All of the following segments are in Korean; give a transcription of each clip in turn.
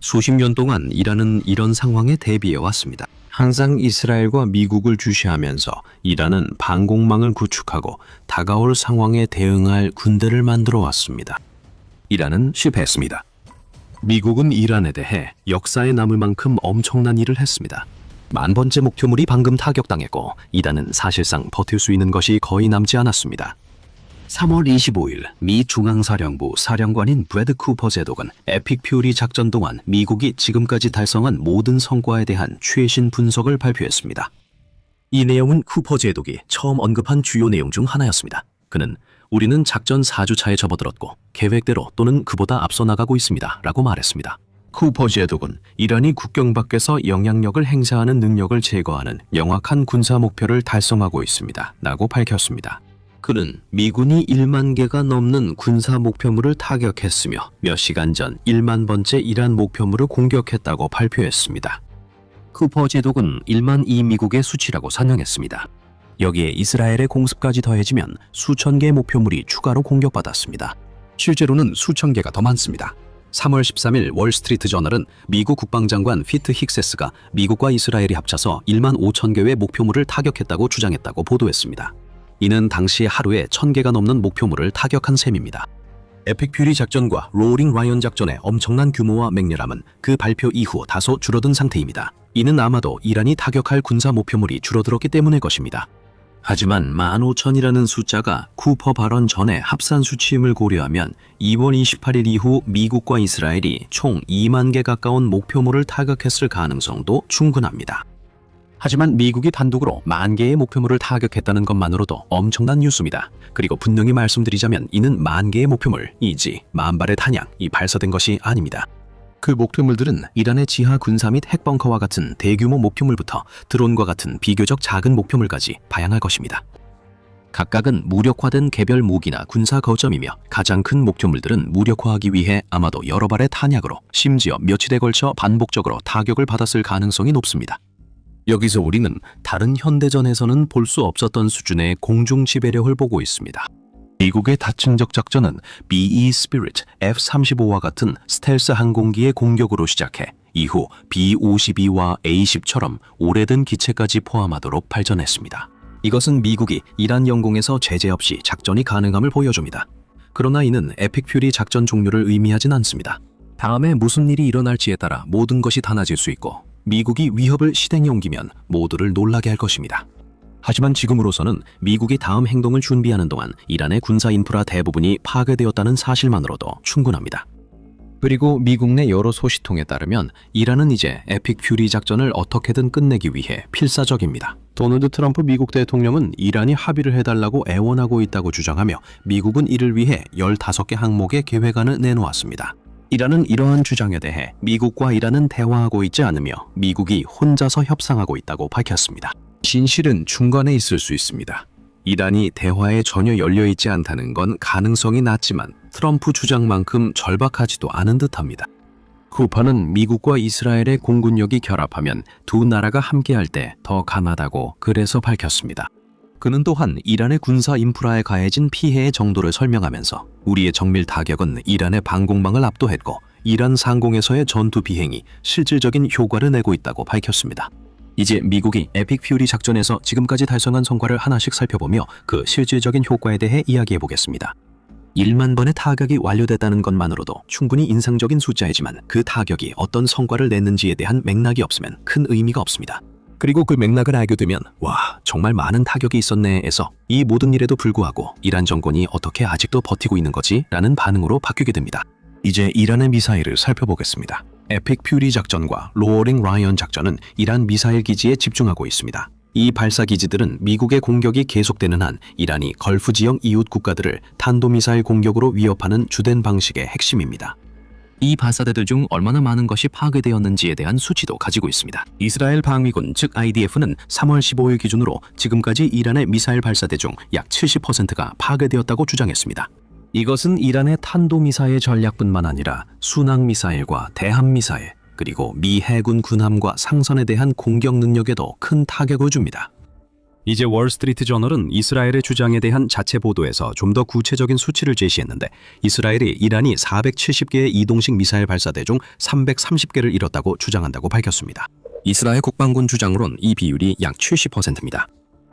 수십 년 동안 이란은 이런 상황에 대비해 왔습니다. 항상 이스라엘과 미국을 주시하면서 이란은 방공망을 구축하고 다가올 상황에 대응할 군대를 만들어 왔습니다. 이란은 실패했습니다. 미국은 이란에 대해 역사에 남을 만큼 엄청난 일을 했습니다. 10,000번째 목표물이 방금 타격당했고 이란은 사실상 버틸 수 있는 것이 거의 남지 않았습니다. 3월 25일 미 중앙사령부 사령관인 브래드 쿠퍼 제독은 에픽 퓨리 작전 동안 미국이 지금까지 달성한 모든 성과에 대한 최신 분석을 발표했습니다. 이 내용은 쿠퍼 제독이 처음 언급한 주요 내용 중 하나였습니다. 그는 우리는 작전 4주차에 접어들었고 계획대로 또는 그보다 앞서 나가고 있습니다 라고 말했습니다. 쿠퍼 제독은 이란이 국경 밖에서 영향력을 행사하는 능력을 제거하는 명확한 군사 목표를 달성하고 있습니다 라고 밝혔습니다. 그는 미군이 1만 개가 넘는 군사 목표물을 타격했으며 몇 시간 전 1만 번째 이란 목표물을 공격했다고 발표했습니다. 쿠퍼 제독은 1만 이 미국의 수치라고 설명했습니다. 여기에 이스라엘의 공습까지 더해지면 수천 개의 목표물이 추가로 공격받았습니다. 실제로는 수천 개가 더 많습니다. 3월 13일 월스트리트 저널은 미국 국방장관 피트 힉세스가 미국과 이스라엘이 합쳐서 1만 5천 개의 목표물을 타격했다고 주장했다고 보도했습니다. 이는 당시 하루에 1,000개가 넘는 목표물을 타격한 셈입니다. 에픽 퓨리 작전과 로링 라이언 작전의 엄청난 규모와 맹렬함은 그 발표 이후 다소 줄어든 상태입니다. 이는 아마도 이란이 타격할 군사 목표물이 줄어들었기 때문일 것입니다. 하지만 15,000이라는 숫자가 쿠퍼 발언 전에 합산 수치임을 고려하면 2월 28일 이후 미국과 이스라엘이 총 2만 개 가까운 목표물을 타격했을 가능성도 충분합니다. 하지만 미국이 단독으로 1만 개의 목표물을 타격했다는 것만으로도 엄청난 뉴스입니다. 그리고 분명히 말씀드리자면 이는 1만 개의 목표물이지 10,000발의 탄약이 발사된 것이 아닙니다. 그 목표물들은 이란의 지하 군사 및 핵벙커와 같은 대규모 목표물부터 드론과 같은 비교적 작은 목표물까지 다양할 것입니다. 각각은 무력화된 개별 무기나 군사 거점이며 가장 큰 목표물들은 무력화하기 위해 아마도 여러 발의 탄약으로 심지어 며칠에 걸쳐 반복적으로 타격을 받았을 가능성이 높습니다. 여기서 우리는 다른 현대전에서는 볼 수 없었던 수준의 공중 지배력을 보고 있습니다. 미국의 다층적 작전은 BE 스피릿 F-35와 같은 스텔스 항공기의 공격으로 시작해 이후 B-52와 A-10처럼 오래된 기체까지 포함하도록 발전했습니다. 이것은 미국이 이란 영공에서 제재 없이 작전이 가능함을 보여줍니다. 그러나 이는 에픽 퓨리 작전 종료를 의미하진 않습니다. 다음에 무슨 일이 일어날지에 따라 모든 것이 달라질 수 있고 미국이 위협을 실행에 옮기면 모두를 놀라게 할 것입니다. 하지만 지금으로서는 미국이 다음 행동을 준비하는 동안 이란의 군사 인프라 대부분이 파괴되었다는 사실만으로도 충분합니다. 그리고 미국 내 여러 소식통에 따르면 이란은 이제 에픽 퓨리 작전을 어떻게든 끝내기 위해 필사적입니다. 도널드 트럼프 미국 대통령은 이란이 합의를 해달라고 애원하고 있다고 주장하며 미국은 이를 위해 15개 항목의 계획안을 내놓았습니다. 이란은 이러한 주장에 대해 미국과 이란은 대화하고 있지 않으며 미국이 혼자서 협상하고 있다고 밝혔습니다. 진실은 중간에 있을 수 있습니다. 이란이 대화에 전혀 열려있지 않다는 건 가능성이 낮지만 트럼프 주장만큼 절박하지도 않은 듯합니다. 쿠퍼는 미국과 이스라엘의 공군력이 결합하면 두 나라가 함께할 때 더 강하다고 그래서 밝혔습니다. 그는 또한 이란의 군사 인프라에 가해진 피해의 정도를 설명하면서 우리의 정밀 타격은 이란의 방공망을 압도했고 이란 상공에서의 전투 비행이 실질적인 효과를 내고 있다고 밝혔습니다. 이제 미국이 에픽 퓨리 작전에서 지금까지 달성한 성과를 하나씩 살펴보며 그 실질적인 효과에 대해 이야기해 보겠습니다. 1만 번의 타격이 완료됐다는 것만으로도 충분히 인상적인 숫자이지만 그 타격이 어떤 성과를 냈는지에 대한 맥락이 없으면 큰 의미가 없습니다. 그리고 그 맥락을 알게 되면 와, 정말 많은 타격이 있었네에서 이 모든 일에도 불구하고 이란 정권이 어떻게 아직도 버티고 있는 거지? 라는 반응으로 바뀌게 됩니다. 이제 이란의 미사일을 살펴보겠습니다. 에픽 퓨리 작전과 로어링 라이언 작전은 이란 미사일 기지에 집중하고 있습니다. 이 발사 기지들은 미국의 공격이 계속되는 한 이란이 걸프 지역 이웃 국가들을 탄도미사일 공격으로 위협하는 주된 방식의 핵심입니다. 이 발사대들 중 얼마나 많은 것이 파괴되었는지에 대한 수치도 가지고 있습니다. 이스라엘 방위군 즉 IDF는 3월 15일 기준으로 지금까지 이란의 미사일 발사대 중 약 70%가 파괴되었다고 주장했습니다. 이것은 이란의 탄도미사일 전략뿐만 아니라 순항미사일과 대함미사일, 그리고 미 해군 군함과 상선에 대한 공격 능력에도 큰 타격을 줍니다. 이제 월스트리트 저널은 이스라엘의 주장에 대한 자체 보도에서 좀 더 구체적인 수치를 제시했는데 이스라엘이 이란이 470개의 이동식 미사일 발사대 중 330개를 잃었다고 주장한다고 밝혔습니다. 이스라엘 국방군 주장으론 이 비율이 약 70%입니다.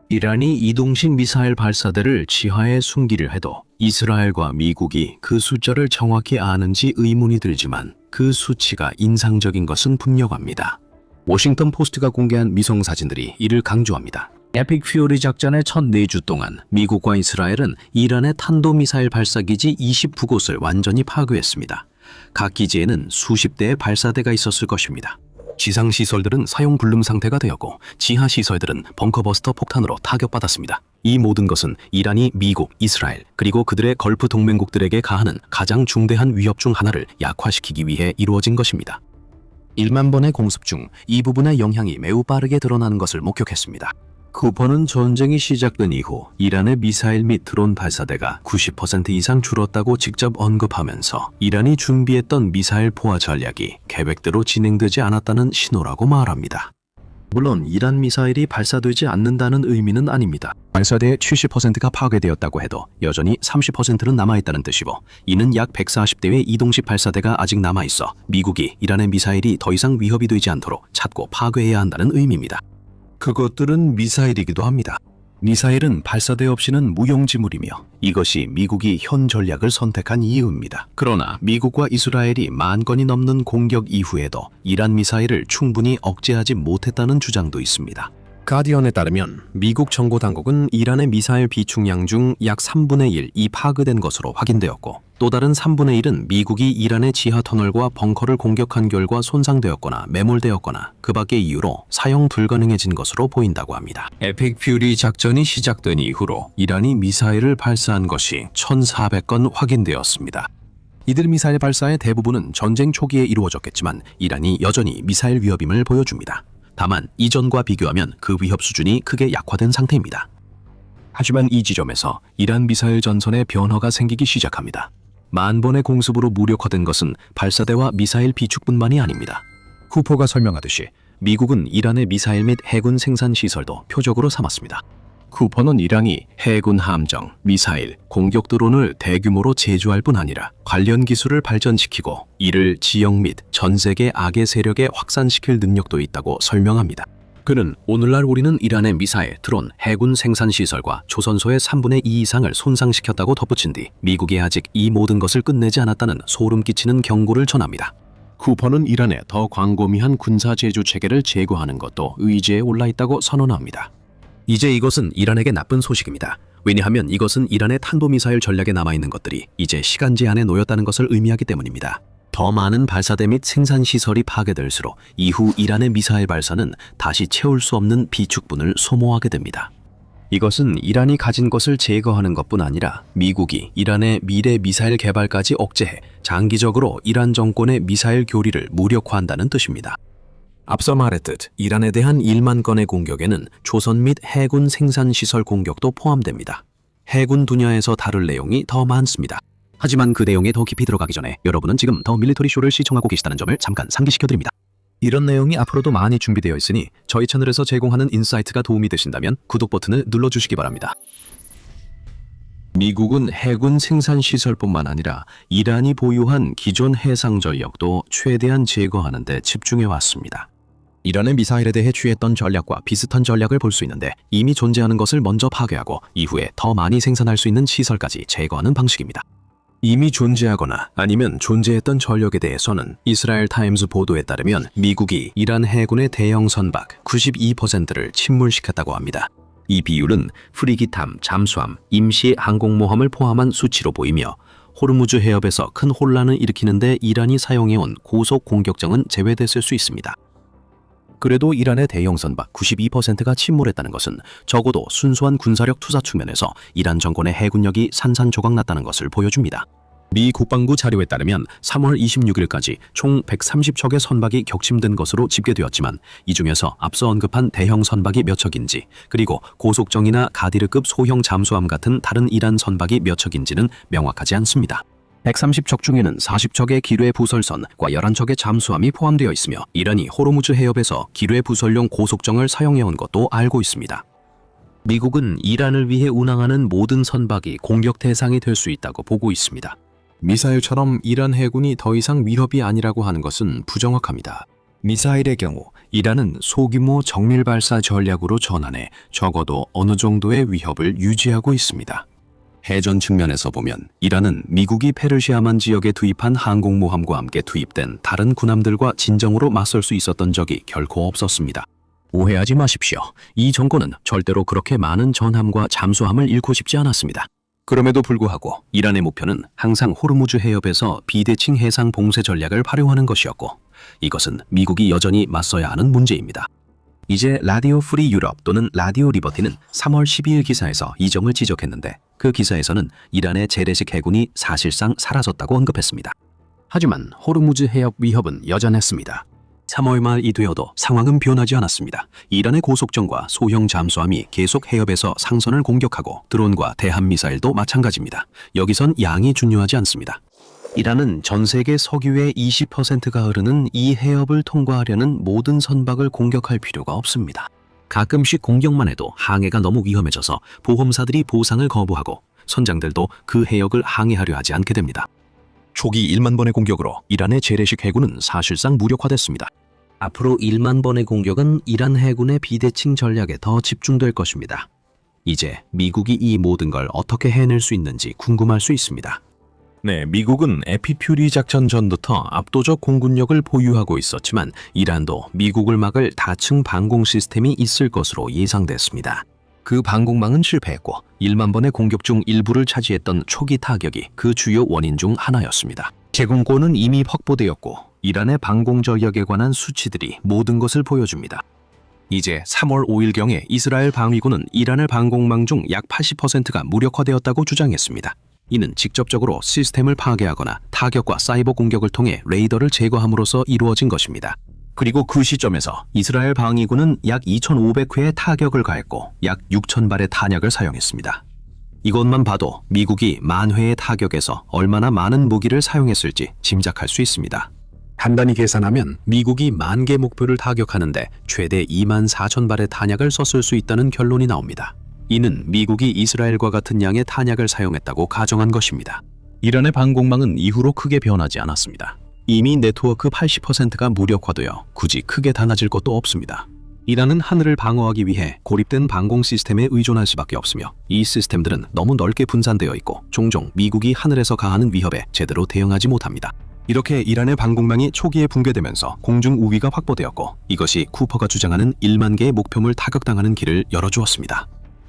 이란이 이동식 미사일 발사대를 지하에 숨기려 해도 이스라엘과 미국이 그 숫자를 정확히 아는지 의문이 들지만 그 수치가 인상적인 것은 분명합니다. 워싱턴 포스트가 공개한 위성 사진들이 이를 강조합니다. 에픽 퓨리 작전의 첫 4주 동안 미국과 이스라엘은 이란의 탄도미사일 발사기지 29곳을 완전히 파괴했습니다. 각 기지에는 수십 대의 발사대가 있었을 것입니다. 지상시설들은 사용 불능 상태가 되었고 지하시설들은 벙커버스터 폭탄으로 타격받았습니다. 이 모든 것은 이란이 미국, 이스라엘, 그리고 그들의 걸프 동맹국들에게 가하는 가장 중대한 위협 중 하나를 약화시키기 위해 이루어진 것입니다. 1만 번의 공습 중 이 부분의 영향이 매우 빠르게 드러나는 것을 목격했습니다. 쿠퍼는 전쟁이 시작된 이후 이란의 미사일 및 드론 발사대가 90% 이상 줄었다고 직접 언급하면서 이란이 준비했던 미사일 포화 전략이 계획대로 진행되지 않았다는 신호라고 말합니다. 물론 이란 미사일이 발사되지 않는다는 의미는 아닙니다. 발사대의 70%가 파괴되었다고 해도 여전히 30%는 남아있다는 뜻이고 이는 약 140대의 이동식 발사대가 아직 남아있어 미국이 이란의 미사일이 더 이상 위협이 되지 않도록 찾고 파괴해야 한다는 의미입니다. 그것들은 미사일이기도 합니다. 미사일은 발사대 없이는 무용지물이며 이것이 미국이 현 전략을 선택한 이유입니다. 그러나 미국과 이스라엘이 10,000건이 넘는 공격 이후에도 이란 미사일을 충분히 억제하지 못했다는 주장도 있습니다. 가디언에 따르면 미국 정보당국은 이란의 미사일 비축량 중 약 3분의 1이 파괴된 것으로 확인되었고 또 다른 3분의 1은 미국이 이란의 지하 터널과 벙커를 공격한 결과 손상되었거나 매몰되었거나 그 밖의 이유로 사용 불가능해진 것으로 보인다고 합니다. 에픽 퓨리 작전이 시작된 이후로 이란이 미사일을 발사한 것이 1,400건 확인되었습니다. 이들 미사일 발사의 대부분은 전쟁 초기에 이루어졌겠지만 이란이 여전히 미사일 위협임을 보여줍니다. 다만 이전과 비교하면 그 위협 수준이 크게 약화된 상태입니다. 하지만 이 지점에서 이란 미사일 전선에 변화가 생기기 시작합니다. 10,000번의 공습으로 무력화된 것은 발사대와 미사일 비축뿐만이 아닙니다. 쿠퍼가 설명하듯이 미국은 이란의 미사일 및 해군 생산 시설도 표적으로 삼았습니다. 쿠퍼는 이란이 해군 함정, 미사일, 공격 드론을 대규모로 제조할 뿐 아니라 관련 기술을 발전시키고 이를 지역 및 전 세계 악의 세력에 확산시킬 능력도 있다고 설명합니다. 그는 오늘날 우리는 이란의 미사일, 드론, 해군 생산 시설과 조선소의 3분의 2 이상을 손상시켰다고 덧붙인 뒤 미국이 아직 이 모든 것을 끝내지 않았다는 소름 끼치는 경고를 전합니다. 쿠퍼는 이란의 더 광범위한 군사 제조 체계를 제거하는 것도 의지에 올라 있다고 선언합니다. 이제 이것은 이란에게 나쁜 소식입니다. 왜냐하면 이것은 이란의 탄도미사일 전략에 남아있는 것들이 이제 시간제 안에 놓였다는 것을 의미하기 때문입니다. 더 많은 발사대 및 생산시설이 파괴될수록 이후 이란의 미사일 발사는 다시 채울 수 없는 비축분을 소모하게 됩니다. 이것은 이란이 가진 것을 제거하는 것뿐 아니라 미국이 이란의 미래 미사일 개발까지 억제해 장기적으로 이란 정권의 미사일 교리를 무력화한다는 뜻입니다. 앞서 말했듯 이란에 대한 1만 건의 공격에는 조선 및 해군 생산시설 공격도 포함됩니다. 해군 분야에서 다룰 내용이 더 많습니다. 하지만 그 내용에 더 깊이 들어가기 전에 여러분은 지금 더 밀리터리 쇼를 시청하고 계시다는 점을 잠깐 상기시켜드립니다. 이런 내용이 앞으로도 많이 준비되어 있으니 저희 채널에서 제공하는 인사이트가 도움이 되신다면 구독 버튼을 눌러주시기 바랍니다. 미국은 해군 생산시설뿐만 아니라 이란이 보유한 기존 해상 전력도 최대한 제거하는 데 집중해왔습니다. 이란의 미사일에 대해 취했던 전략과 비슷한 전략을 볼 수 있는데 이미 존재하는 것을 먼저 파괴하고 이후에 더 많이 생산할 수 있는 시설까지 제거하는 방식입니다. 이미 존재하거나 아니면 존재했던 전력에 대해서는 이스라엘 타임즈 보도에 따르면 미국이 이란 해군의 대형 선박 92%를 침몰시켰다고 합니다. 이 비율은 프리기탐, 잠수함, 임시 항공모함을 포함한 수치로 보이며 호르무즈 해협에서 큰 혼란을 일으키는데 이란이 사용해온 고속 공격정은 제외됐을 수 있습니다. 그래도 이란의 대형 선박 92%가 침몰했다는 것은 적어도 순수한 군사력 투자 측면에서 이란 정권의 해군력이 산산조각났다는 것을 보여줍니다. 미 국방부 자료에 따르면 3월 26일까지 총 130척의 선박이 격침된 것으로 집계되었지만 이 중에서 앞서 언급한 대형 선박이 몇 척인지 그리고 고속정이나 가디르급 소형 잠수함 같은 다른 이란 선박이 몇 척인지는 명확하지 않습니다. 130척 중에는 40척의 기뢰 부설선과 11척의 잠수함이 포함되어 있으며 이란이 호르무즈 해협에서 기뢰 부설용 고속정을 사용해온 것도 알고 있습니다. 미국은 이란을 위해 운항하는 모든 선박이 공격 대상이 될 수 있다고 보고 있습니다. 미사일처럼 이란 해군이 더 이상 위협이 아니라고 하는 것은 부정확합니다. 미사일의 경우 이란은 소규모 정밀 발사 전략으로 전환해 적어도 어느 정도의 위협을 유지하고 있습니다. 해전 측면에서 보면 이란은 미국이 페르시아만 지역에 투입한 항공모함과 함께 투입된 다른 군함들과 진정으로 맞설 수 있었던 적이 결코 없었습니다. 오해하지 마십시오. 이 정권은 절대로 그렇게 많은 전함과 잠수함을 잃고 싶지 않았습니다. 그럼에도 불구하고 이란의 목표는 항상 호르무즈 해협에서 비대칭 해상 봉쇄 전략을 활용하는 것이었고, 이것은 미국이 여전히 맞서야 하는 문제입니다. 이제 라디오 프리 유럽 또는 라디오 리버티는 3월 12일 기사에서 이 점을 지적했는데, 그 기사에서는 이란의 재래식 해군이 사실상 사라졌다고 언급했습니다. 하지만 호르무즈 해협 위협은 여전했습니다. 3월 말이 되어도 상황은 변하지 않았습니다. 이란의 고속정과 소형 잠수함이 계속 해협에서 상선을 공격하고 드론과 대함미사일도 마찬가지입니다. 여기선 양이 중요하지 않습니다. 이란은 전 세계 석유의 20%가 흐르는 이 해협을 통과하려는 모든 선박을 공격할 필요가 없습니다. 가끔씩 공격만 해도 항해가 너무 위험해져서 보험사들이 보상을 거부하고 선장들도 그 해역을 항해하려 하지 않게 됩니다. 초기 1만 번의 공격으로 이란의 재래식 해군은 사실상 무력화됐습니다. 앞으로 1만 번의 공격은 이란 해군의 비대칭 전략에 더 집중될 것입니다. 이제 미국이 이 모든 걸 어떻게 해낼 수 있는지 궁금할 수 있습니다. 네, 미국은 에피퓨리 작전 전부터 압도적 공군력을 보유하고 있었지만 이란도 미국을 막을 다층 방공 시스템이 있을 것으로 예상됐습니다. 그 방공망은 실패했고 1만 번의 공격 중 일부를 차지했던 초기 타격이 그 주요 원인 중 하나였습니다. 제공권은 이미 확보되었고 이란의 방공 전력에 관한 수치들이 모든 것을 보여줍니다. 이제 3월 5일경에 이스라엘 방위군은 이란의 방공망 중 약 80%가 무력화되었다고 주장했습니다. 이는 직접적으로 시스템을 파괴하거나 타격과 사이버 공격을 통해 레이더를 제거함으로써 이루어진 것입니다. 그리고 그 시점에서 이스라엘 방위군은 약 2,500회의 타격을 가했고 약 6,000발의 탄약을 사용했습니다. 이것만 봐도 미국이 10,000회의 타격에서 얼마나 많은 무기를 사용했을지 짐작할 수 있습니다. 간단히 계산하면 미국이 10,000개 목표를 타격하는데 최대 24,000발의 탄약을 썼을 수 있다는 결론이 나옵니다. 이는 미국이 이스라엘과 같은 양의 탄약을 사용했다고 가정한 것입니다. 이란의 방공망은 이후로 크게 변하지 않았습니다. 이미 네트워크 80%가 무력화되어 굳이 크게 달라질 것도 없습니다. 이란은 하늘을 방어하기 위해 고립된 방공 시스템에 의존할 수밖에 없으며 이 시스템들은 너무 넓게 분산되어 있고 종종 미국이 하늘에서 가하는 위협에 제대로 대응하지 못합니다. 이렇게 이란의 방공망이 초기에 붕괴되면서 공중 우위가 확보되었고 이것이 쿠퍼가 주장하는 1만 개의 목표물 타격당하는 길을 열어주었습니다.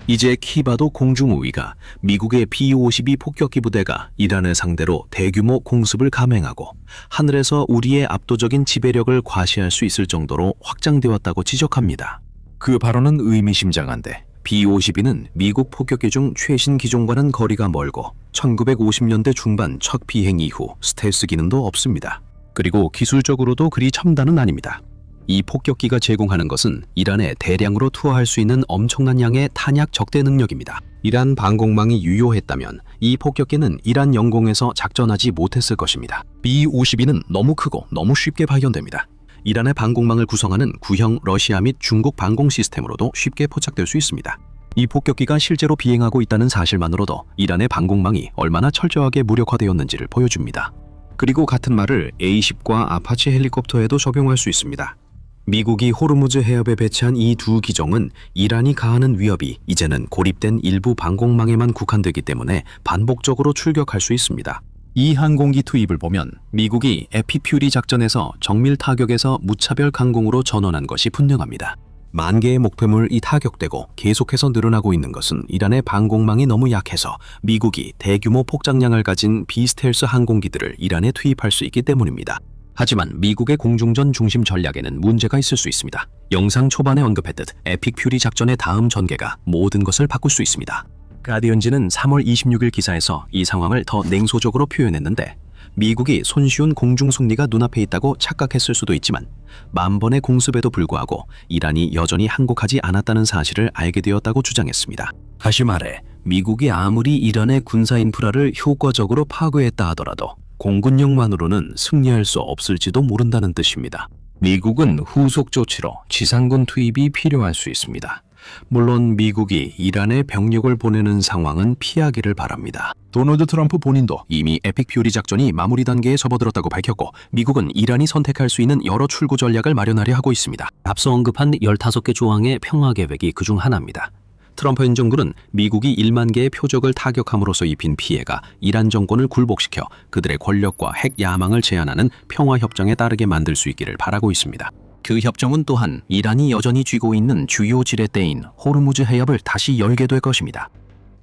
이제 키바도 공중 우위가 미국의 B-52 폭격기 부대가 이란을 상대로 대규모 공습을 감행하고 하늘에서 우리의 압도적인 지배력을 과시할 수 있을 정도로 확장되었다고 지적합니다. 그 발언은 의미심장한데 B-52는 미국 폭격기 중 최신 기종과는 거리가 멀고 1950년대 중반 첫 비행 이후 스텔스 기능도 없습니다. 그리고 기술적으로도 그리 첨단은 아닙니다. 이 폭격기가 제공하는 것은 이란에 대량으로 투하할 수 있는 엄청난 양의 탄약 적대 능력입니다. 이란 방공망이 유효했다면 이 폭격기는 이란 영공에서 작전하지 못했을 것입니다. B-52는 너무 크고 너무 쉽게 발견됩니다. 이란의 방공망을 구성하는 구형 러시아 및 중국 방공 시스템으로도 쉽게 포착될 수 있습니다. 이 폭격기가 실제로 비행하고 있다는 사실만으로도 이란의 방공망이 얼마나 철저하게 무력화되었는지를 보여줍니다. 그리고 같은 말을 A-10과 아파치 헬리콥터에도 적용할 수 있습니다. 미국이 호르무즈 해협에 배치한 이 두 기종은 이란이 가하는 위협이 이제는 고립된 일부 방공망에만 국한되기 때문에 반복적으로 출격할 수 있습니다. 이 항공기 투입을 보면 미국이 에피퓨리 작전에서 정밀 타격에서 무차별 강공으로 전환한 것이 분명합니다. 10,000개의 목표물이 타격되고 계속해서 늘어나고 있는 것은 이란의 방공망이 너무 약해서 미국이 대규모 폭장량을 가진 비스텔스 항공기들을 이란에 투입할 수 있기 때문입니다. 하지만 미국의 공중전 중심 전략에는 문제가 있을 수 있습니다. 영상 초반에 언급했듯 에픽 퓨리 작전의 다음 전개가 모든 것을 바꿀 수 있습니다. 가디언지는 3월 26일 기사에서 이 상황을 더 냉소적으로 표현했는데 미국이 손쉬운 공중 승리가 눈앞에 있다고 착각했을 수도 있지만 10,000번의 공습에도 불구하고 이란이 여전히 항복하지 않았다는 사실을 알게 되었다고 주장했습니다. 다시 말해 미국이 아무리 이란의 군사 인프라를 효과적으로 파괴했다 하더라도 공군력만으로는 승리할 수 없을지도 모른다는 뜻입니다. 미국은 후속 조치로 지상군 투입이 필요할 수 있습니다. 물론 미국이 이란에 병력을 보내는 상황은 피하기를 바랍니다. 도널드 트럼프 본인도 이미 에픽 퓨리 작전이 마무리 단계에 접어들었다고 밝혔고 미국은 이란이 선택할 수 있는 여러 출구 전략을 마련하려 하고 있습니다. 앞서 언급한 15개 조항의 평화 계획이 그중 하나입니다. 트럼프 행정부는 미국이 1만 개의 표적을 타격함으로써 입힌 피해가 이란 정권을 굴복시켜 그들의 권력과 핵 야망을 제한하는 평화협정에 따르게 만들 수 있기를 바라고 있습니다. 그 협정은 또한 이란이 여전히 쥐고 있는 주요 지렛대인 호르무즈 해협을 다시 열게 될 것입니다.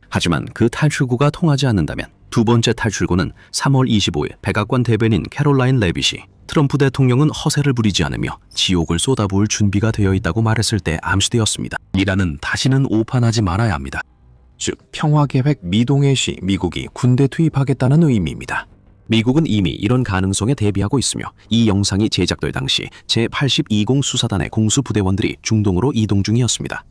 하지만 그 탈출구가 통하지 않는다면 두 번째 탈출구는 3월 25일 백악관 대변인 캐롤라인 레빗이 트럼프 대통령은 허세를 부리지 않으며 지옥을 쏟아부을 준비가 되어 있다고 말했을 때 암시되었습니다. 이란은 다시는 오판하지 말아야 합니다. 즉 평화계획 미동의 시 미국이 군대 투입하겠다는 의미입니다. 미국은 이미 이런 가능성에 대비하고 있으며 이 영상이 제작될 당시 제82공 수사단의 공수부대원들이 중동으로 이동 중이었습니다.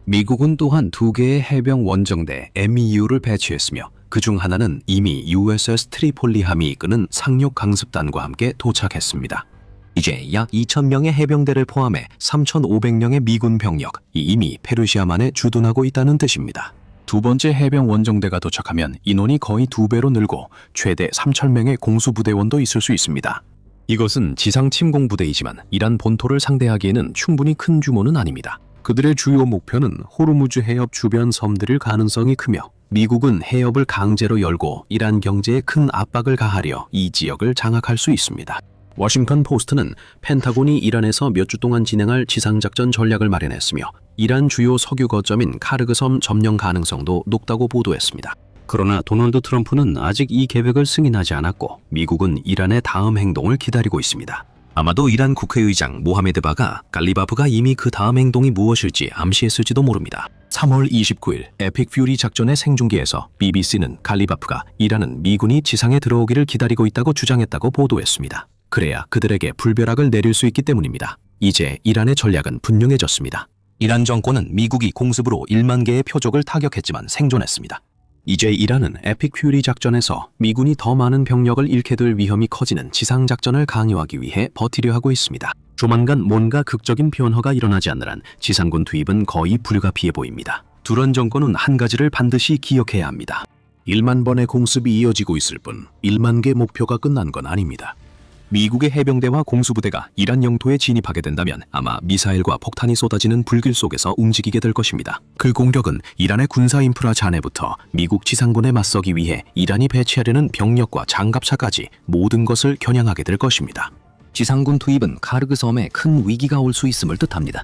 미국은 또한 2개의 해병 원정대 MEU를 배치했으며 그중 하나는 이미 USS 트리폴리 함이 이끄는 상륙 강습단과 함께 도착했습니다. 이제 약 2,000명의 해병대를 포함해 3,500명의 미군 병력이 이미 페르시아만에 주둔하고 있다는 뜻입니다. 두 번째 해병 원정대가 도착하면 인원이 거의 2배로 늘고 최대 3,000명의 공수부대원도 있을 수 있습니다. 이것은 지상 침공 부대이지만 이란 본토를 상대하기에는 충분히 큰 규모는 아닙니다. 그들의 주요 목표는 호르무즈 해협 주변 섬들일 가능성이 크며 미국은 해협을 강제로 열고 이란 경제에 큰 압박을 가하려 이 지역을 장악할 수 있습니다. 워싱턴 포스트는 펜타곤이 이란에서 몇 주 동안 진행할 지상작전 전략을 마련했으며 이란 주요 석유 거점인 카르그 섬 점령 가능성도 높다고 보도했습니다. 그러나 도널드 트럼프는 아직 이 계획을 승인하지 않았고 미국은 이란의 다음 행동을 기다리고 있습니다. 아마도 이란 국회의장 모하메드 바가 갈리바프가 이미 그 다음 행동이 무엇일지 암시했을지도 모릅니다. 3월 29일 에픽 퓨리 작전의 생중계에서 BBC는 갈리바프가 이란은 미군이 지상에 들어오기를 기다리고 있다고 주장했다고 보도했습니다. 그래야 그들에게 불벼락을 내릴 수 있기 때문입니다. 이제 이란의 전략은 분명해졌습니다. 이란 정권은 미국이 공습으로 1만 개의 표적을 타격했지만 생존했습니다. 이제 이란은 에픽 퓨리 작전에서 미군이 더 많은 병력을 잃게 될 위험이 커지는 지상작전을 강요하기 위해 버티려 하고 있습니다. 조만간 뭔가 극적인 변화가 일어나지 않는 한 지상군 투입은 거의 불가피해 보입니다. 두란 정권은 한 가지를 반드시 기억해야 합니다. 1만 번의 공습이 이어지고 있을 뿐 1만 개 목표가 끝난 건 아닙니다. 미국의 해병대와 공수부대가 이란 영토에 진입하게 된다면 아마 미사일과 폭탄이 쏟아지는 불길 속에서 움직이게 될 것입니다. 그 공격은 이란의 군사 인프라 잔해부터 미국 지상군에 맞서기 위해 이란이 배치하려는 병력과 장갑차까지 모든 것을 겨냥하게 될 것입니다. 지상군 투입은 카르그 섬에 큰 위기가 올 수 있음을 뜻합니다.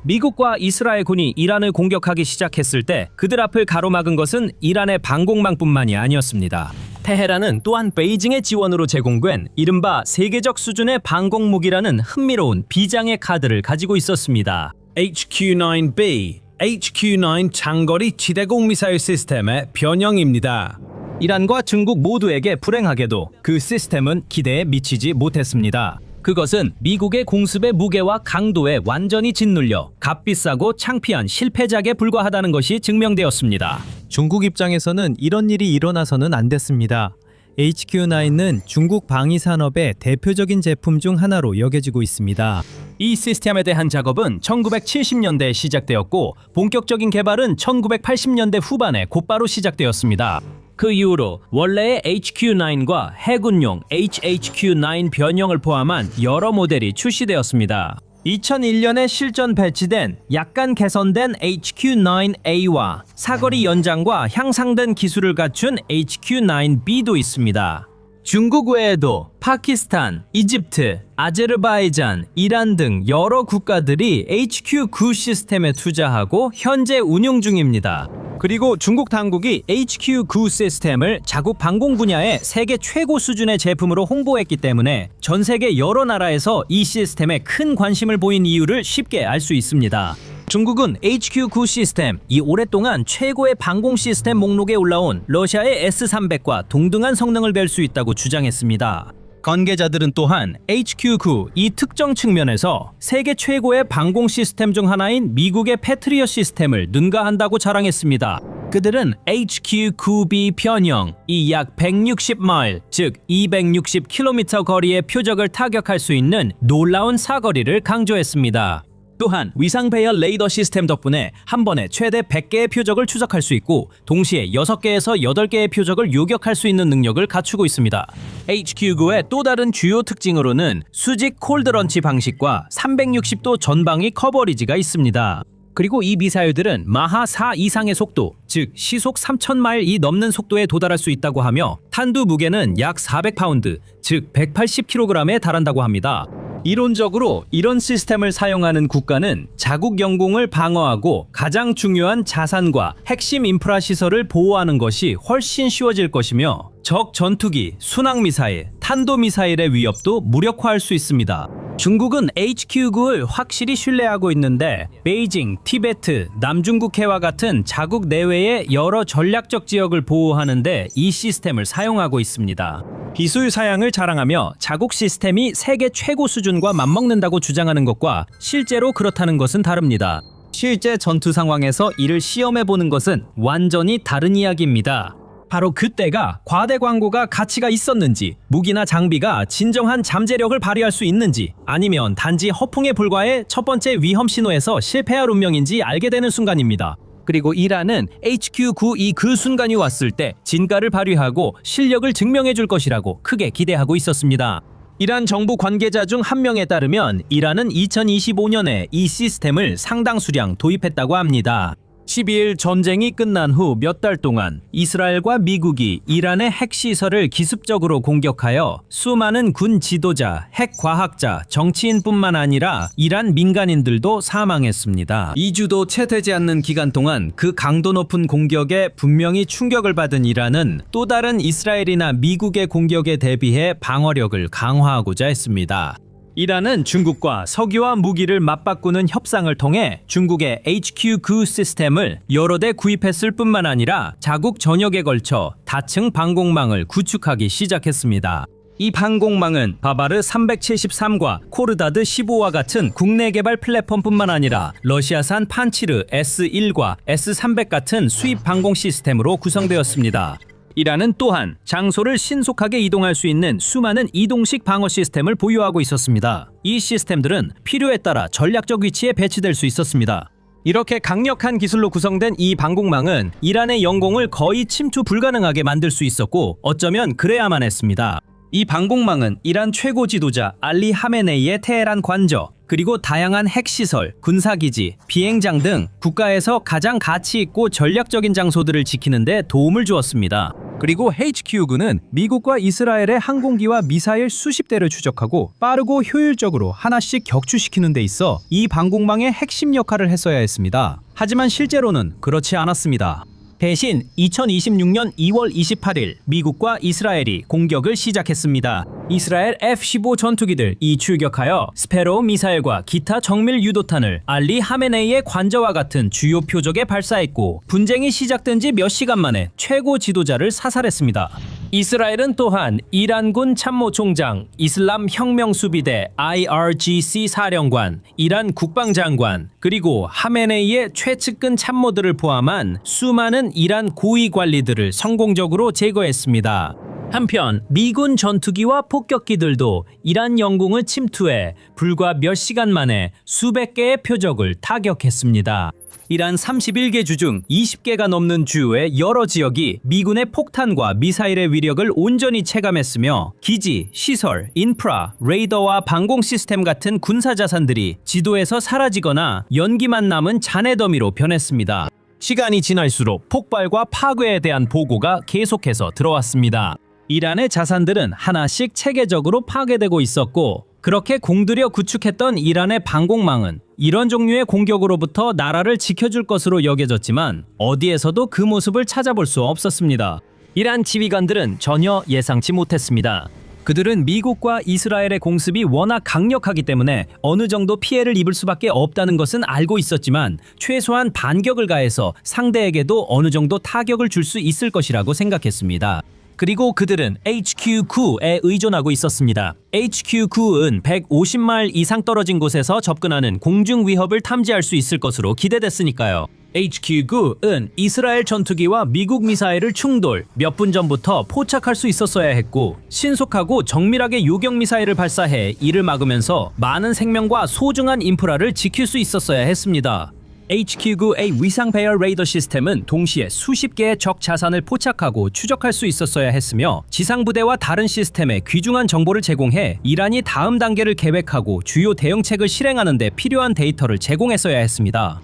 미국과 이스라엘군이 이란을 공격하기 시작했을 때 그들 앞을 가로막은 것은 이란의 방공망뿐만이 아니었습니다. 테헤란은 또한 베이징의 지원으로 제공된 이른바 세계적 수준의 방공무기라는 흥미로운 비장의 카드를 가지고 있었습니다. HQ-9B, HQ-9 장거리 지대공 미사일 시스템의 변형입니다. 이란과 중국 모두에게 불행하게도 그 시스템은 기대에 미치지 못했습니다. 그것은 미국의 공습의 무게와 강도에 완전히 짓눌려 값비싸고 창피한 실패작에 불과하다는 것이 증명되었습니다. 중국 입장에서는 이런 일이 일어나서는 안 됐습니다. HQ-9는 중국 방위산업의 대표적인 제품 중 하나로 여겨지고 있습니다. 이 시스템에 대한 작업은 1970년대에 시작되었고 본격적인 개발은 1980년대 후반에 곧바로 시작되었습니다. 그 이후로 원래의 HQ-9과 해군용 HHQ-9 변형을 포함한 여러 모델이 출시되었습니다. 2001년에 실전 배치된 약간 개선된 HQ-9A와 사거리 연장과 향상된 기술을 갖춘 HQ-9B도 있습니다. 중국 외에도 파키스탄, 이집트, 아제르바이잔, 이란 등 여러 국가들이 HQ-9 시스템에 투자하고 현재 운용 중입니다. 그리고 중국 당국이 HQ-9 시스템을 자국 방공 분야의 세계 최고 수준의 제품으로 홍보했기 때문에 전 세계 여러 나라에서 이 시스템에 큰 관심을 보인 이유를 쉽게 알 수 있습니다. 중국은 HQ-9 시스템, 이 오랫동안 최고의 방공 시스템 목록에 올라온 러시아의 S-300과 동등한 성능을 뵐 수 있다고 주장했습니다. 관계자들은 또한 HQ-9 이 특정 측면에서 세계 최고의 방공 시스템 중 하나인 미국의 패트리엇 시스템을 능가한다고 자랑했습니다. 그들은 HQ-9B 변형, 이 약 160마일, 즉 260km 거리의 표적을 타격할 수 있는 놀라운 사거리를 강조했습니다. 또한 위상 배열 레이더 시스템 덕분에 한 번에 최대 100개의 표적을 추적할 수 있고 동시에 6개에서 8개의 표적을 요격할 수 있는 능력을 갖추고 있습니다. HQ9의 또 다른 주요 특징으로는 수직 콜드런치 방식과 360도 전방위 커버리지가 있습니다. 그리고 이 미사일들은 마하 4 이상의 속도, 즉 시속 3,000마일이 넘는 속도에 도달할 수 있다고 하며 탄두 무게는 약 400파운드, 즉 180kg에 달한다고 합니다. 이론적으로 이런 시스템을 사용하는 국가는 자국 영공을 방어하고 가장 중요한 자산과 핵심 인프라 시설을 보호하는 것이 훨씬 쉬워질 것이며 적 전투기, 순항미사일, 탄도미사일의 위협도 무력화할 수 있습니다. 중국은 HQ9를 확실히 신뢰하고 있는데 베이징, 티베트, 남중국해와 같은 자국 내외의 여러 전략적 지역을 보호하는데 이 시스템을 사용하고 있습니다. 기술 사양을 자랑하며 자국 시스템이 세계 최고 수준과 맞먹는다고 주장하는 것과 실제로 그렇다는 것은 다릅니다. 실제 전투 상황에서 이를 시험해보는 것은 완전히 다른 이야기입니다. 바로 그때가 과대 광고가 가치가 있었는지, 무기나 장비가 진정한 잠재력을 발휘할 수 있는지, 아니면 단지 허풍에 불과해 첫 번째 위험 신호에서 실패할 운명인지 알게 되는 순간입니다. 그리고 이란은 HQ9이 그 순간이 왔을 때 진가를 발휘하고 실력을 증명해 줄 것이라고 크게 기대하고 있었습니다. 이란 정부 관계자 중 한 명에 따르면 이란은 2025년에 이 시스템을 상당수량 도입했다고 합니다. 12일 전쟁이 끝난 후 몇 달 동안 이스라엘과 미국이 이란의 핵시설을 기습적으로 공격하여 수많은 군 지도자, 핵과학자, 정치인뿐만 아니라 이란 민간인들도 사망했습니다. 2주도 채 되지 않는 기간 동안 그 강도 높은 공격에 분명히 충격을 받은 이란은 또 다른 이스라엘이나 미국의 공격에 대비해 방어력을 강화하고자 했습니다. 이란은 중국과 석유와 무기를 맞바꾸는 협상을 통해 중국의 HQ9 시스템을 여러 대 구입했을 뿐만 아니라 자국 전역에 걸쳐 다층 방공망을 구축하기 시작했습니다. 이 방공망은 바바르 373과 코르다드 15와 같은 국내 개발 플랫폼뿐만 아니라 러시아산 판치르 S1과 S300 같은 수입 방공 시스템으로 구성되었습니다. 이란은 또한 장소를 신속하게 이동할 수 있는 수많은 이동식 방어 시스템을 보유하고 있었습니다. 이 시스템들은 필요에 따라 전략적 위치에 배치될 수 있었습니다. 이렇게 강력한 기술로 구성된 이 방공망은 이란의 영공을 거의 침투 불가능하게 만들 수 있었고 어쩌면 그래야만 했습니다. 이 방공망은 이란 최고 지도자 알리 하메네이의 테헤란 관저, 그리고 다양한 핵시설, 군사기지, 비행장 등 국가에서 가장 가치 있고 전략적인 장소들을 지키는 데 도움을 주었습니다. 그리고 HQ9는 미국과 이스라엘의 항공기와 미사일 수십 대를 추적하고 빠르고 효율적으로 하나씩 격추시키는 데 있어 이 방공망의 핵심 역할을 했어야 했습니다. 하지만 실제로는 그렇지 않았습니다. 대신 2026년 2월 28일 미국과 이스라엘이 공격을 시작했습니다. 이스라엘 F-15 전투기들이 출격하여 스페로우 미사일과 기타 정밀 유도탄을 알리 하메네이의 관저와 같은 주요 표적에 발사했고 분쟁이 시작된 지 몇 시간 만에 최고 지도자를 사살했습니다. 이스라엘은 또한 이란군 참모총장, 이슬람 혁명수비대 IRGC 사령관, 이란 국방장관, 그리고 하메네이의 최측근 참모들을 포함한 수많은 이란 고위 관리들을 성공적으로 제거했습니다. 한편 미군 전투기와 폭격기들도 이란 영공을 침투해 불과 몇 시간 만에 수백 개의 표적을 타격했습니다. 이란 31개 주 중 20개가 넘는 주의 여러 지역이 미군의 폭탄과 미사일의 위력을 온전히 체감했으며 기지, 시설, 인프라, 레이더와 방공 시스템 같은 군사 자산들이 지도에서 사라지거나 연기만 남은 잔해 더미로 변했습니다. 시간이 지날수록 폭발과 파괴에 대한 보고가 계속해서 들어왔습니다. 이란의 자산들은 하나씩 체계적으로 파괴되고 있었고 그렇게 공들여 구축했던 이란의 방공망은 이런 종류의 공격으로부터 나라를 지켜줄 것으로 여겨졌지만 어디에서도 그 모습을 찾아볼 수 없었습니다. 이란 지휘관들은 전혀 예상치 못했습니다. 그들은 미국과 이스라엘의 공습이 워낙 강력하기 때문에 어느 정도 피해를 입을 수밖에 없다는 것은 알고 있었지만 최소한 반격을 가해서 상대에게도 어느 정도 타격을 줄 수 있을 것이라고 생각했습니다. 그리고 그들은 HQ9에 의존하고 있었습니다. HQ9은 150마일 이상 떨어진 곳에서 접근하는 공중 위협을 탐지할 수 있을 것으로 기대됐으니까요. HQ-9은 이스라엘 전투기와 미국 미사일을 충돌 몇 분 전부터 포착할 수 있었어야 했고 신속하고 정밀하게 요격 미사일을 발사해 이를 막으면서 많은 생명과 소중한 인프라를 지킬 수 있었어야 했습니다. HQ-9A 위상 배열 레이더 시스템은 동시에 수십 개의 적 자산을 포착하고 추적할 수 있었어야 했으며 지상부대와 다른 시스템에 귀중한 정보를 제공해 이란이 다음 단계를 계획하고 주요 대응책을 실행하는 데 필요한 데이터를 제공했어야 했습니다.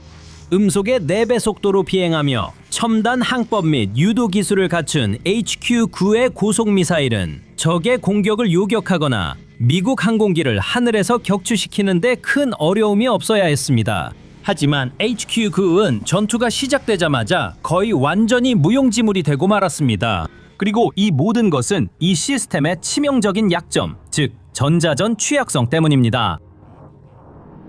음속의 4배 속도로 비행하며 첨단 항법 및 유도 기술을 갖춘 HQ-9의 고속 미사일은 적의 공격을 요격하거나 미국 항공기를 하늘에서 격추시키는 데 큰 어려움이 없어야 했습니다. 하지만 HQ-9은 전투가 시작되자마자 거의 완전히 무용지물이 되고 말았습니다. 그리고 이 모든 것은 이 시스템의 치명적인 약점, 즉 전자전 취약성 때문입니다.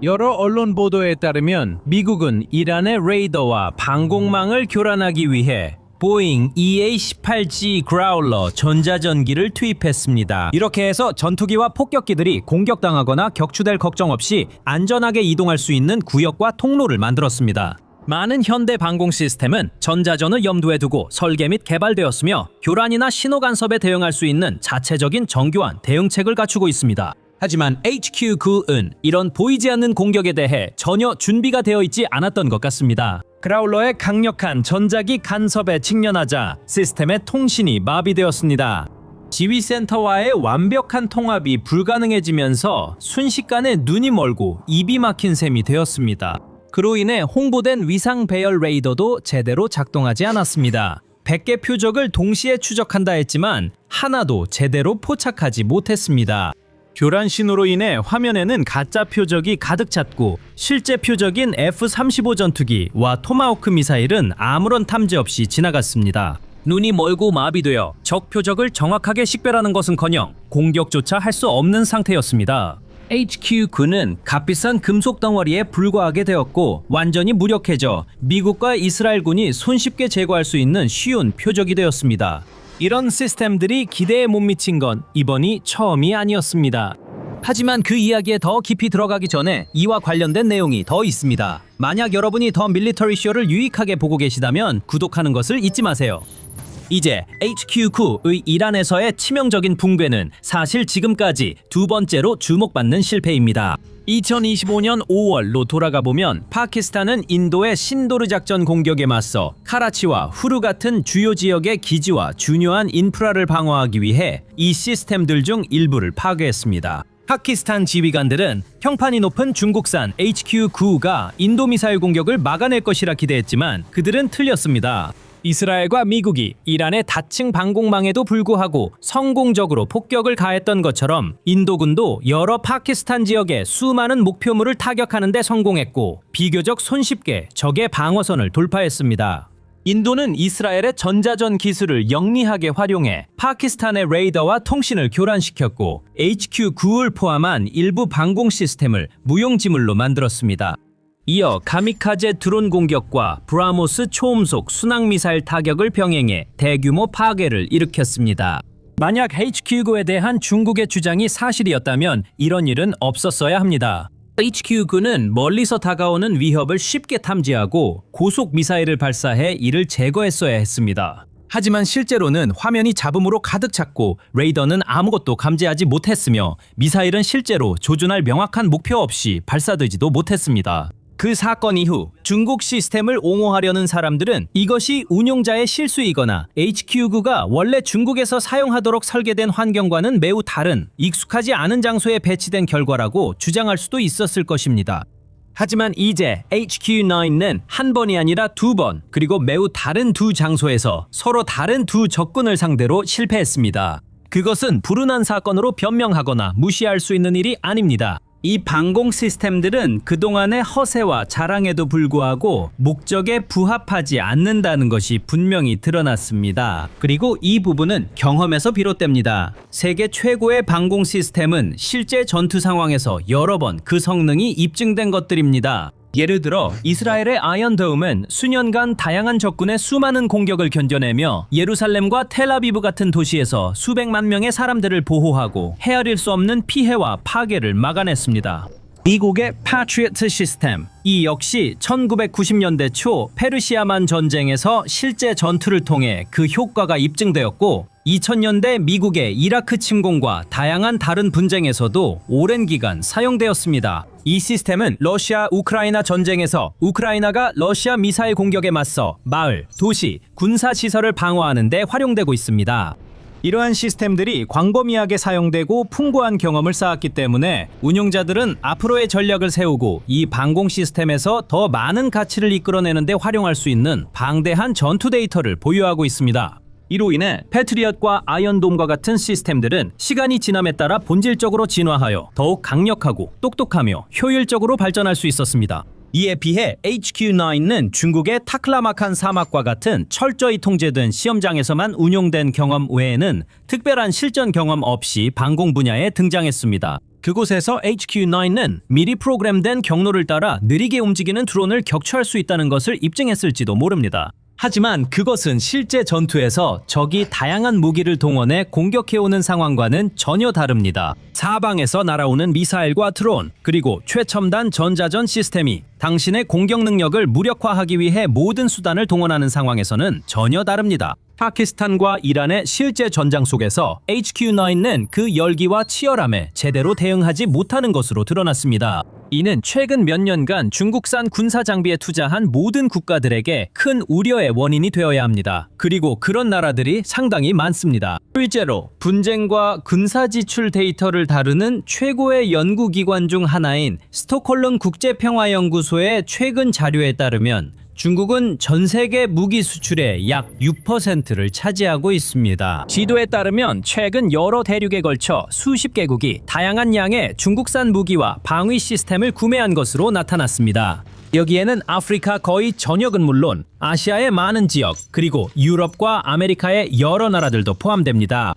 여러 언론 보도에 따르면 미국은 이란의 레이더와 방공망을 교란하기 위해 보잉 EA-18G 그라울러 전자전기를 투입했습니다. 이렇게 해서 전투기와 폭격기들이 공격당하거나 격추될 걱정 없이 안전하게 이동할 수 있는 구역과 통로를 만들었습니다. 많은 현대 방공 시스템은 전자전을 염두에 두고 설계 및 개발되었으며 교란이나 신호 간섭에 대응할 수 있는 자체적인 정교한 대응책을 갖추고 있습니다. 하지만 HQ-9은 이런 보이지 않는 공격에 대해 전혀 준비가 되어 있지 않았던 것 같습니다. 그라울러의 강력한 전자기 간섭에 직면하자 시스템의 통신이 마비되었습니다. 지휘센터와의 완벽한 통합이 불가능해지면서 순식간에 눈이 멀고 입이 막힌 셈이 되었습니다. 그로 인해 홍보된 위상 배열 레이더도 제대로 작동하지 않았습니다. 100개 표적을 동시에 추적한다 했지만 하나도 제대로 포착하지 못했습니다. 교란 신호로 인해 화면에는 가짜 표적이 가득 찼고 실제 표적인 F-35 전투기와 토마호크 미사일은 아무런 탐지 없이 지나갔습니다. 눈이 멀고 마비되어 적 표적을 정확하게 식별하는 것은커녕 공격조차 할 수 없는 상태였습니다. HQ-9는 값비싼 금속 덩어리에 불과하게 되었고 완전히 무력해져 미국과 이스라엘군이 손쉽게 제거할 수 있는 쉬운 표적이 되었습니다. 이런 시스템들이 기대에 못 미친 건 이번이 처음이 아니었습니다. 하지만 그 이야기에 더 깊이 들어가기 전에 이와 관련된 내용이 더 있습니다. 만약 여러분이 더 밀리터리 쇼를 유익하게 보고 계시다면 구독하는 것을 잊지 마세요. 이제 HQ-9의 이란에서의 치명적인 붕괴는 사실 지금까지 두 번째로 주목받는 실패입니다. 2025년 5월로 돌아가 보면 파키스탄은 인도의 신도르 작전 공격에 맞서 카라치와 후루 같은 주요 지역의 기지와 중요한 인프라를 방어하기 위해 이 시스템들 중 일부를 파괴했습니다. 파키스탄 지휘관들은 평판이 높은 중국산 HQ-9가 인도 미사일 공격을 막아낼 것이라 기대했지만 그들은 틀렸습니다. 이스라엘과 미국이 이란의 다층 방공망에도 불구하고 성공적으로 폭격을 가했던 것처럼 인도군도 여러 파키스탄 지역의 수많은 목표물을 타격하는 데 성공했고 비교적 손쉽게 적의 방어선을 돌파했습니다. 인도는 이스라엘의 전자전 기술을 영리하게 활용해 파키스탄의 레이더와 통신을 교란시켰고 HQ-9를 포함한 일부 방공 시스템을 무용지물로 만들었습니다. 이어 가미카제 드론 공격과 브라모스 초음속 순항미사일 타격을 병행해 대규모 파괴를 일으켰습니다. 만약 HQ-9에 대한 중국의 주장이 사실이었다면 이런 일은 없었어야 합니다. HQ-9는 멀리서 다가오는 위협을 쉽게 탐지하고 고속 미사일을 발사해 이를 제거했어야 했습니다. 하지만 실제로는 화면이 잡음으로 가득 찼고 레이더는 아무것도 감지하지 못했으며 미사일은 실제로 조준할 명확한 목표 없이 발사되지도 못했습니다. 그 사건 이후 중국 시스템을 옹호하려는 사람들은 이것이 운용자의 실수이거나 HQ-9가 원래 중국에서 사용하도록 설계된 환경과는 매우 다른 익숙하지 않은 장소에 배치된 결과라고 주장할 수도 있었을 것입니다. 하지만 이제 HQ-9는 한 번이 아니라 두 번, 그리고 매우 다른 두 장소에서 서로 다른 두 적군을 상대로 실패했습니다. 그것은 불운한 사건으로 변명하거나 무시할 수 있는 일이 아닙니다. 이 방공 시스템들은 그동안의 허세와 자랑에도 불구하고 목적에 부합하지 않는다는 것이 분명히 드러났습니다. 그리고 이 부분은 경험에서 비롯됩니다. 세계 최고의 방공 시스템은 실제 전투 상황에서 여러 번 그 성능이 입증된 것들입니다. 예를 들어 이스라엘의 아이언도움은 수년간 다양한 적군의 수많은 공격을 견뎌내며 예루살렘과 텔아비브 같은 도시에서 수백만 명의 사람들을 보호하고 헤아릴 수 없는 피해와 파괴를 막아냈습니다. 미국의 패트리어트 시스템. 이 역시 1990년대 초 페르시아만 전쟁에서 실제 전투를 통해 그 효과가 입증되었고 2000년대 미국의 이라크 침공과 다양한 다른 분쟁에서도 오랜 기간 사용되었습니다. 이 시스템은 러시아 우크라이나 전쟁에서 우크라이나가 러시아 미사일 공격에 맞서 마을, 도시, 군사 시설을 방어하는 데 활용되고 있습니다. 이러한 시스템들이 광범위하게 사용되고 풍부한 경험을 쌓았기 때문에 운용자들은 앞으로의 전략을 세우고 이 방공 시스템에서 더 많은 가치를 이끌어내는 데 활용할 수 있는 방대한 전투 데이터를 보유하고 있습니다. 이로 인해 패트리엇과 아이언돔과 같은 시스템들은 시간이 지남에 따라 본질적으로 진화하여 더욱 강력하고 똑똑하며 효율적으로 발전할 수 있었습니다. 이에 비해 HQ9는 중국의 타클라마칸 사막과 같은 철저히 통제된 시험장에서만 운용된 경험 외에는 특별한 실전 경험 없이 방공 분야에 등장했습니다. 그곳에서 HQ9는 미리 프로그램된 경로를 따라 느리게 움직이는 드론을 격추할 수 있다는 것을 입증했을지도 모릅니다. 하지만 그것은 실제 전투에서 적이 다양한 무기를 동원해 공격해오는 상황과는 전혀 다릅니다. 사방에서 날아오는 미사일과 드론, 그리고 최첨단 전자전 시스템이 당신의 공격 능력을 무력화하기 위해 모든 수단을 동원하는 상황에서는 전혀 다릅니다. 파키스탄과 이란의 실제 전장 속에서 HQ9는 그 열기와 치열함에 제대로 대응하지 못하는 것으로 드러났습니다. 이는 최근 몇 년간 중국산 군사 장비에 투자한 모든 국가들에게 큰 우려의 원인이 되어야 합니다. 그리고 그런 나라들이 상당히 많습니다. 실제로 분쟁과 군사 지출 데이터를 다루는 최고의 연구기관 중 하나인 스톡홀름 국제평화연구소의 최근 자료에 따르면 중국은 전 세계 무기 수출의 약 6%를 차지하고 있습니다. 지도에 따르면 최근 여러 대륙에 걸쳐 수십 개국이 다양한 양의 중국산 무기와 방위 시스템을 구매한 것으로 나타났습니다. 여기에는 아프리카 거의 전역은 물론 아시아의 많은 지역, 그리고 유럽과 아메리카의 여러 나라들도 포함됩니다.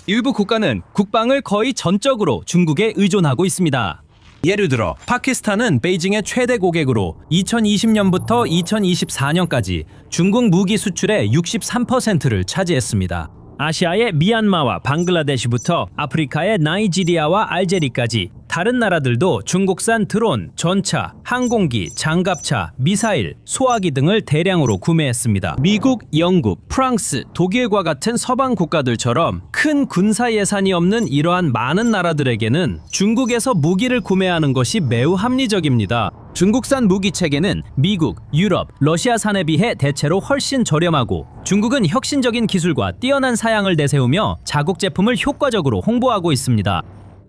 일부 국가는 국방을 거의 전적으로 중국에 의존하고 있습니다. 예를 들어 파키스탄은 베이징의 최대 고객으로 2020년부터 2024년까지 중국 무기 수출의 63%를 차지했습니다. 아시아의 미얀마와 방글라데시부터 아프리카의 나이지리아와 알제리까지 다른 나라들도 중국산 드론, 전차, 항공기, 장갑차, 미사일, 소화기 등을 대량으로 구매했습니다. 미국, 영국, 프랑스, 독일과 같은 서방 국가들처럼 큰 군사 예산이 없는 이러한 많은 나라들에게는 중국에서 무기를 구매하는 것이 매우 합리적입니다. 중국산 무기 체계는 미국, 유럽, 러시아산에 비해 대체로 훨씬 저렴하고 중국은 혁신적인 기술과 뛰어난 사양을 내세우며 자국 제품을 효과적으로 홍보하고 있습니다.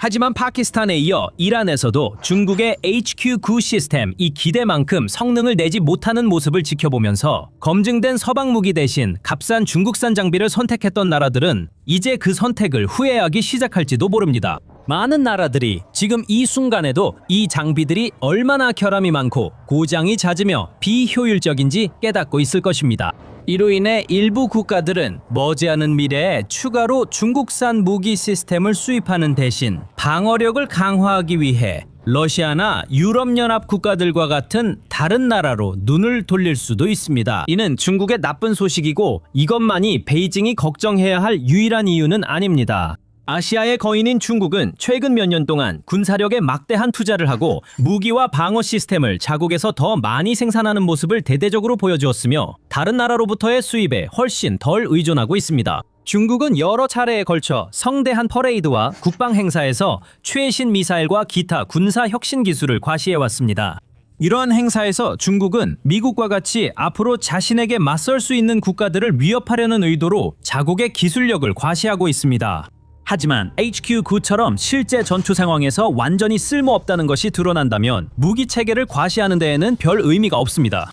하지만 파키스탄에 이어 이란에서도 중국의 HQ9 시스템 이 기대만큼 성능을 내지 못하는 모습을 지켜보면서 검증된 서방 무기 대신 값싼 중국산 장비를 선택했던 나라들은 이제 그 선택을 후회하기 시작할지도 모릅니다. 많은 나라들이 지금 이 순간에도 이 장비들이 얼마나 결함이 많고 고장이 잦으며 비효율적인지 깨닫고 있을 것입니다. 이로 인해 일부 국가들은 머지않은 미래에 추가로 중국산 무기 시스템을 수입하는 대신 방어력을 강화하기 위해 러시아나 유럽연합 국가들과 같은 다른 나라로 눈을 돌릴 수도 있습니다. 이는 중국의 나쁜 소식이고 이것만이 베이징이 걱정해야 할 유일한 이유는 아닙니다. 아시아의 거인인 중국은 최근 몇 년 동안 군사력에 막대한 투자를 하고 무기와 방어 시스템을 자국에서 더 많이 생산하는 모습을 대대적으로 보여주었으며 다른 나라로부터의 수입에 훨씬 덜 의존하고 있습니다. 중국은 여러 차례에 걸쳐 성대한 퍼레이드와 국방 행사에서 최신 미사일과 기타 군사 혁신 기술을 과시해왔습니다. 이러한 행사에서 중국은 미국과 같이 앞으로 자신에게 맞설 수 있는 국가들을 위협하려는 의도로 자국의 기술력을 과시하고 있습니다. 하지만 HQ9처럼 실제 전투 상황에서 완전히 쓸모없다는 것이 드러난다면 무기 체계를 과시하는 데에는 별 의미가 없습니다.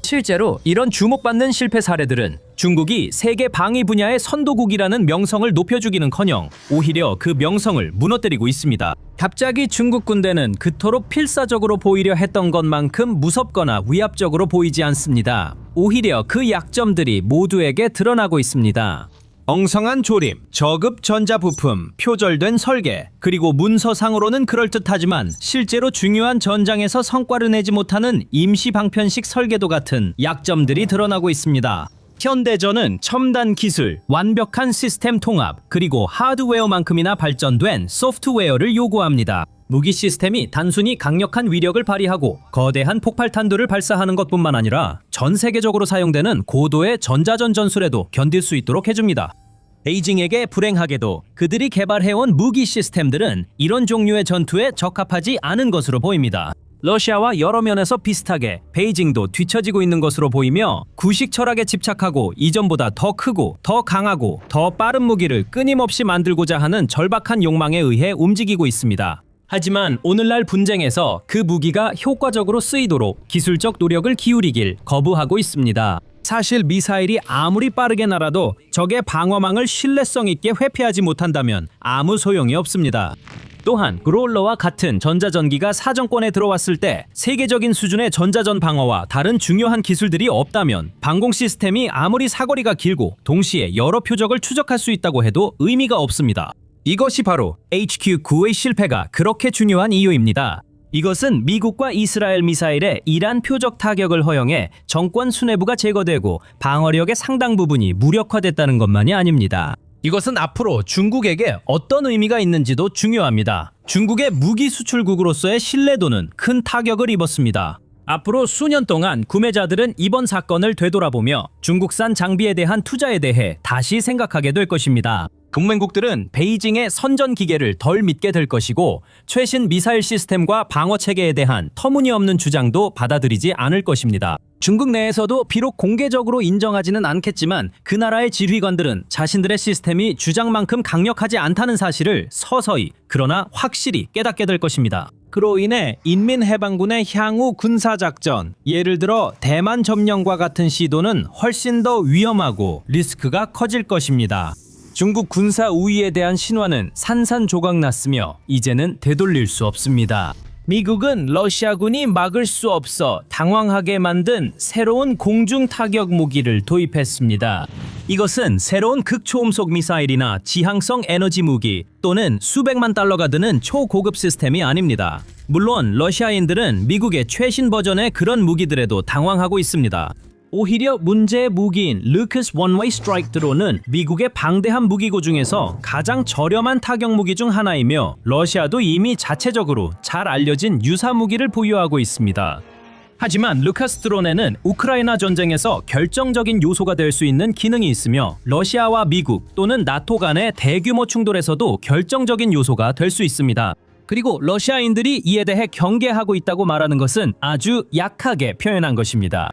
실제로 이런 주목받는 실패 사례들은 중국이 세계 방위 분야의 선도국이라는 명성을 높여주기는커녕 오히려 그 명성을 무너뜨리고 있습니다. 갑자기 중국 군대는 그토록 필사적으로 보이려 했던 것만큼 무섭거나 위압적으로 보이지 않습니다. 오히려 그 약점들이 모두에게 드러나고 있습니다. 엉성한 조립, 저급 전자부품, 표절된 설계, 그리고 문서상으로는 그럴듯하지만 실제로 중요한 전장에서 성과를 내지 못하는 임시 방편식 설계도 같은 약점들이 드러나고 있습니다. 현대전은 첨단 기술, 완벽한 시스템 통합, 그리고 하드웨어만큼이나 발전된 소프트웨어를 요구합니다. 무기 시스템이 단순히 강력한 위력을 발휘하고 거대한 폭발탄두를 발사하는 것뿐만 아니라 전 세계적으로 사용되는 고도의 전자전 전술에도 견딜 수 있도록 해줍니다. 베이징에게 불행하게도 그들이 개발해온 무기 시스템들은 이런 종류의 전투에 적합하지 않은 것으로 보입니다. 러시아와 여러 면에서 비슷하게 베이징도 뒤처지고 있는 것으로 보이며 구식 철학에 집착하고 이전보다 더 크고 더 강하고 더 빠른 무기를 끊임없이 만들고자 하는 절박한 욕망에 의해 움직이고 있습니다. 하지만 오늘날 분쟁에서 그 무기가 효과적으로 쓰이도록 기술적 노력을 기울이길 거부하고 있습니다. 사실 미사일이 아무리 빠르게 날아도 적의 방어망을 신뢰성 있게 회피하지 못한다면 아무 소용이 없습니다. 또한 그로울러와 같은 전자전기가 사정권에 들어왔을 때 세계적인 수준의 전자전 방어와 다른 중요한 기술들이 없다면 방공 시스템이 아무리 사거리가 길고 동시에 여러 표적을 추적할 수 있다고 해도 의미가 없습니다. 이것이 바로 HQ-9의 실패가 그렇게 중요한 이유입니다. 이것은 미국과 이스라엘 미사일의 이란 표적 타격을 허용해 정권 수뇌부가 제거되고 방어력의 상당 부분이 무력화됐다는 것만이 아닙니다. 이것은 앞으로 중국에게 어떤 의미가 있는지도 중요합니다. 중국의 무기 수출국으로서의 신뢰도는 큰 타격을 입었습니다. 앞으로 수년 동안 구매자들은 이번 사건을 되돌아보며 중국산 장비에 대한 투자에 대해 다시 생각하게 될 것입니다. 동맹국들은 베이징의 선전 기계를 덜 믿게 될 것이고 최신 미사일 시스템과 방어 체계에 대한 터무니없는 주장도 받아들이지 않을 것입니다. 중국 내에서도 비록 공개적으로 인정하지는 않겠지만 그 나라의 지휘관들은 자신들의 시스템이 주장만큼 강력하지 않다는 사실을 서서히 그러나 확실히 깨닫게 될 것입니다. 그로 인해 인민해방군의 향후 군사작전, 예를 들어 대만 점령과 같은 시도는 훨씬 더 위험하고 리스크가 커질 것입니다. 중국 군사 우위에 대한 신화는 산산조각났으며 이제는 되돌릴 수 없습니다. 미국은 러시아군이 막을 수 없어 당황하게 만든 새로운 공중 타격 무기를 도입했습니다. 이것은 새로운 극초음속 미사일이나 지향성 에너지 무기 또는 수백만 달러가 드는 초고급 시스템이 아닙니다. 물론 러시아인들은 미국의 최신 버전의 그런 무기들에도 당황하고 있습니다. 오히려 문제의 무기인 루카스 원웨이 스트라이크 드론은 미국의 방대한 무기고 중에서 가장 저렴한 타격 무기 중 하나이며 러시아도 이미 자체적으로 잘 알려진 유사 무기를 보유하고 있습니다. 하지만 루카스 드론에는 우크라이나 전쟁에서 결정적인 요소가 될 수 있는 기능이 있으며 러시아와 미국 또는 나토 간의 대규모 충돌에서도 결정적인 요소가 될 수 있습니다. 그리고 러시아인들이 이에 대해 경계하고 있다고 말하는 것은 아주 약하게 표현한 것입니다.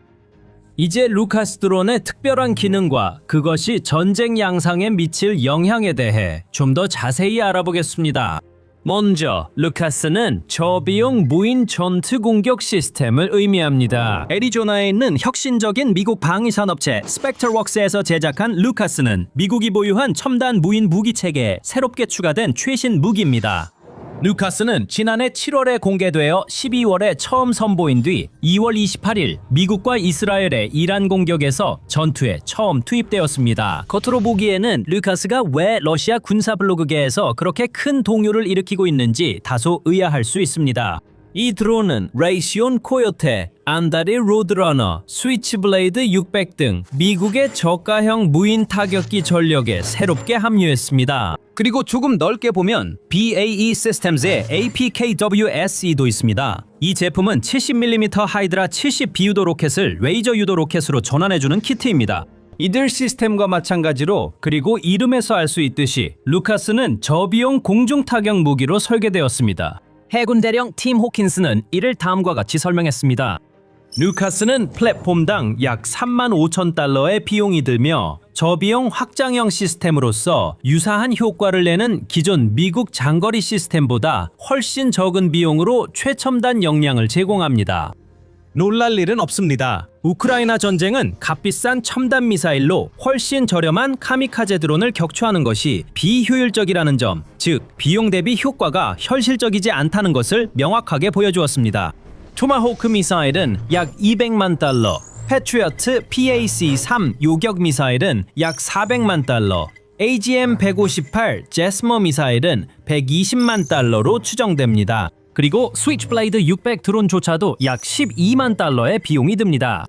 이제 루카스 드론의 특별한 기능과 그것이 전쟁 양상에 미칠 영향에 대해 좀 더 자세히 알아보겠습니다. 먼저 루카스는 저비용 무인 전투 공격 시스템을 의미합니다. 애리조나에 있는 혁신적인 미국 방위산업체 스펙터웍스에서 제작한 루카스는 미국이 보유한 첨단 무인 무기 체계에 새롭게 추가된 최신 무기입니다. 루카스는 지난해 7월에 공개되어 12월에 처음 선보인 뒤 2월 28일 미국과 이스라엘의 이란 공격에서 전투에 처음 투입되었습니다. 겉으로 보기에는 루카스가 왜 러시아 군사 블로그계에서 그렇게 큰 동요를 일으키고 있는지 다소 의아할 수 있습니다. 이 드론은 레이시온 코요테, 안다리 로드러너, 스위치블레이드 600 등 미국의 저가형 무인 타격기 전력에 새롭게 합류했습니다. 그리고 조금 넓게 보면 BAE Systems의 APKWSE도 있습니다. 이 제품은 70mm 하이드라 70 비유도 로켓을 레이저 유도 로켓으로 전환해주는 키트입니다. 이들 시스템과 마찬가지로 그리고 이름에서 알 수 있듯이 루카스는 저비용 공중 타격 무기로 설계되었습니다. 해군 대령 팀 호킨스는 이를 다음과 같이 설명했습니다. 루카스는 플랫폼당 약 35,000달러의 비용이 들며 저비용 확장형 시스템으로서 유사한 효과를 내는 기존 미국 장거리 시스템보다 훨씬 적은 비용으로 최첨단 역량을 제공합니다. 놀랄 일은 없습니다. 우크라이나 전쟁은 값비싼 첨단 미사일로 훨씬 저렴한 카미카제 드론을 격추하는 것이 비효율적이라는 점, 즉 비용 대비 효과가 현실적이지 않다는 것을 명확하게 보여주었습니다. 토마호크 미사일은 약 200만 달러, 패트리어트 PAC-3 요격 미사일은 약 400만 달러, AGM-158 제스머 미사일은 120만 달러로 추정됩니다. 그리고 스위치블레이드 600 드론조차도 약 12만 달러의 비용이 듭니다.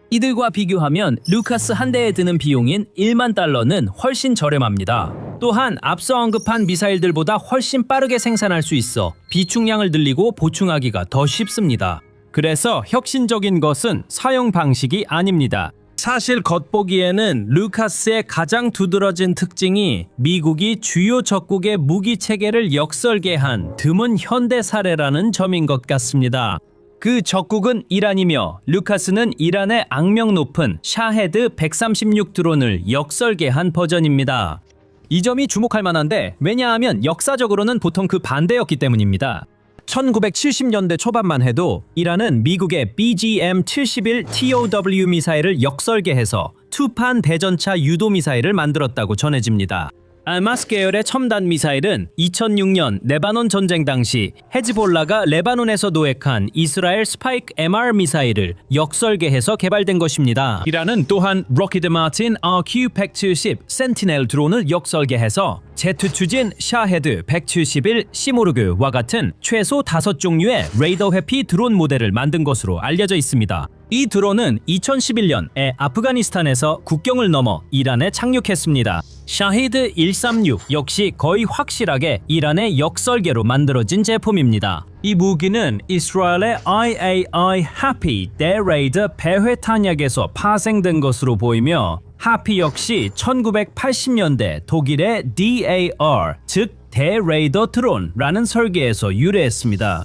이들과 비교하면 루카스 한 대에 드는 비용인 1만 달러는 훨씬 저렴합니다. 또한 앞서 언급한 미사일들보다 훨씬 빠르게 생산할 수 있어 비축량을 늘리고 보충하기가 더 쉽습니다. 그래서 혁신적인 것은 사용 방식이 아닙니다. 사실 겉보기에는 루카스의 가장 두드러진 특징이 미국이 주요 적국의 무기 체계를 역설계한 드문 현대 사례라는 점인 것 같습니다. 그 적국은 이란이며 루카스는 이란의 악명 높은 샤헤드 136 드론을 역설계한 버전입니다. 이 점이 주목할 만한데 왜냐하면 역사적으로는 보통 그 반대였기 때문입니다. 1970년대 초반만 해도 이란은 미국의 BGM-71 TOW 미사일을 역설계해서 투판 대전차 유도 미사일을 만들었다고 전해집니다. 알마스 계열의 첨단 미사일은 2006년 레바논 전쟁 당시 헤즈볼라가 레바논에서 도획한 이스라엘 스파이크 MR 미사일을 역설계해서 개발된 것입니다. 이란은 또한 록히드 마틴 RQ-170 센티넬 드론을 역설계해서 제트 추진 샤헤드 171 시모르그와 같은 최소 5종류의 레이더 회피 드론 모델을 만든 것으로 알려져 있습니다. 이 드론은 2011년에 아프가니스탄에서 국경을 넘어 이란에 착륙했습니다. 샤히드 136 역시 거의 확실하게 이란의 역설계로 만들어진 제품입니다. 이 무기는 이스라엘의 IAI 하피 대레이더 배회 탄약에서 파생된 것으로 보이며 하피 역시 1980년대 독일의 DAR 즉 대레이더 드론라는 설계에서 유래했습니다.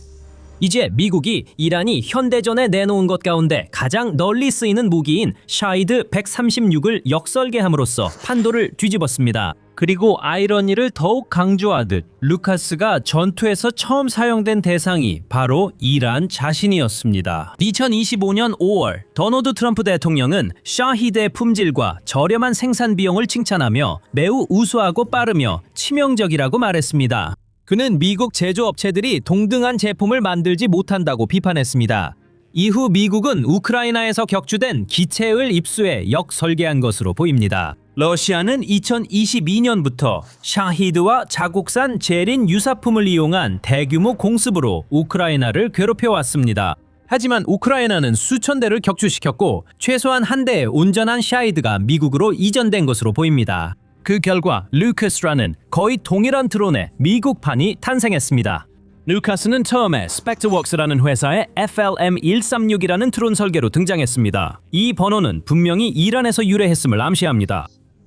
이제 미국이 이란이 현대전에 내놓은 것 가운데 가장 널리 쓰이는 무기인 샤히드 136을 역설계함으로써 판도를 뒤집었습니다. 그리고 아이러니를 더욱 강조하듯 루카스가 전투에서 처음 사용된 대상이 바로 이란 자신이었습니다. 2025년 5월 도널드 트럼프 대통령은 샤히드의 품질과 저렴한 생산 비용을 칭찬하며 매우 우수하고 빠르며 치명적이라고 말했습니다. 그는 미국 제조업체들이 동등한 제품을 만들지 못한다고 비판했습니다. 이후 미국은 우크라이나에서 격추된 기체을 입수해 역설계한 것으로 보입니다. 러시아는 2022년부터 샤히드와 자국산 제린 유사품을 이용한 대규모 공습으로 우크라이나를 괴롭혀왔습니다. 하지만 우크라이나는 수천 대를 격추시켰고 최소한 한 대의 온전한 샤히드가 미국으로 이전된 것으로 보입니다. 그 결과 루카스라는 거의 동일한 드론의 미국판이 탄생했습니다. 루카스는 처음에 스펙트웍스라는 회사의 FLM136이라는 드론 설계로 등장했습니다. 이 번호는 분명히 이란에서 유래했음을 암시합니다.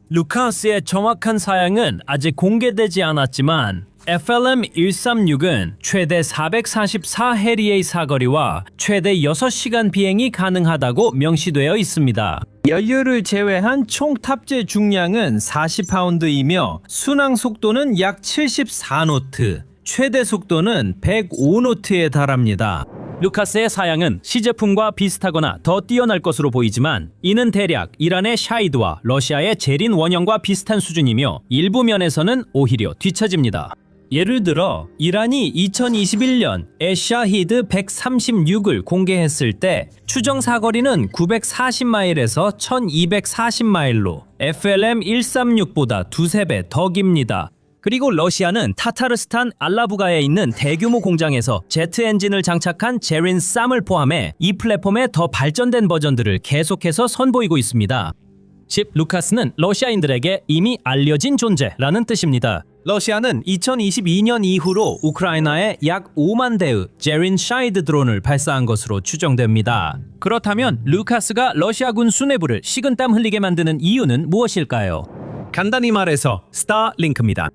루카스의 정확한 사양은 아직 공개되지 않았지만 FLM136은 최대 444해리의 사거리와 최대 6시간 비행이 가능하다고 명시되어 있습니다. 연료를 제외한 총 탑재 중량은 40파운드이며 순항 속도는 약 74노트, 최대 속도는 105노트에 달합니다. 루카스의 사양은 시제품과 비슷하거나 더 뛰어날 것으로 보이지만 이는 대략 이란의 샤히드와 러시아의 제린 원형과 비슷한 수준이며 일부 면에서는 오히려 뒤처집니다. 예를 들어 이란이 2021년에 샤히드 136을 공개했을 때 추정 사거리는 940마일에서 1240마일로 FLM136보다 두세 배 더 깁니다. 그리고 러시아는 타타르스탄 알라부가에 있는 대규모 공장에서 제트 엔진을 장착한 제린 쌈을 포함해 이 플랫폼의 더 발전된 버전들을 계속해서 선보이고 있습니다. 즉 루카스는 러시아인들에게 이미 알려진 존재라는 뜻입니다. 러시아는 2022년 이후로 우크라이나에 약 5만 대의 제린 샤히드 드론을 발사한 것으로 추정됩니다. 그렇다면 루카스가 러시아군 수뇌부를 식은땀 흘리게 만드는 이유는 무엇일까요? 간단히 말해서 스타링크입니다.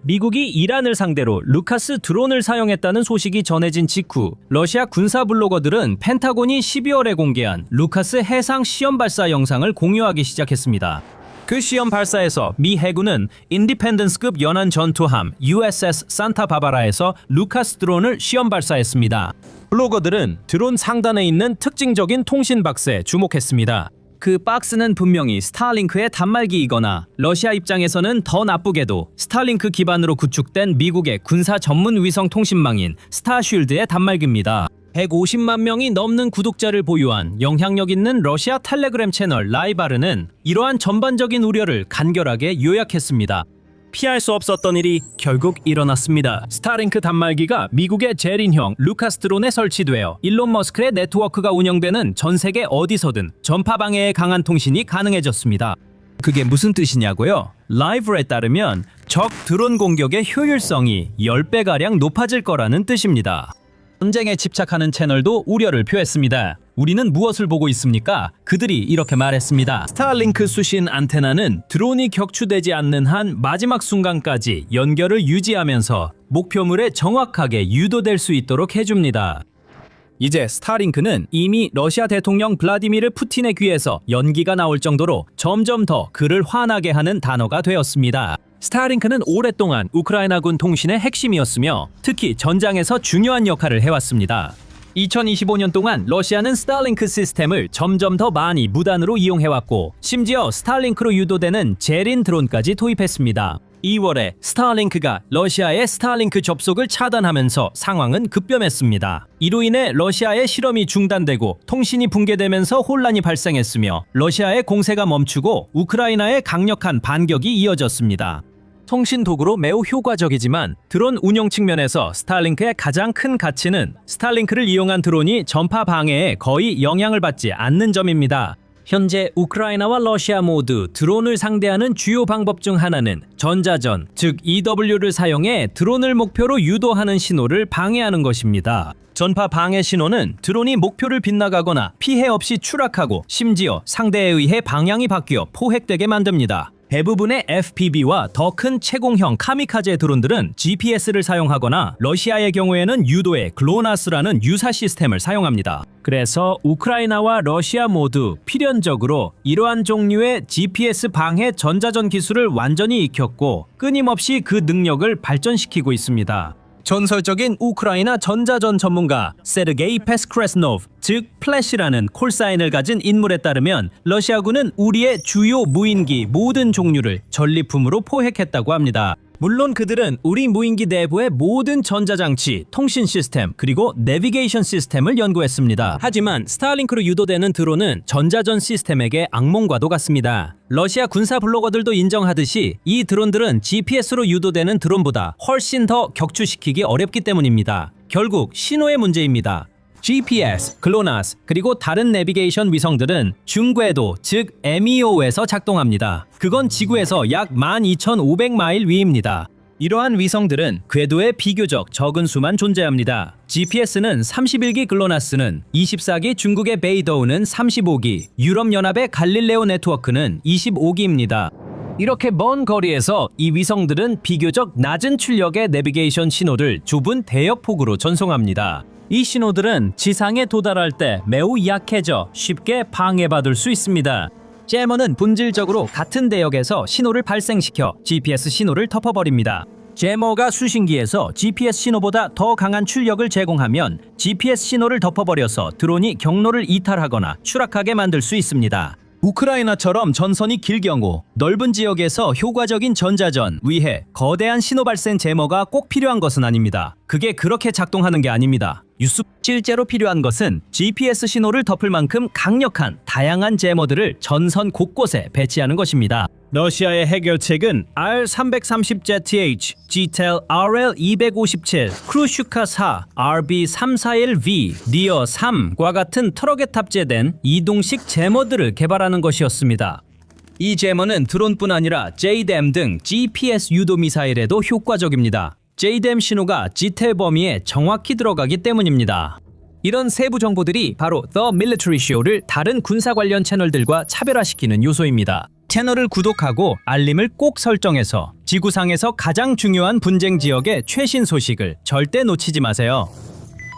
미국이 이란을 상대로 루카스 드론을 사용했다는 소식이 전해진 직후 러시아 군사 블로거들은 펜타곤이 12월에 공개한 루카스 해상 시험 발사 영상을 공유하기 시작했습니다. 그 시험 발사에서 미 해군은 인디펜던스급 연안 전투함 USS 산타바바라에서 루카스 드론을 시험 발사했습니다. 블로거들은 드론 상단에 있는 특징적인 통신 박스에 주목했습니다. 그 박스는 분명히 스타링크의 단말기이거나 러시아 입장에서는 더 나쁘게도 스타링크 기반으로 구축된 미국의 군사 전문 위성 통신망인 스타쉴드의 단말기입니다. 150만 명이 넘는 구독자를 보유한 영향력 있는 러시아 텔레그램 채널 라이바르는 이러한 전반적인 우려를 간결하게 요약했습니다. 피할 수 없었던 일이 결국 일어났습니다. 스타링크 단말기가 미국의 제린형 루카스 드론에 설치되어 일론 머스크의 네트워크가 운영되는 전 세계 어디서든 전파 방해에 강한 통신이 가능해졌습니다. 그게 무슨 뜻이냐고요? 라이브에 따르면 적 드론 공격의 효율성이 10배가량 높아질 거라는 뜻입니다. 전쟁에 집착하는 채널도 우려를 표했습니다. 우리는 무엇을 보고 있습니까? 그들이 이렇게 말했습니다. 스타링크 수신 안테나는 드론이 격추되지 않는 한 마지막 순간까지 연결을 유지하면서 목표물에 정확하게 유도될 수 있도록 해줍니다. 이제 스타링크는 이미 러시아 대통령 블라디미르 푸틴의 귀에서 연기가 나올 정도로 점점 더 그를 화나게 하는 단어가 되었습니다. 스타링크는 오랫동안 우크라이나군 통신의 핵심이었으며 특히 전장에서 중요한 역할을 해왔습니다. 2025년 동안 러시아는 스타링크 시스템을 점점 더 많이 무단으로 이용해왔고 심지어 스타링크로 유도되는 제린 드론까지 도입했습니다. 2월에 스타링크가 러시아의 스타링크 접속을 차단하면서 상황은 급변했습니다. 이로 인해 러시아의 실험이 중단되고 통신이 붕괴되면서 혼란이 발생했으며 러시아의 공세가 멈추고 우크라이나의 강력한 반격이 이어졌습니다. 통신 도구로 매우 효과적이지만 드론 운영 측면에서 스타링크의 가장 큰 가치는 스타링크를 이용한 드론이 전파 방해에 거의 영향을 받지 않는 점입니다. 현재 우크라이나와 러시아 모두 드론을 상대하는 주요 방법 중 하나는 전자전, 즉 EW를 사용해 드론을 목표로 유도하는 신호를 방해하는 것입니다. 전파 방해 신호는 드론이 목표를 빗나가거나 피해 없이 추락하고 심지어 상대에 의해 방향이 바뀌어 포획되게 만듭니다. 대부분의 FPV와 더 큰 채공형 카미카제 드론들은 GPS를 사용하거나 러시아의 경우에는 유도의 글로나스라는 유사 시스템을 사용합니다. 그래서 우크라이나와 러시아 모두 필연적으로 이러한 종류의 GPS 방해 전자전 기술을 완전히 익혔고 끊임없이 그 능력을 발전시키고 있습니다. 전설적인 우크라이나 전자전 전문가 세르게이 페스크레스노브, 즉 플래시라는 콜사인을 가진 인물에 따르면 러시아군은 우리의 주요 무인기 모든 종류를 전리품으로 포획했다고 합니다. 물론 그들은 우리 무인기 내부의 모든 전자장치, 통신 시스템, 그리고 내비게이션 시스템을 연구했습니다. 하지만 스타링크로 유도되는 드론은 전자전 시스템에게 악몽과도 같습니다. 러시아 군사 블로거들도 인정하듯이 이 드론들은 GPS로 유도되는 드론보다 훨씬 더 격추시키기 어렵기 때문입니다. 결국 신호의 문제입니다. GPS, 글로나스, 그리고 다른 내비게이션 위성들은 중궤도, 즉 MEO에서 작동합니다. 그건 지구에서 약 12,500마일 위입니다. 이러한 위성들은 궤도에 비교적 적은 수만 존재합니다. GPS는 31기, 글로나스는 24기, 중국의 베이더우는 35기, 유럽연합의 갈릴레오 네트워크는 25기입니다. 이렇게 먼 거리에서 이 위성들은 비교적 낮은 출력의 내비게이션 신호를 좁은 대역폭으로 전송합니다. 이 신호들은 지상에 도달할 때 매우 약해져 쉽게 방해받을 수 있습니다. 제머는 본질적으로 같은 대역에서 신호를 발생시켜 GPS 신호를 덮어버립니다. 제머가 수신기에서 GPS 신호보다 더 강한 출력을 제공하면 GPS 신호를 덮어버려서 드론이 경로를 이탈하거나 추락하게 만들 수 있습니다. 우크라이나처럼 전선이 길 경우 넓은 지역에서 효과적인 전자전 위해 거대한 신호 발생 제머가 꼭 필요한 것은 아닙니다. 그게 그렇게 작동하는 게 아닙니다. 실제로 필요한 것은 GPS 신호를 덮을 만큼 강력한 다양한 제머들을 전선 곳곳에 배치하는 것입니다. 러시아의 해결책은 R330ZH, GTEL RL257, 크루슈카 4, RB341V, 리어 3과 같은 트럭에 탑재된 이동식 제머들을 개발하는 것이었습니다. 이 제머는 드론뿐 아니라 JDAM 등 GPS 유도 미사일에도 효과적입니다. JDAM 신호가 GTEL 범위에 정확히 들어가기 때문입니다. 이런 세부 정보들이 바로 The Military Show를 다른 군사 관련 채널들과 차별화시키는 요소입니다. 채널을 구독하고 알림을 꼭 설정해서 지구상에서 가장 중요한 분쟁 지역의 최신 소식을 절대 놓치지 마세요.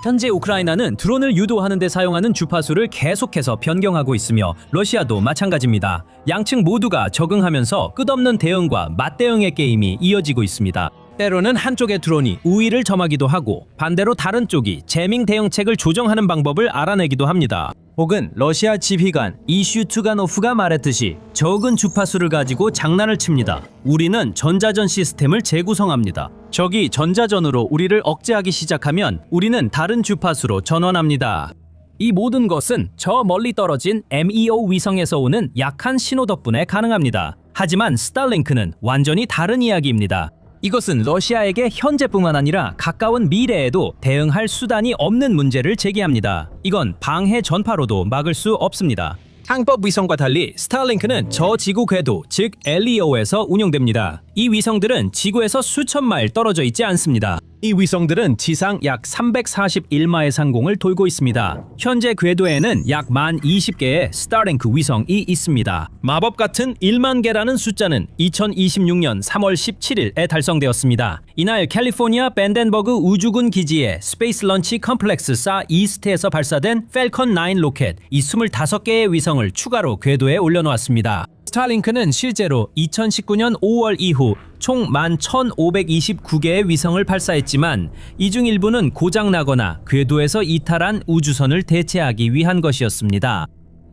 현재 우크라이나는 드론을 유도하는 데 사용하는 주파수를 계속해서 변경하고 있으며 러시아도 마찬가지입니다. 양측 모두가 적응하면서 끝없는 대응과 맞대응의 게임이 이어지고 있습니다. 때로는 한쪽의 드론이 우위를 점하기도 하고 반대로 다른 쪽이 재밍 대응책을 조정하는 방법을 알아내기도 합니다. 혹은 러시아 지휘관 이슈 투가노프가 말했듯이 적은 주파수를 가지고 장난을 칩니다. 우리는 전자전 시스템을 재구성합니다. 적이 전자전으로 우리를 억제하기 시작하면 우리는 다른 주파수로 전환합니다. 이 모든 것은 저 멀리 떨어진 MEO 위성에서 오는 약한 신호 덕분에 가능합니다. 하지만 스타링크는 완전히 다른 이야기입니다. 이것은 러시아에게 현재뿐만 아니라 가까운 미래에도 대응할 수단이 없는 문제를 제기합니다. 이건 방해 전파로도 막을 수 없습니다. 항법 위성과 달리 스타링크는 저지구 궤도, 즉 LEO에서 운용됩니다. 이 위성들은 지구에서 수천 마일 떨어져 있지 않습니다. 이 위성들은 지상 약 341마의 상공을 돌고 있습니다. 현재 궤도에는 약 1020개의 스타링크 위성이 있습니다. 마법 같은 1만 개라는 숫자는 2026년 3월 17일에 달성되었습니다. 이날 캘리포니아 밴덴버그 우주군 기지의 스페이스 런치 컴플렉스 사 이스트에서 발사된 펠컨 9 로켓 이 25개의 위성을 추가로 궤도에 올려놓았습니다. 스타링크는 실제로 2019년 5월 이후 총 11,529개의 위성을 발사했지만 이 중 일부는 고장나거나 궤도에서 이탈한 우주선을 대체하기 위한 것이었습니다.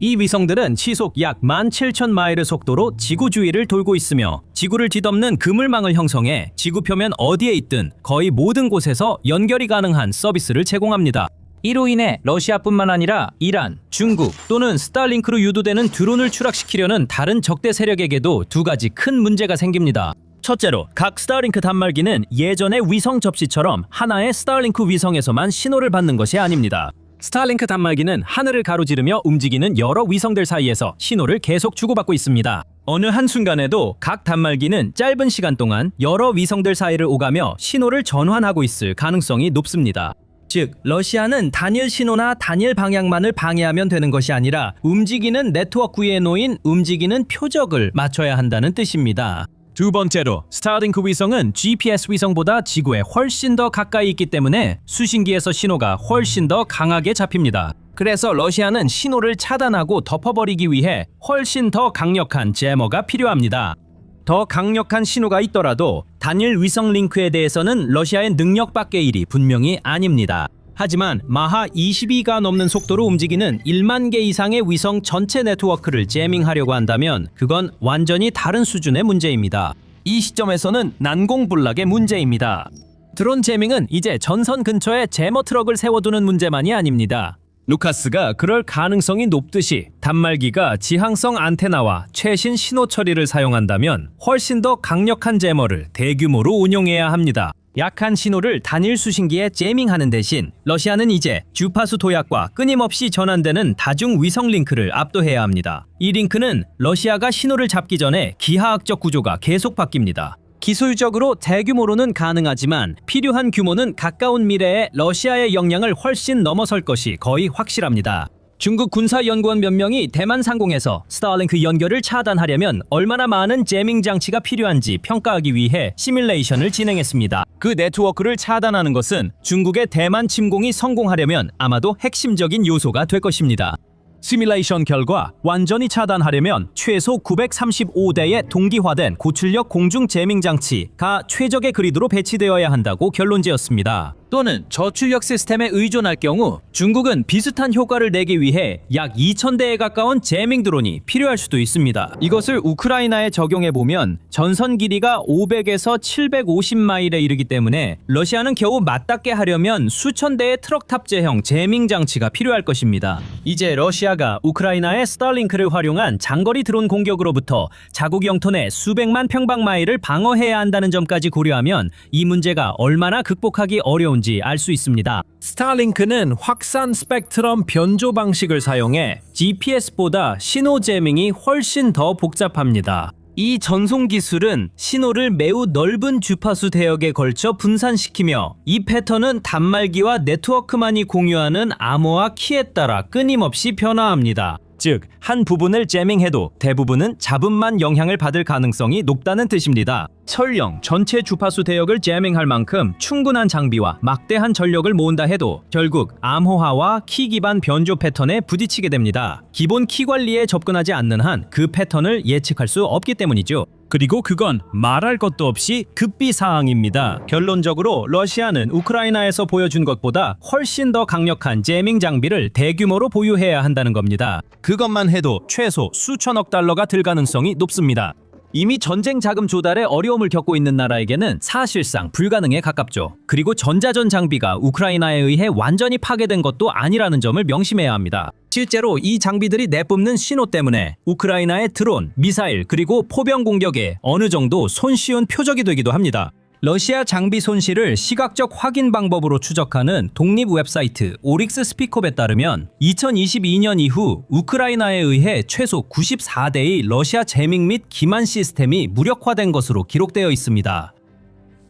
이 위성들은 시속 약 17,000마일의 속도로 지구 주위를 돌고 있으며 지구를 뒤덮는 그물망을 형성해 지구 표면 어디에 있든 거의 모든 곳에서 연결이 가능한 서비스를 제공합니다. 이로 인해 러시아뿐만 아니라 이란, 중국 또는 스타링크로 유도되는 드론을 추락시키려는 다른 적대 세력에게도 두 가지 큰 문제가 생깁니다. 첫째로 각 스타링크 단말기는 예전의 위성 접시처럼 하나의 스타링크 위성에서만 신호를 받는 것이 아닙니다. 스타링크 단말기는 하늘을 가로지르며 움직이는 여러 위성들 사이에서 신호를 계속 주고받고 있습니다. 어느 한순간에도 각 단말기는 짧은 시간 동안 여러 위성들 사이를 오가며 신호를 전환하고 있을 가능성이 높습니다. 즉, 러시아는 단일 신호나 단일 방향만을 방해하면 되는 것이 아니라 움직이는 네트워크 위에 놓인 움직이는 표적을 맞춰야 한다는 뜻입니다. 두 번째로, 스타링크 위성은 GPS 위성보다 지구에 훨씬 더 가까이 있기 때문에 수신기에서 신호가 훨씬 더 강하게 잡힙니다. 그래서 러시아는 신호를 차단하고 덮어버리기 위해 훨씬 더 강력한 제머가 필요합니다. 더 강력한 신호가 있더라도 단일 위성 링크에 대해서는 러시아의 능력 밖의 일이 분명히 아닙니다. 하지만 마하 22가 넘는 속도로 움직이는 1만 개 이상의 위성 전체 네트워크를 제밍하려고 한다면 그건 완전히 다른 수준의 문제입니다. 이 시점에서는 난공불락의 문제입니다. 드론 제밍은 이제 전선 근처에 제머 트럭을 세워두는 문제만이 아닙니다. 루카스가 그럴 가능성이 높듯이 단말기가 지향성 안테나와 최신 신호 처리를 사용한다면 훨씬 더 강력한 제머를 대규모로 운용해야 합니다. 약한 신호를 단일 수신기에 제밍하는 대신 러시아는 이제 주파수 도약과 끊임없이 전환되는 다중 위성 링크를 압도해야 합니다. 이 링크는 러시아가 신호를 잡기 전에 기하학적 구조가 계속 바뀝니다. 기술적으로 대규모로는 가능하지만 필요한 규모는 가까운 미래에 러시아의 역량을 훨씬 넘어설 것이 거의 확실합니다. 중국 군사연구원 몇 명이 대만 상공에서 스타링크 연결을 차단하려면 얼마나 많은 제밍 장치가 필요한지 평가하기 위해 시뮬레이션을 진행했습니다. 그 네트워크를 차단하는 것은 중국의 대만 침공이 성공하려면 아마도 핵심적인 요소가 될 것입니다. 시뮬레이션 결과 완전히 차단하려면 최소 935대의 동기화된 고출력 공중 제밍 장치가 최적의 그리드로 배치되어야 한다고 결론지었습니다. 또는 저출력 시스템에 의존할 경우 중국은 비슷한 효과를 내기 위해 약 2,000대에 가까운 제밍 드론이 필요할 수도 있습니다. 이것을 우크라이나에 적용해보면 전선 길이가 500에서 750마일에 이르기 때문에 러시아는 겨우 맞닿게 하려면 수천 대의 트럭 탑재형 제밍 장치가 필요할 것입니다. 이제 러시아가 우크라이나의 스타링크를 활용한 장거리 드론 공격으로부터 자국 영토 내 수백만 평방마일을 방어해야 한다는 점까지 고려하면 이 문제가 얼마나 극복하기 어려운 알 수 있습니다. 스타링크는 확산 스펙트럼 변조 방식을 사용해 GPS보다 신호 제밍이 훨씬 더 복잡합니다. 이 전송 기술은 신호를 매우 넓은 주파수 대역에 걸쳐 분산시키며 이 패턴은 단말기와 네트워크만이 공유하는 암호화 키에 따라 끊임없이 변화합니다. 즉, 한 부분을 제밍해도 대부분은 잡음만 영향을 받을 가능성이 높다는 뜻입니다. 설령 전체 주파수 대역을 제밍할 만큼 충분한 장비와 막대한 전력을 모은다 해도 결국 암호화와 키 기반 변조 패턴에 부딪히게 됩니다. 기본 키 관리에 접근하지 않는 한 그 패턴을 예측할 수 없기 때문이죠. 그리고 그건 말할 것도 없이 급비 사항입니다. 결론적으로 러시아는 우크라이나에서 보여준 것보다 훨씬 더 강력한 제밍 장비를 대규모로 보유해야 한다는 겁니다. 그것만 해도 최소 수천억 달러가 들 가능성이 높습니다. 이미 전쟁 자금 조달에 어려움을 겪고 있는 나라에게는 사실상 불가능에 가깝죠. 그리고 전자전 장비가 우크라이나에 의해 완전히 파괴된 것도 아니라는 점을 명심해야 합니다. 실제로 이 장비들이 내뿜는 신호 때문에 우크라이나의 드론, 미사일 그리고 포병 공격에 어느 정도 손쉬운 표적이 되기도 합니다. 러시아 장비 손실을 시각적 확인 방법으로 추적하는 독립 웹사이트 오릭스 스피콥에 따르면 2022년 이후 우크라이나에 의해 최소 94대의 러시아 제밍 및 기만 시스템이 무력화된 것으로 기록되어 있습니다.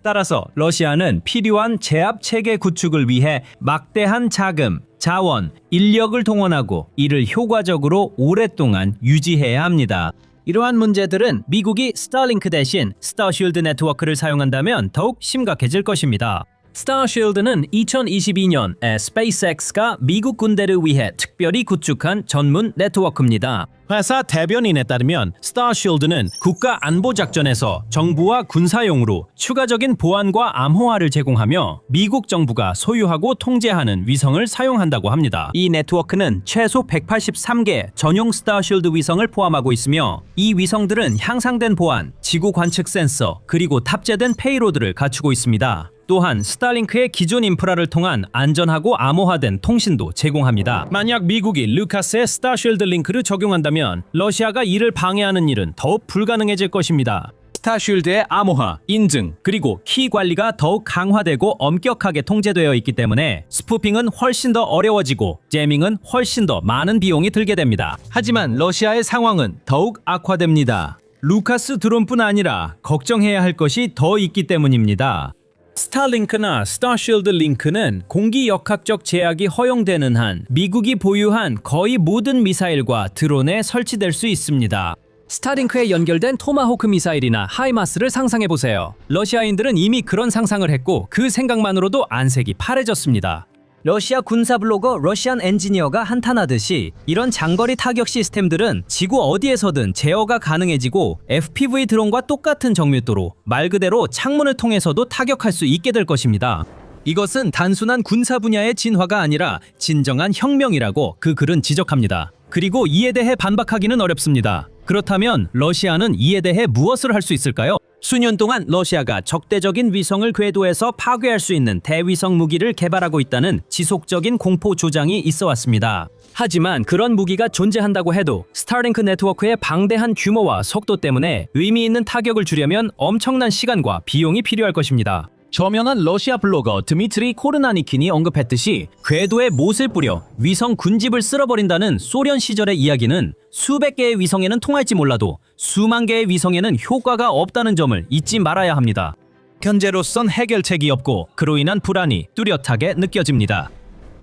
따라서 러시아는 필요한 제압 체계 구축을 위해 막대한 자금, 자원, 인력을 동원하고 이를 효과적으로 오랫동안 유지해야 합니다. 이러한 문제들은 미국이 스타링크 대신 스타쉴드 네트워크를 사용한다면 더욱 심각해질 것입니다. 스타쉴드는 2022년에 스페이스X가 미국 군대를 위해 특별히 구축한 전문 네트워크입니다. 회사 대변인에 따르면 스타쉴드는 국가안보작전에서 정부와 군사용으로 추가적인 보안과 암호화를 제공하며 미국 정부가 소유하고 통제하는 위성을 사용한다고 합니다. 이 네트워크는 최소 183개 전용 스타쉴드 위성을 포함하고 있으며 이 위성들은 향상된 보안, 지구 관측 센서, 그리고 탑재된 페이로드를 갖추고 있습니다. 또한 스타링크의 기존 인프라를 통한 안전하고 암호화된 통신도 제공합니다. 만약 미국이 루카스의 스타쉴드 링크를 적용한다면 러시아가 이를 방해하는 일은 더욱 불가능해질 것입니다. 스타쉴드의 암호화, 인증, 그리고 키 관리가 더욱 강화되고 엄격하게 통제되어 있기 때문에 스푸핑은 훨씬 더 어려워지고 제밍은 훨씬 더 많은 비용이 들게 됩니다. 하지만 러시아의 상황은 더욱 악화됩니다. 루카스 드론뿐 아니라 걱정해야 할 것이 더 있기 때문입니다. 스타링크나 스타쉴드 링크는 공기 역학적 제약이 허용되는 한 미국이 보유한 거의 모든 미사일과 드론에 설치될 수 있습니다. 스타링크에 연결된 토마호크 미사일이나 하이마스를 상상해보세요. 러시아인들은 이미 그런 상상을 했고 그 생각만으로도 안색이 파래졌습니다. 러시아 군사 블로거 러시안 엔지니어가 한탄하듯이 이런 장거리 타격 시스템들은 지구 어디에서든 제어가 가능해지고 FPV 드론과 똑같은 정밀도로 말 그대로 창문을 통해서도 타격할 수 있게 될 것입니다. 이것은 단순한 군사 분야의 진화가 아니라 진정한 혁명이라고 그 글은 지적합니다. 그리고 이에 대해 반박하기는 어렵습니다. 그렇다면 러시아는 이에 대해 무엇을 할 수 있을까요? 수년 동안 러시아가 적대적인 위성을 궤도에서 파괴할 수 있는 대위성 무기를 개발하고 있다는 지속적인 공포 조장이 있어 왔습니다. 하지만 그런 무기가 존재한다고 해도 스타링크 네트워크의 방대한 규모와 속도 때문에 의미 있는 타격을 주려면 엄청난 시간과 비용이 필요할 것입니다. 저명한 러시아 블로거 드미트리 코르나니킨이 언급했듯이 궤도에 못을 뿌려 위성 군집을 쓸어버린다는 소련 시절의 이야기는 수백 개의 위성에는 통할지 몰라도 수만 개의 위성에는 효과가 없다는 점을 잊지 말아야 합니다. 현재로선 해결책이 없고 그로 인한 불안이 뚜렷하게 느껴집니다.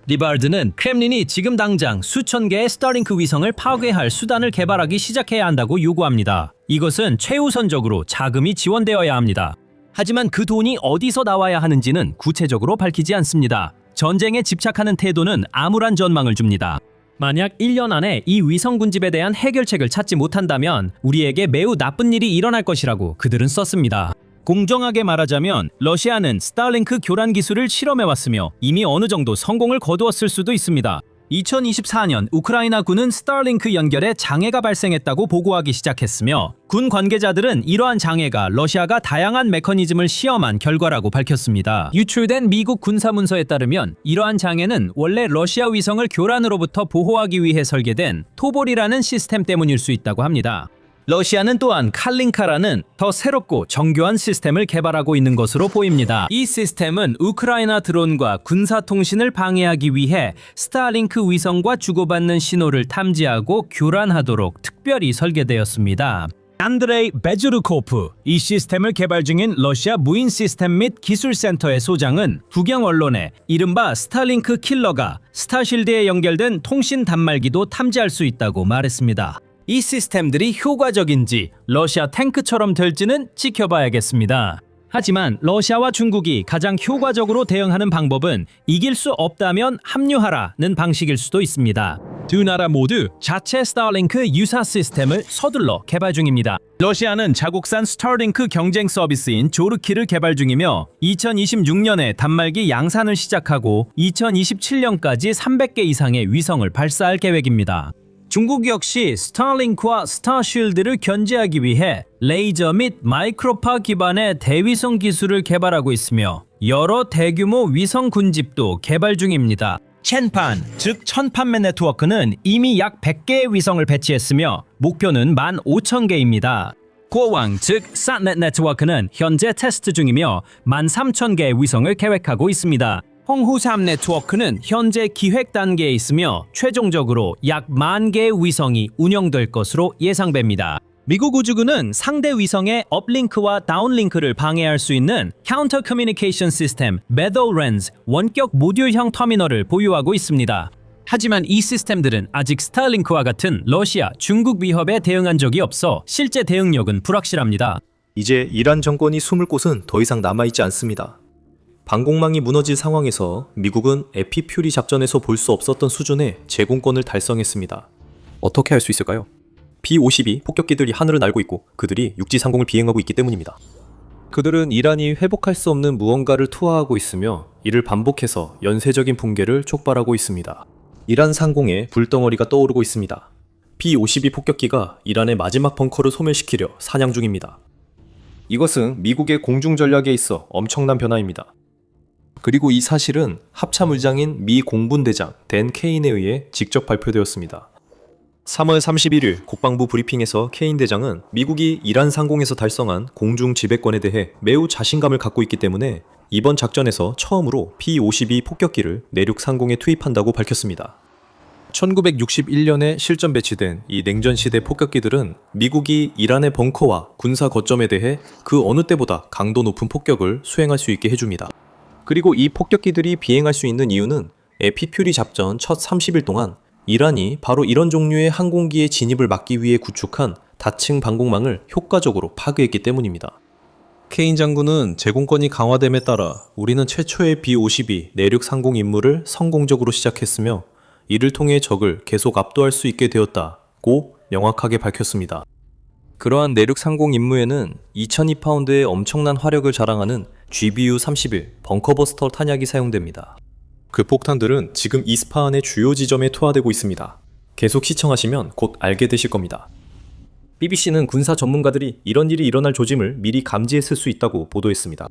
리바르드는 크렘린이 지금 당장 수천 개의 스타링크 위성을 파괴할 수단을 개발하기 시작해야 한다고 요구합니다. 이것은 최우선적으로 자금이 지원되어야 합니다. 하지만 그 돈이 어디서 나와야 하는지는 구체적으로 밝히지 않습니다. 전쟁에 집착하는 태도는 암울한 전망을 줍니다. 만약 1년 안에 이 위성 군집에 대한 해결책을 찾지 못한다면 우리에게 매우 나쁜 일이 일어날 것이라고 그들은 썼습니다. 공정하게 말하자면 러시아는 스타링크 교란 기술을 실험해왔으며 이미 어느 정도 성공을 거두었을 수도 있습니다. 2024년 우크라이나 군은 스타링크 연결에 장애가 발생했다고 보고하기 시작했으며 군 관계자들은 이러한 장애가 러시아가 다양한 메커니즘을 시험한 결과라고 밝혔습니다. 유출된 미국 군사문서에 따르면 이러한 장애는 원래 러시아 위성을 교란으로부터 보호하기 위해 설계된 토볼이라는 시스템 때문일 수 있다고 합니다. 러시아는 또한 칼린카라는 더 새롭고 정교한 시스템을 개발하고 있는 것으로 보입니다. 이 시스템은 우크라이나 드론과 군사통신을 방해하기 위해 스타링크 위성과 주고받는 신호를 탐지하고 교란하도록 특별히 설계되었습니다. 안드레이 베즈르코프, 이 시스템을 개발 중인 러시아 무인 시스템 및 기술센터의 소장은 국영 언론에 이른바 스타링크 킬러가 스타쉴드에 연결된 통신 단말기도 탐지할 수 있다고 말했습니다. 이 시스템들이 효과적인지 러시아 탱크처럼 될지는 지켜봐야겠습니다. 하지만 러시아와 중국이 가장 효과적으로 대응하는 방법은 이길 수 없다면 합류하라는 방식일 수도 있습니다. 두 나라 모두 자체 스타링크 유사 시스템을 서둘러 개발 중입니다. 러시아는 자국산 스타링크 경쟁 서비스인 조르키를 개발 중이며 2026년에 단말기 양산을 시작하고 2027년까지 300개 이상의 위성을 발사할 계획입니다. 중국 역시 스타링크와 스타쉴드를 견제하기 위해 레이저 및 마이크로파 기반의 대위성 기술을 개발하고 있으며 여러 대규모 위성 군집도 개발 중입니다. 첸판, 즉 천판매 네트워크는 이미 약 100개의 위성을 배치했으며 목표는 15,000개입니다. 고왕, 즉 삿넷 네트워크는 현재 테스트 중이며 13,000개의 위성을 계획하고 있습니다. 홍후3 네트워크는 현재 기획 단계에 있으며 최종적으로 약 10,000개의 위성이 운영될 것으로 예상됩니다. 미국 우주군은 상대 위성의 업링크와 다운링크를 방해할 수 있는 카운터 커뮤니케이션 시스템 매더랜즈 원격 모듈형 터미널을 보유하고 있습니다. 하지만 이 시스템들은 아직 스타링크와 같은 러시아, 중국 위협에 대응한 적이 없어 실제 대응력은 불확실합니다. 이제 이란 정권이 숨을 곳은 더 이상 남아있지 않습니다. 방공망이 무너진 상황에서 미국은 에피퓨리 작전에서 볼 수 없었던 수준의 제공권을 달성했습니다. 어떻게 할 수 있을까요? B-52 폭격기들이 하늘을 날고 있고 그들이 육지 상공을 비행하고 있기 때문입니다. 그들은 이란이 회복할 수 없는 무언가를 투하하고 있으며 이를 반복해서 연쇄적인 붕괴를 촉발하고 있습니다. 이란 상공에 불덩어리가 떠오르고 있습니다. B-52 폭격기가 이란의 마지막 벙커를 소멸시키려 사냥 중입니다. 이것은 미국의 공중 전략에 있어 엄청난 변화입니다. 그리고 이 사실은 합참의장인 미 공군대장 댄 케인에 의해 직접 발표되었습니다. 3월 31일 국방부 브리핑에서 케인 대장은 미국이 이란 상공에서 달성한 공중 지배권에 대해 매우 자신감을 갖고 있기 때문에 이번 작전에서 처음으로 P-52 폭격기를 내륙 상공에 투입한다고 밝혔습니다. 1961년에 실전 배치된 이 냉전시대 폭격기들은 미국이 이란의 벙커와 군사 거점에 대해 그 어느 때보다 강도 높은 폭격을 수행할 수 있게 해줍니다. 그리고 이 폭격기들이 비행할 수 있는 이유는 에피퓨리 작전 첫 30일 동안 이란이 바로 이런 종류의 항공기의 진입을 막기 위해 구축한 다층 방공망을 효과적으로 파괴했기 때문입니다. 케인 장군은 제공권이 강화됨에 따라 우리는 최초의 B-52 내륙 상공 임무를 성공적으로 시작했으며 이를 통해 적을 계속 압도할 수 있게 되었다고 명확하게 밝혔습니다. 그러한 내륙 상공 임무에는 2002파운드의 엄청난 화력을 자랑하는 GBU-31 벙커버스터 탄약이 사용됩니다. 그 폭탄들은 지금 이스파한의 주요 지점에 투하되고 있습니다. 계속 시청하시면 곧 알게 되실 겁니다. BBC는 군사 전문가들이 이런 일이 일어날 조짐을 미리 감지했을 수 있다고 보도했습니다.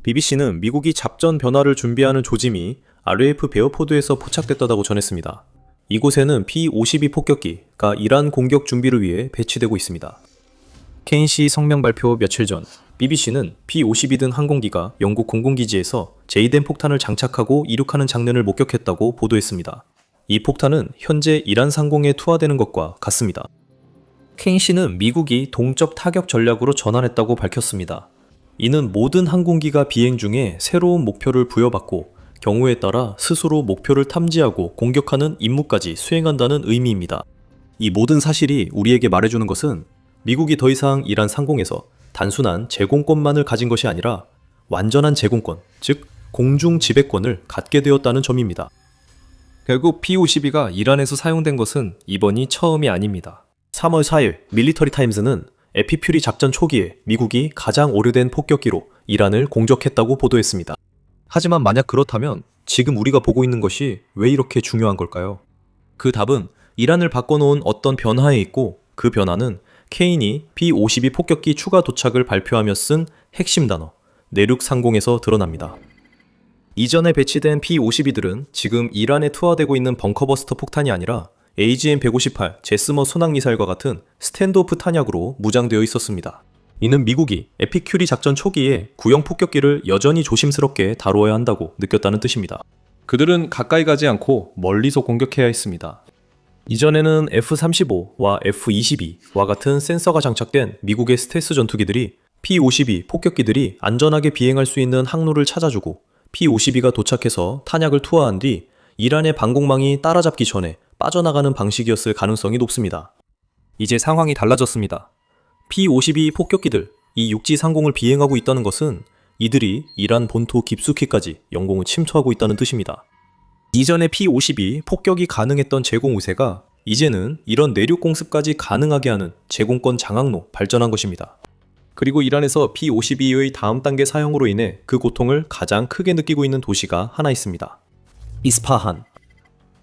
BBC는 미국이 작전 변화를 준비하는 조짐이 RAF 베어포드에서 포착됐다고 전했습니다. 이곳에는 P-52 폭격기가 이란 공격 준비를 위해 배치되고 있습니다. 케인 씨 성명 발표 며칠 전 BBC는 P-52 등 항공기가 영국 공군기지에서 제이덴 폭탄을 장착하고 이륙하는 장면을 목격했다고 보도했습니다. 이 폭탄은 현재 이란 상공에 투하되는 것과 같습니다. 케인 씨는 미국이 동적 타격 전략으로 전환했다고 밝혔습니다. 이는 모든 항공기가 비행 중에 새로운 목표를 부여받고 경우에 따라 스스로 목표를 탐지하고 공격하는 임무까지 수행한다는 의미입니다. 이 모든 사실이 우리에게 말해주는 것은 미국이 더 이상 이란 상공에서 단순한 제공권만을 가진 것이 아니라 완전한 제공권, 즉 공중 지배권을 갖게 되었다는 점입니다. 결국 P-52가 이란에서 사용된 것은 이번이 처음이 아닙니다. 3월 4일 밀리터리 타임즈는 에피퓨리 작전 초기에 미국이 가장 오래된 폭격기로 이란을 공격했다고 보도했습니다. 하지만 만약 그렇다면 지금 우리가 보고 있는 것이 왜 이렇게 중요한 걸까요? 그 답은 이란을 바꿔놓은 어떤 변화에 있고 그 변화는 케인이 P-52 폭격기 추가 도착을 발표하며 쓴 핵심 단어, 내륙 상공에서 드러납니다. 이전에 배치된 P-52들은 지금 이란에 투하되고 있는 벙커버스터 폭탄이 아니라 AGM-158 제스머 순항미사일과 같은 스탠드오프 탄약으로 무장되어 있었습니다. 이는 미국이 에피큐리 작전 초기에 구형 폭격기를 여전히 조심스럽게 다루어야 한다고 느꼈다는 뜻입니다. 그들은 가까이 가지 않고 멀리서 공격해야 했습니다. 이전에는 F-35와 F-22와 같은 센서가 장착된 미국의 스텔스 전투기들이 P-52 폭격기들이 안전하게 비행할 수 있는 항로를 찾아주고 P-52가 도착해서 탄약을 투하한 뒤 이란의 방공망이 따라잡기 전에 빠져나가는 방식이었을 가능성이 높습니다. 이제 상황이 달라졌습니다. P-52 폭격기들, 이 육지 상공을 비행하고 있다는 것은 이들이 이란 본토 깊숙이까지 영공을 침투하고 있다는 뜻입니다. 이전에 P-52 폭격이 가능했던 제공 우세가 이제는 이런 내륙 공습까지 가능하게 하는 제공권 장악로 발전한 것입니다. 그리고 이란에서 P-52의 다음 단계 사용으로 인해 그 고통을 가장 크게 느끼고 있는 도시가 하나 있습니다. 이스파한.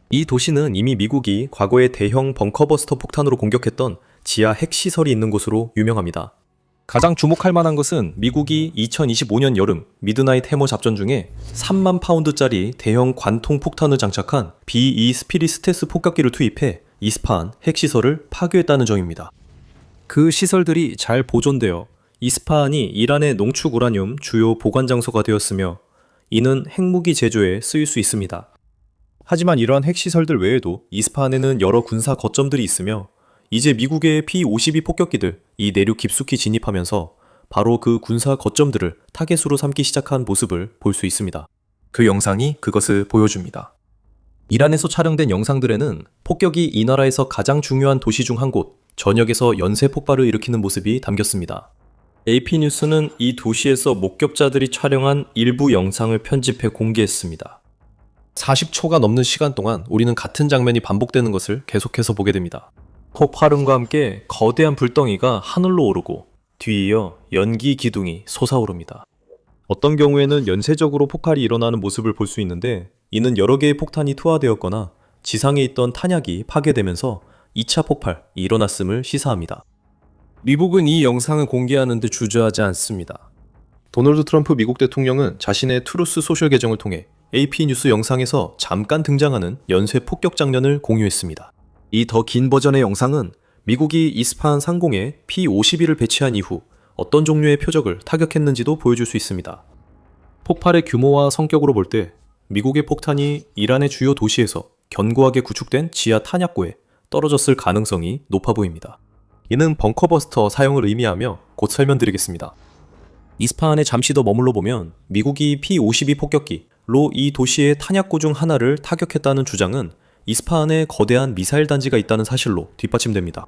이 도시는 이미 미국이 과거에 대형 벙커버스터 폭탄으로 공격했던 지하 핵시설이 있는 곳으로 유명합니다. 가장 주목할 만한 것은 미국이 2025년 여름 미드나잇 해머 작전 중에 3만 파운드짜리 대형 관통 폭탄을 장착한 B-2 스피릿 스텔스 폭격기를 투입해 이스파한 핵시설을 파괴했다는 점입니다. 그 시설들이 잘 보존되어 이스파한이 이란의 농축 우라늄 주요 보관 장소가 되었으며 이는 핵무기 제조에 쓰일 수 있습니다. 하지만 이러한 핵시설들 외에도 이스파한에는 여러 군사 거점들이 있으며 이제 미국의 P-52 폭격기들 이 내륙 깊숙이 진입하면서 바로 그 군사 거점들을 타겟으로 삼기 시작한 모습을 볼 수 있습니다. 그 영상이 그것을 보여줍니다. 이란에서 촬영된 영상들에는 폭격이 이 나라에서 가장 중요한 도시 중 한 곳, 전역에서 연쇄 폭발을 일으키는 모습이 담겼습니다. AP뉴스는 이 도시에서 목격자들이 촬영한 일부 영상을 편집해 공개했습니다. 40초가 넘는 시간 동안 우리는 같은 장면이 반복되는 것을 계속해서 보게 됩니다. 폭발음과 함께 거대한 불덩이가 하늘로 오르고 뒤이어 연기 기둥이 솟아오릅니다. 어떤 경우에는 연쇄적으로 폭발이 일어나는 모습을 볼 수 있는데 이는 여러 개의 폭탄이 투하되었거나 지상에 있던 탄약이 파괴되면서 2차 폭발이 일어났음을 시사합니다. 미국은 이 영상을 공개하는 데 주저하지 않습니다. 도널드 트럼프 미국 대통령은 자신의 트루스 소셜 계정을 통해 AP뉴스 영상에서 잠깐 등장하는 연쇄 폭격 장면을 공유했습니다. 이 더 긴 버전의 영상은 미국이 이스파한 상공에 P-52를 배치한 이후 어떤 종류의 표적을 타격했는지도 보여줄 수 있습니다. 폭발의 규모와 성격으로 볼 때 미국의 폭탄이 이란의 주요 도시에서 견고하게 구축된 지하 탄약고에 떨어졌을 가능성이 높아 보입니다. 이는 벙커버스터 사용을 의미하며 곧 설명드리겠습니다. 이스파한에 잠시 더 머물러 보면 미국이 P-52 폭격기로 이 도시의 탄약고 중 하나를 타격했다는 주장은 이스파한에 거대한 미사일 단지가 있다는 사실로 뒷받침됩니다.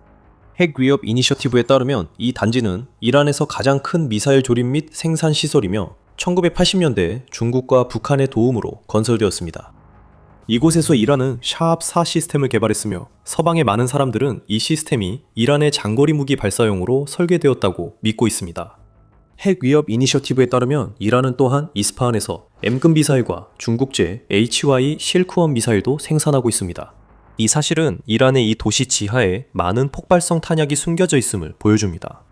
핵 위협 이니셔티브에 따르면 이 단지는 이란에서 가장 큰 미사일 조립 및 생산 시설이며 1980년대에 중국과 북한의 도움으로 건설되었습니다. 이곳에서 이란은 샤압-4 시스템을 개발했으며 서방의 많은 사람들은 이 시스템이 이란의 장거리 무기 발사용으로 설계되었다고 믿고 있습니다. 핵 위협 이니셔티브에 따르면 이란은 또한 이스파한에서 M급 미사일과 중국제 HY 실크원 미사일도 생산하고 있습니다. 이 사실은 이란의 이 도시 지하에 많은 폭발성 탄약이 숨겨져 있음을 보여줍니다.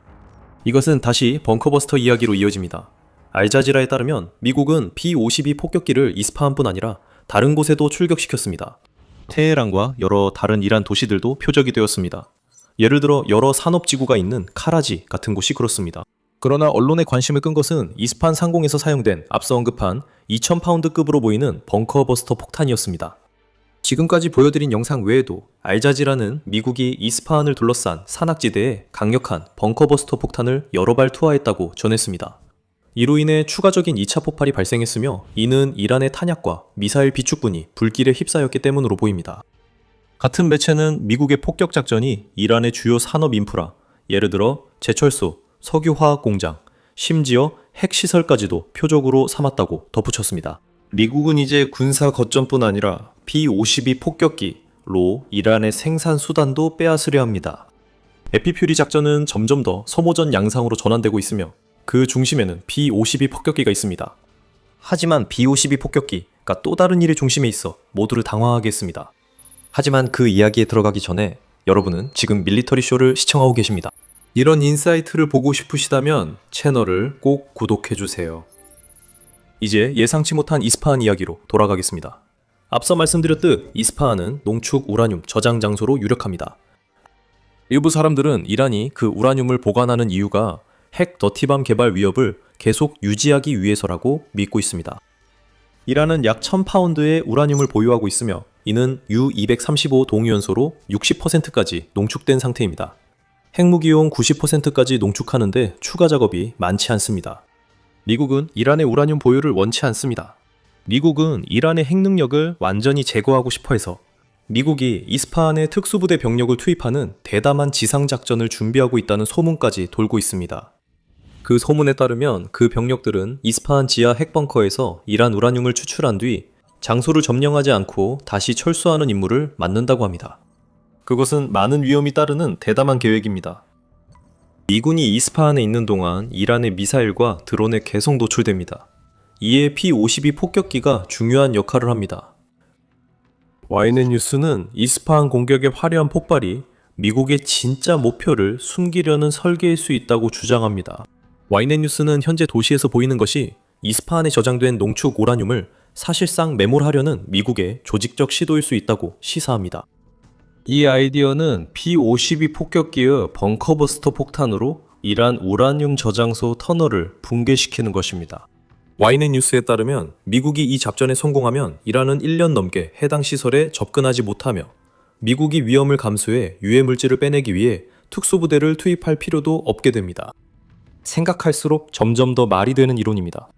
이것은 다시 벙커버스터 이야기로 이어집니다. 알자지라에 따르면 미국은 B-52 폭격기를 이스파한뿐 아니라 다른 곳에도 출격시켰습니다. 테헤란과 여러 다른 이란 도시들도 표적이 되었습니다. 예를 들어 여러 산업지구가 있는 카라지 같은 곳이 그렇습니다. 그러나 언론의 관심을 끈 것은 이스파한 상공에서 사용된 앞서 언급한 2000파운드급으로 보이는 벙커버스터 폭탄이었습니다. 지금까지 보여드린 영상 외에도 알자지라는 미국이 이스파한을 둘러싼 산악지대에 강력한 벙커버스터 폭탄을 여러 발 투하했다고 전했습니다. 이로 인해 추가적인 2차 폭발이 발생했으며 이는 이란의 탄약과 미사일 비축분이 불길에 휩싸였기 때문으로 보입니다. 같은 매체는 미국의 폭격 작전이 이란의 주요 산업 인프라, 예를 들어 제철소, 석유화학 공장, 심지어 핵시설까지도 표적으로 삼았다고 덧붙였습니다. 미국은 이제 군사 거점뿐 아니라 P-52 폭격기로 이란의 생산 수단도 빼앗으려 합니다. 에피퓨리 작전은 점점 더 소모전 양상으로 전환되고 있으며 그 중심에는 B-52 폭격기가 있습니다. 하지만 B-52 폭격기가 또 다른 일의 중심에 있어 모두를 당황하게 했습니다. 하지만 그 이야기에 들어가기 전에 여러분은 지금 밀리터리 쇼를 시청하고 계십니다. 이런 인사이트를 보고 싶으시다면 채널을 꼭 구독해주세요. 이제 예상치 못한 이스파한 이야기로 돌아가겠습니다. 앞서 말씀드렸듯 이스파한은 농축 우라늄 저장 장소로 유력합니다. 일부 사람들은 이란이 그 우라늄을 보관하는 이유가 핵 더티밤 개발 위협을 계속 유지하기 위해서라고 믿고 있습니다. 이란은 약 1000파운드의 우라늄을 보유하고 있으며 이는 U-235 동위원소로 60%까지 농축된 상태입니다. 핵무기용 90%까지 농축하는데 추가 작업이 많지 않습니다. 미국은 이란의 우라늄 보유를 원치 않습니다. 미국은 이란의 핵 능력을 완전히 제거하고 싶어 해서 미국이 이스파한에 특수부대 병력을 투입하는 대담한 지상작전을 준비하고 있다는 소문까지 돌고 있습니다. 그 소문에 따르면 그 병력들은 이스파한 지하 핵벙커에서 이란 우라늄을 추출한 뒤 장소를 점령하지 않고 다시 철수하는 임무를 맡는다고 합니다. 그것은 많은 위험이 따르는 대담한 계획입니다. 미군이 이스파한에 있는 동안 이란의 미사일과 드론에 계속 노출됩니다. 이에 P-52 폭격기가 중요한 역할을 합니다. YNN 뉴스는 이스파한 공격의 화려한 폭발이 미국의 진짜 목표를 숨기려는 설계일 수 있다고 주장합니다. 와이넷 뉴스는 현재 도시에서 보이는 것이 이스파한에 저장된 농축 우라늄을 사실상 매몰하려는 미국의 조직적 시도일 수 있다고 시사합니다. 이 아이디어는 B-52 폭격기의 벙커버스터 폭탄으로 이란 우라늄 저장소 터널을 붕괴시키는 것입니다. 와이넷 뉴스에 따르면 미국이 이 작전에 성공하면 이란은 1년 넘게 해당 시설에 접근하지 못하며 미국이 위험을 감수해 유해 물질을 빼내기 위해 특수부대를 투입할 필요도 없게 됩니다. 생각할수록 점점 더 말이 되는 이론입니다.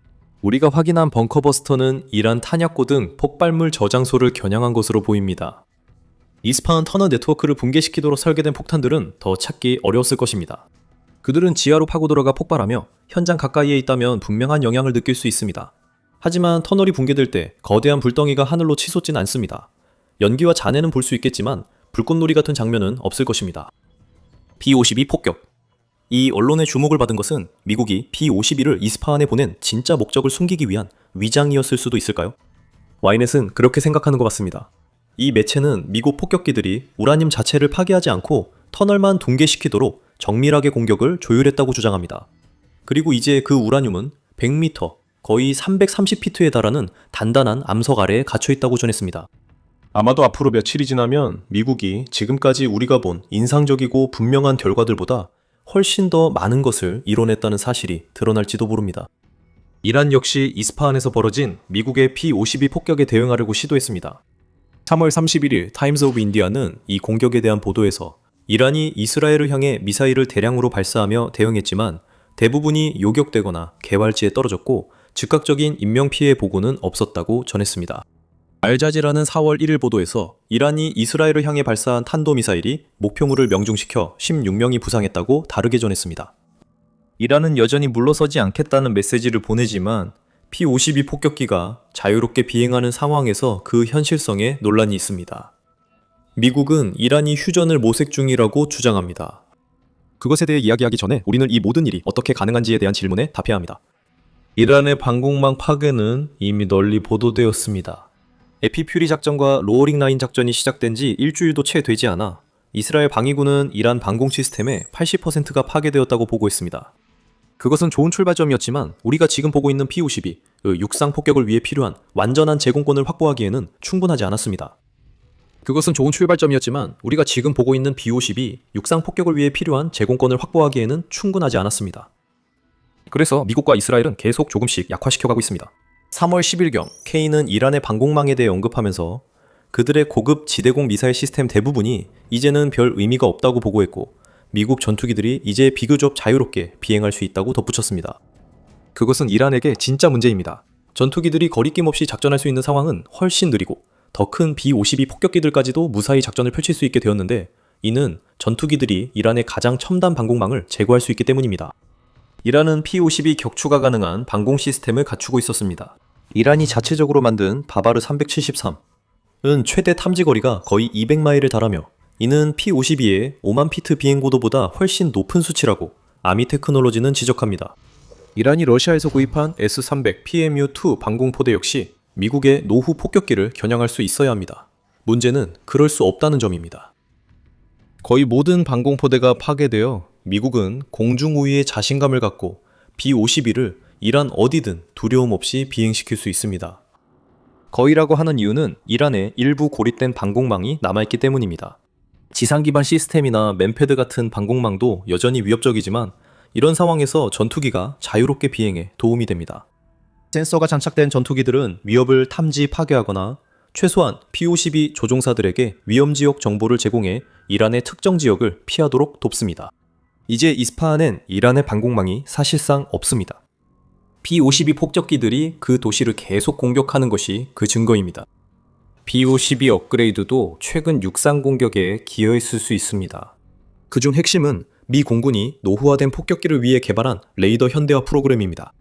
우리가 확인한 벙커버스터는 이란 탄약고 등 폭발물 저장소를 겨냥한 것으로 보입니다. 이스파한 터널 네트워크를 붕괴시키도록 설계된 폭탄들은 더 찾기 어려웠을 것입니다. 그들은 지하로 파고 들어가 폭발하며 현장 가까이에 있다면 분명한 영향을 느낄 수 있습니다. 하지만 터널이 붕괴될 때 거대한 불덩이가 하늘로 치솟진 않습니다. 연기와 잔해는 볼 수 있겠지만 불꽃놀이 같은 장면은 없을 것입니다. B-52 폭격. 이 언론의 주목을 받은 것은 미국이 B-52를 이스파한에 보낸 진짜 목적을 숨기기 위한 위장이었을 수도 있을까요? 와이넷은 그렇게 생각하는 것 같습니다. 이 매체는 미국 폭격기들이 우라늄 자체를 파괴하지 않고 터널만 붕괴시키도록 정밀하게 공격을 조율했다고 주장합니다. 그리고 이제 그 우라늄은 100m, 거의 330피트에 달하는 단단한 암석 아래에 갇혀있다고 전했습니다. 아마도 앞으로 며칠이 지나면 미국이 지금까지 우리가 본 인상적이고 분명한 결과들보다 훨씬 더 많은 것을 이뤄냈다는 사실이 드러날지도 모릅니다. 이란 역시 이스파한에서 벌어진 미국의 B-52 폭격에 대응하려고 시도했습니다. 3월 31일 타임스 오브 인디아는 이 공격에 대한 보도에서 이란이 이스라엘을 향해 미사일을 대량으로 발사하며 대응했지만 대부분이 요격되거나 개활지에 떨어졌고 즉각적인 인명피해 보고는 없었다고 전했습니다. 알자지라는 4월 1일 보도에서 이란이 이스라엘을 향해 발사한 탄도미사일이 목표물을 명중시켜 16명이 부상했다고 다르게 전했습니다. 이란은 여전히 물러서지 않겠다는 메시지를 보내지만 P-52 폭격기가 자유롭게 비행하는 상황에서 그 현실성에 논란이 있습니다. 미국은 이란이 휴전을 모색 중이라고 주장합니다. 그것에 대해 이야기하기 전에 우리는 이 모든 일이 어떻게 가능한지에 대한 질문에 답해야 합니다. 이란의 방공망 파괴는 이미 널리 보도되었습니다. 에피퓨리 작전과 로어링 라인 작전이 시작된 지 일주일도 채 되지 않아 이스라엘 방위군은 이란 방공 시스템의 80%가 파괴되었다고 보고했습니다. 그것은 좋은 출발점이었지만 우리가 지금 보고 있는 P-52, 육상 폭격을 위해 필요한 완전한 제공권을 확보하기에는 충분하지 않았습니다. 그것은 좋은 출발점이었지만 우리가 지금 보고 있는 B-52, 육상 폭격을 위해 필요한 제공권을 확보하기에는 충분하지 않았습니다. 그래서 미국과 이스라엘은 계속 조금씩 약화시켜가고 있습니다. 3월 10일경 K는 이란의 방공망에 대해 언급하면서 그들의 고급 지대공 미사일 시스템 대부분이 이제는 별 의미가 없다고 보고했고 미국 전투기들이 이제 비교적 자유롭게 비행할 수 있다고 덧붙였습니다. 그것은 이란에게 진짜 문제입니다. 전투기들이 거리낌 없이 작전할 수 있는 상황은 훨씬 느리고 더 큰 B-52 폭격기들까지도 무사히 작전을 펼칠 수 있게 되었는데 이는 전투기들이 이란의 가장 첨단 방공망을 제거할 수 있기 때문입니다. 이란은 P-52 격추가 가능한 방공 시스템을 갖추고 있었습니다. 이란이 자체적으로 만든 바바르 373은 최대 탐지거리가 거의 200마일에 달하며 이는 P-52의 5만 피트 비행고도보다 훨씬 높은 수치라고 아미테크놀로지는 지적합니다. 이란이 러시아에서 구입한 S-300 PMU-2 방공포대 역시 미국의 노후 폭격기를 겨냥할 수 있어야 합니다. 문제는 그럴 수 없다는 점입니다. 거의 모든 방공포대가 파괴되어 미국은 공중 우위에 자신감을 갖고 B-52를 이란 어디든 두려움 없이 비행시킬 수 있습니다. 거의라고 하는 이유는 이란의 일부 고립된 방공망이 남아있기 때문입니다. 지상 기반 시스템이나 맨패드 같은 방공망도 여전히 위협적이지만 이런 상황에서 전투기가 자유롭게 비행에 도움이 됩니다. 센서가 장착된 전투기들은 위협을 탐지 파괴하거나 최소한 P-52 조종사들에게 위험지역 정보를 제공해 이란의 특정 지역을 피하도록 돕습니다. 이제 이스파한엔 이란의 방공망이 사실상 없습니다. P-52 폭격기들이 그 도시를 계속 공격하는 것이 그 증거입니다. B-52 업그레이드도 최근 육상 공격에 기여했을 수 있습니다. 그중 핵심은 미 공군이 노후화된 폭격기를 위해 개발한 레이더 현대화 프로그램입니다.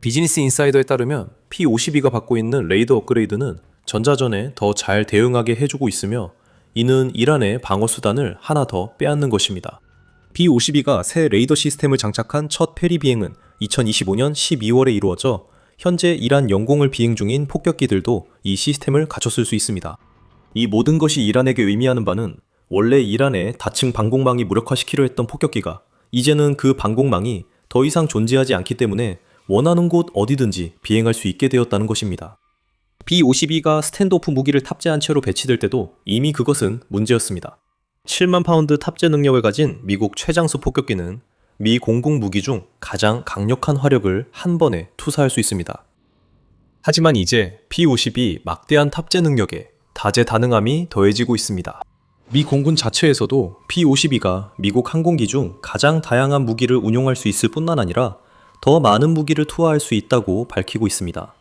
비즈니스 인사이더에 따르면 P-52가 받고 있는 레이더 업그레이드는 전자전에 더 잘 대응하게 해주고 있으며 이는 이란의 방어수단을 하나 더 빼앗는 것입니다. B-52가 새 레이더 시스템을 장착한 첫 페리 비행은 2025년 12월에 이루어져 현재 이란 영공을 비행 중인 폭격기들도 이 시스템을 갖췄을 수 있습니다. 이 모든 것이 이란에게 의미하는 바는 원래 이란에 다층 방공망이 무력화시키려 했던 폭격기가 이제는 그 방공망이 더 이상 존재하지 않기 때문에 원하는 곳 어디든지 비행할 수 있게 되었다는 것입니다. B-52가 스탠드오프 무기를 탑재한 채로 배치될 때도 이미 그것은 문제였습니다. 7만 파운드 탑재 능력을 가진 미국 최장수 폭격기는 미 공군 무기 중 가장 강력한 화력을 한 번에 투사할 수 있습니다. 하지만 이제 B-52 막대한 탑재 능력에 다재다능함이 더해지고 있습니다. 미 공군 자체에서도 B-52가 미국 항공기 중 가장 다양한 무기를 운용할 수 있을 뿐만 아니라 더 많은 무기를 투하할 수 있다고 밝히고 있습니다.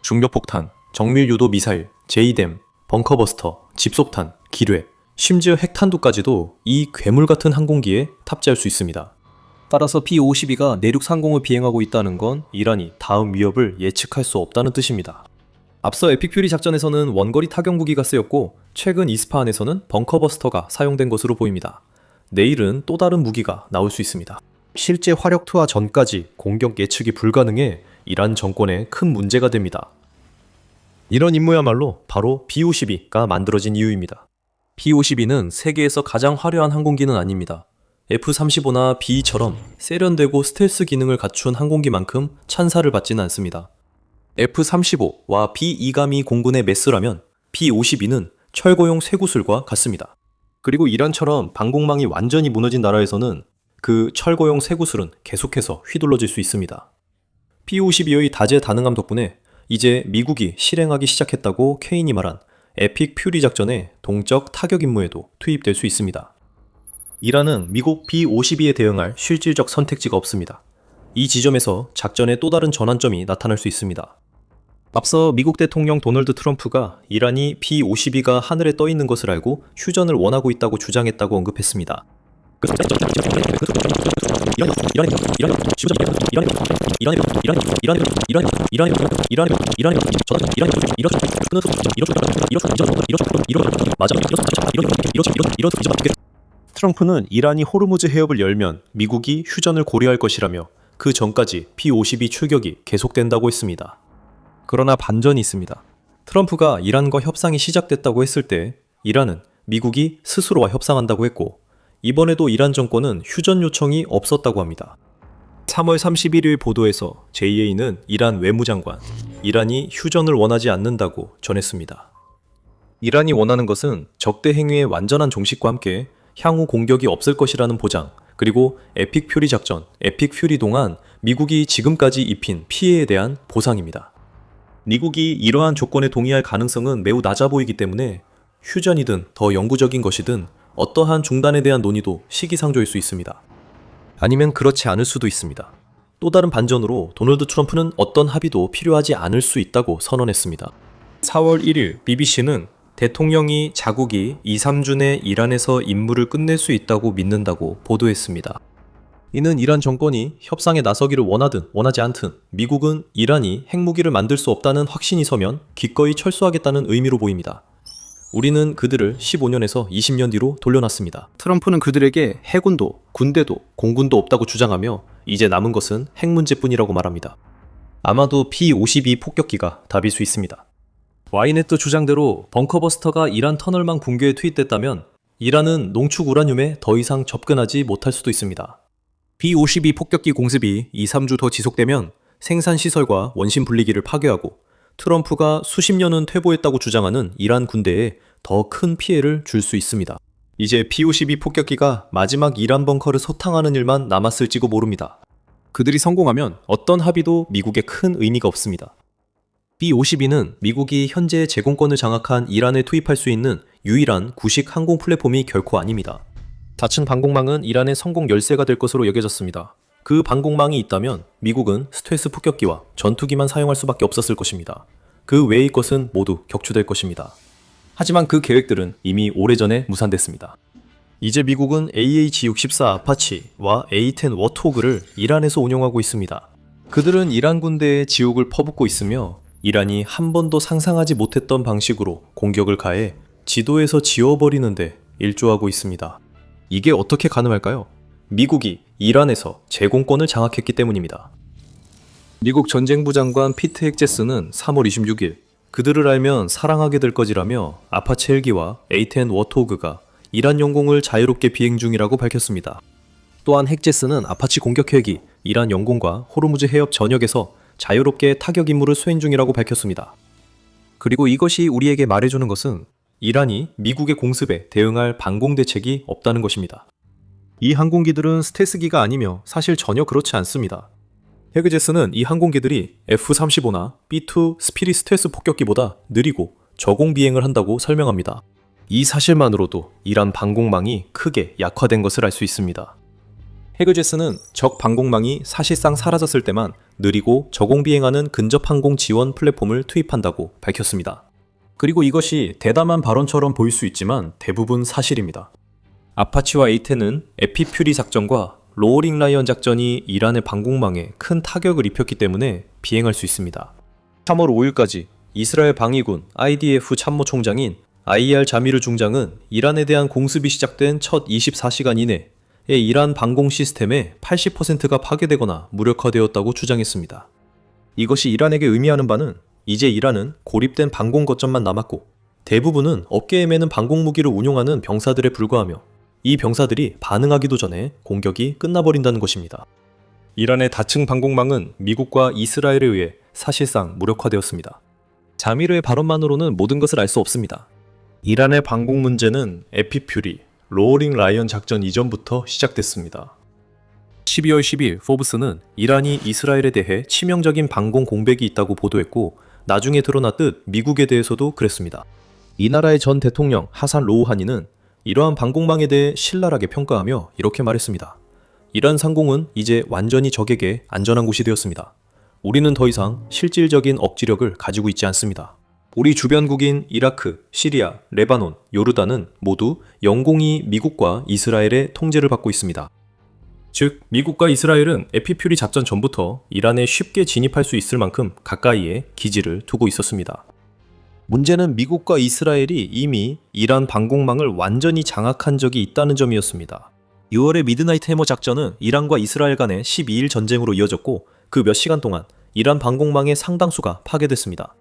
중력폭탄, 정밀유도 미사일, 제이뎀, 벙커버스터, 집속탄, 기뢰, 심지어 핵탄두까지도 이 괴물 같은 항공기에 탑재할 수 있습니다. 따라서 B-52가 내륙 상공을 비행하고 있다는 건 이란이 다음 위협을 예측할 수 없다는 뜻입니다. 앞서 에픽 퓨리 작전에서는 원거리 타격 무기가 쓰였고 최근 이스파한에서는 벙커버스터가 사용된 것으로 보입니다. 내일은 또 다른 무기가 나올 수 있습니다. 실제 화력 투하 전까지 공격 예측이 불가능해 이란 정권에 큰 문제가 됩니다. 이런 임무야말로 바로 B-52가 만들어진 이유입니다. B-52는 세계에서 가장 화려한 항공기는 아닙니다. F-35나 B-2처럼 세련되고 스텔스 기능을 갖춘 항공기만큼 찬사를 받지는 않습니다. F-35와 B-2감이 공군의 메스라면 B-52는 철거용 쇠구슬과 같습니다. 그리고 이란처럼 방공망이 완전히 무너진 나라에서는 그 철거용 쇠구슬은 계속해서 휘둘러질 수 있습니다. B-52의 다재다능함 덕분에 이제 미국이 실행하기 시작했다고 케인이 말한 에픽 퓨리 작전의 동적 타격 임무에도 투입될 수 있습니다. 이란은 미국 B-52에 대응할 실질적 선택지가 없습니다. 이 지점에서 작전의 또 다른 전환점이 나타날 수 있습니다. 앞서 미국 대통령 도널드 트럼프가 이란이 B-52가 하늘에 떠 있는 것을 알고 휴전을 원하고 있다고 주장했다고 언급했습니다. 트럼프는 이란이 호르무즈 해협을 열면 미국이 휴전을 고려할 것이라며 그 전까지 B-52 출격이 계속된다고 했습니다. 그러나 반전이 있습니다. 트럼프가 이란과 협상이 시작됐다고 했을 때 이란은 미국이 스스로와 협상한다고 했고 이번에도 이란 정권은 휴전 요청이 없었다고 합니다. 3월 31일 보도에서 JA는 이란 외무장관, 이란이 휴전을 원하지 않는다고 전했습니다. 이란이 원하는 것은 적대 행위의 완전한 종식과 함께 향후 공격이 없을 것이라는 보장, 그리고 에픽 퓨리 작전, 에픽 퓨리 동안 미국이 지금까지 입힌 피해에 대한 보상입니다. 미국이 이러한 조건에 동의할 가능성은 매우 낮아 보이기 때문에 휴전이든 더 영구적인 것이든 어떠한 중단에 대한 논의도 시기상조일 수 있습니다. 아니면 그렇지 않을 수도 있습니다. 또 다른 반전으로 도널드 트럼프는 어떤 합의도 필요하지 않을 수 있다고 선언했습니다. 4월 1일 BBC는 대통령이 자국이 2-3주 내 이란에서 임무를 끝낼 수 있다고 믿는다고 보도했습니다. 이는 이란 정권이 협상에 나서기를 원하든 원하지 않든 미국은 이란이 핵무기를 만들 수 없다는 확신이 서면 기꺼이 철수하겠다는 의미로 보입니다. 우리는 그들을 15년에서 20년 뒤로 돌려놨습니다. 트럼프는 그들에게 해군도, 군대도, 공군도 없다고 주장하며 이제 남은 것은 핵 문제뿐이라고 말합니다. 아마도 B-52 폭격기가 답일 수 있습니다. 와이넷도 주장대로 벙커버스터가 이란 터널망 붕괴에 투입됐다면 이란은 농축 우라늄에 더 이상 접근하지 못할 수도 있습니다. B-52 폭격기 공습이 2-3주 더 지속되면 생산시설과 원심 분리기를 파괴하고 트럼프가 수십 년은 퇴보했다고 주장하는 이란 군대에 더 큰 피해를 줄 수 있습니다. 이제 B-52 폭격기가 마지막 이란 벙커를 소탕하는 일만 남았을지도 모릅니다. 그들이 성공하면 어떤 합의도 미국에 큰 의미가 없습니다. B-52는 미국이 현재 제공권을 장악한 이란에 투입할 수 있는 유일한 구식 항공 플랫폼이 결코 아닙니다. 다층 방공망은 이란의 성공 열쇠가 될 것으로 여겨졌습니다. 그 방공망이 있다면 미국은 스텔스 폭격기와 전투기만 사용할 수밖에 없었을 것입니다. 그 외의 것은 모두 격추될 것입니다. 하지만 그 계획들은 이미 오래전에 무산됐습니다. 이제 미국은 AH-64 아파치와 A-10 워트호그를 이란에서 운용하고 있습니다. 그들은 이란 군대에 지옥을 퍼붓고 있으며 이란이 한 번도 상상하지 못했던 방식으로 공격을 가해 지도에서 지워버리는데 일조하고 있습니다. 이게 어떻게 가능할까요? 미국이 이란에서 제공권을 장악했기 때문입니다. 미국 전쟁부 장관 피트 헥제스는 3월 26일 그들을 알면 사랑하게 될 것이라며 아파치 헬기와 A-10 워트호그가 이란 영공을 자유롭게 비행 중이라고 밝혔습니다. 또한 핵제스는 아파치 공격 헬기 이란 영공과 호르무즈 해협 전역에서 자유롭게 타격 임무를 수행 중이라고 밝혔습니다. 그리고 이것이 우리에게 말해주는 것은 이란이 미국의 공습에 대응할 방공 대책이 없다는 것입니다. 이 항공기들은 스텔스기가 아니며 사실 전혀 그렇지 않습니다. 헤그제스는 이 항공기들이 F-35나 B-2 스피릿 스텔스 폭격기보다 느리고 저공 비행을 한다고 설명합니다. 이 사실만으로도 이란 방공망이 크게 약화된 것을 알 수 있습니다. 헤그제스는 적 방공망이 사실상 사라졌을 때만 느리고 저공 비행하는 근접 항공 지원 플랫폼을 투입한다고 밝혔습니다. 그리고 이것이 대담한 발언처럼 보일 수 있지만 대부분 사실입니다. 아파치와 A-10은 에피퓨리 작전과 로어링 라이언 작전이 이란의 방공망에 큰 타격을 입혔기 때문에 비행할 수 있습니다. 3월 5일까지 이스라엘 방위군 IDF 참모총장인 아이알 자미르 중장은 이란에 대한 공습이 시작된 첫 24시간 이내에 이란 방공 시스템의 80%가 파괴되거나 무력화되었다고 주장했습니다. 이것이 이란에게 의미하는 바는 이제 이란은 고립된 방공 거점만 남았고 대부분은 어깨에 매는 방공 무기를 운용하는 병사들에 불과하며 이 병사들이 반응하기도 전에 공격이 끝나버린다는 것입니다. 이란의 다층 방공망은 미국과 이스라엘에 의해 사실상 무력화되었습니다. 자미르의 발언만으로는 모든 것을 알 수 없습니다. 이란의 방공 문제는 에피퓨리, 로어링 라이언 작전 이전부터 시작됐습니다. 12월 10일 포브스는 이란이 이스라엘에 대해 치명적인 방공 공백이 있다고 보도했고 나중에 드러났듯 미국에 대해서도 그랬습니다. 이 나라의 전 대통령 하산 로우하니는 이러한 방공망에 대해 신랄하게 평가하며 이렇게 말했습니다. 이란 상공은 이제 완전히 적에게 안전한 곳이 되었습니다. 우리는 더 이상 실질적인 억지력을 가지고 있지 않습니다. 우리 주변국인 이라크, 시리아, 레바논, 요르단은 모두 영공이 미국과 이스라엘의 통제를 받고 있습니다. 즉, 미국과 이스라엘은 에피퓨리 작전 전부터 이란에 쉽게 진입할 수 있을 만큼 가까이에 기지를 두고 있었습니다. 문제는 미국과 이스라엘이 이미 이란 방공망을 완전히 장악한 적이 있다는 점이었습니다. 6월의 미드나이트 해머 작전은 이란과 이스라엘 간의 12일 전쟁으로 이어졌고 그 몇 시간 동안 이란 방공망의 상당수가 파괴됐습니다.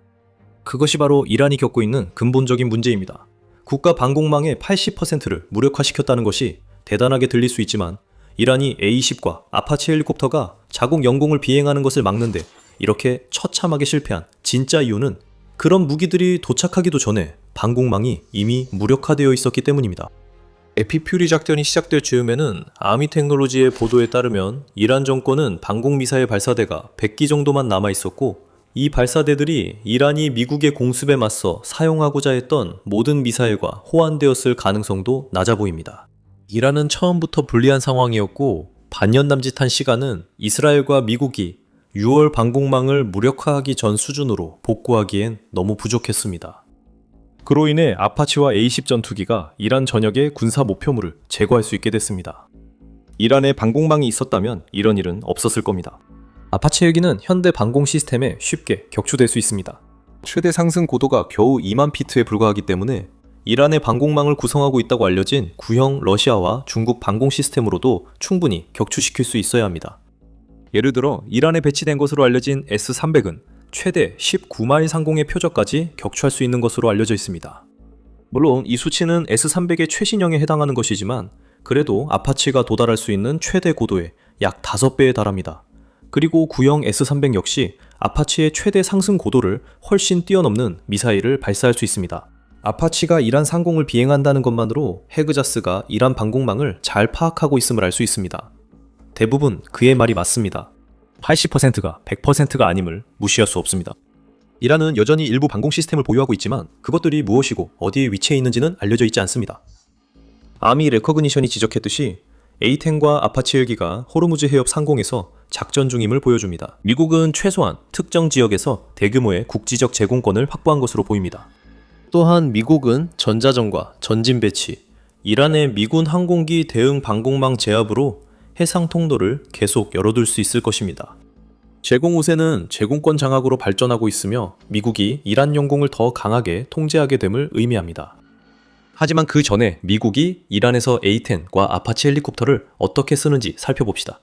그것이 바로 이란이 겪고 있는 근본적인 문제입니다. 국가 방공망의 80%를 무력화시켰다는 것이 대단하게 들릴 수 있지만 이란이 A-20과 아파치 헬리콥터가 자국 영공을 비행하는 것을 막는데 이렇게 처참하게 실패한 진짜 이유는 그런 무기들이 도착하기도 전에 방공망이 이미 무력화되어 있었기 때문입니다. 에피퓨리 작전이 시작될 즈음에는 아미테크놀로지의 보도에 따르면 이란 정권은 방공미사일 발사대가 100기 정도만 남아있었고 이 발사대들이 이란이 미국의 공습에 맞서 사용하고자 했던 모든 미사일과 호환되었을 가능성도 낮아 보입니다. 이란은 처음부터 불리한 상황이었고 반년 남짓한 시간은 이스라엘과 미국이 6월 방공망을 무력화하기 전 수준으로 복구하기엔 너무 부족했습니다. 그로 인해 아파치와 A-10 전투기가 이란 전역의 군사 목표물을 제거할 수 있게 됐습니다. 이란에 방공망이 있었다면 이런 일은 없었을 겁니다. 아파치 헬기는 현대 방공 시스템에 쉽게 격추될 수 있습니다. 최대 상승 고도가 겨우 2만 피트에 불과하기 때문에 이란의 방공망을 구성하고 있다고 알려진 구형 러시아와 중국 방공 시스템으로도 충분히 격추시킬 수 있어야 합니다. 예를 들어 이란에 배치된 것으로 알려진 S-300은 최대 19마일 상공의 표적까지 격추할 수 있는 것으로 알려져 있습니다. 물론 이 수치는 S-300의 최신형에 해당하는 것이지만 그래도 아파치가 도달할 수 있는 최대 고도의 약 5배에 달합니다. 그리고 구형 S-300 역시 아파치의 최대 상승 고도를 훨씬 뛰어넘는 미사일을 발사할 수 있습니다. 아파치가 이란 상공을 비행한다는 것만으로 헤그자스가 이란 방공망을 잘 파악하고 있음을 알 수 있습니다. 대부분 그의 말이 맞습니다. 80%가 100%가 아님을 무시할 수 없습니다. 이란은 여전히 일부 방공 시스템을 보유하고 있지만 그것들이 무엇이고 어디에 위치해 있는지는 알려져 있지 않습니다. 아미 레커그니션이 지적했듯이 A-10과 아파치 헬기가 호르무즈 해협 상공에서 작전 중임을 보여줍니다. 미국은 최소한 특정 지역에서 대규모의 국지적 제공권을 확보한 것으로 보입니다. 또한 미국은 전자전과 전진 배치, 이란의 미군 항공기 대응 방공망 제압으로 해상 통로를 계속 열어둘 수 있을 것입니다. 제공 우세는 제공권 장악으로 발전하고 있으며 미국이 이란 영공을 더 강하게 통제하게 됨을 의미합니다. 하지만 그 전에 미국이 이란에서 A-10과 아파치 헬리콥터를 어떻게 쓰는지 살펴봅시다.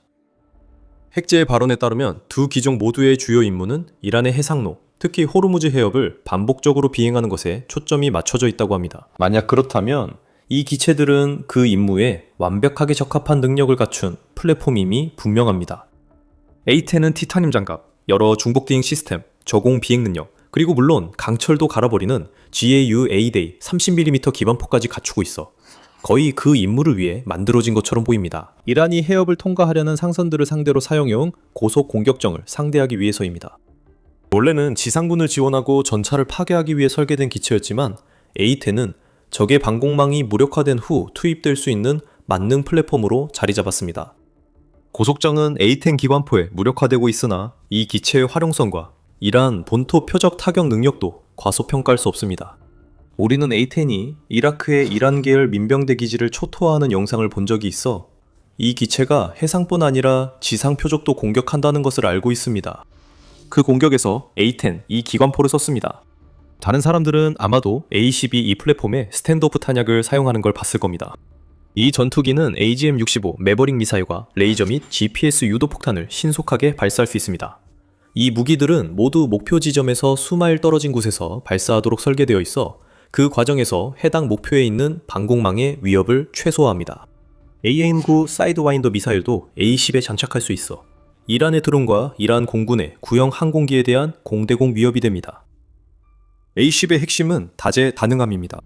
핵제의 발언에 따르면 두 기종 모두의 주요 임무는 이란의 해상로, 특히 호르무즈 해협을 반복적으로 비행하는 것에 초점이 맞춰져 있다고 합니다. 만약 그렇다면 이 기체들은 그 임무에 완벽하게 적합한 능력을 갖춘 플랫폼임이 분명합니다. A10은 티타늄 장갑, 여러 중복 비행 시스템, 저공 비행 능력, 그리고 물론 강철도 갈아버리는 GAU A-Day 30mm 기반포까지 갖추고 있어 거의 그 임무를 위해 만들어진 것처럼 보입니다. 이란이 해협을 통과하려는 상선들을 상대로 사용해온 고속 공격정을 상대하기 위해서입니다. 원래는 지상군을 지원하고 전차를 파괴하기 위해 설계된 기체였지만 A10은 적의 방공망이 무력화된 후 투입될 수 있는 만능 플랫폼으로 자리 잡았습니다. 고속정은 A10 기관포에 무력화되고 있으나 이 기체의 활용성과 이란 본토 표적 타격 능력도 과소평가할 수 없습니다. 우리는 A10이 이라크의 이란 계열 민병대 기지를 초토화하는 영상을 본 적이 있어 이 기체가 해상뿐 아니라 지상 표적도 공격한다는 것을 알고 있습니다. 그 공격에서 A10 이 기관포를 썼습니다. 다른 사람들은 아마도 A12 이 플랫폼에 스탠드오프 탄약을 사용하는 걸 봤을 겁니다. 이 전투기는 AGM-65 매버릭 미사일과 레이저 및 GPS 유도 폭탄을 신속하게 발사할 수 있습니다. 이 무기들은 모두 목표 지점에서 수마일 떨어진 곳에서 발사하도록 설계되어 있어 그 과정에서 해당 목표에 있는 방공망의 위협을 최소화합니다. AN-9 사이드와인더 미사일도 A10에 장착할 수 있어 이란의 드론과 이란 공군의 구형 항공기에 대한 공대공 위협이 됩니다. A10의 핵심은 다재다능함입니다.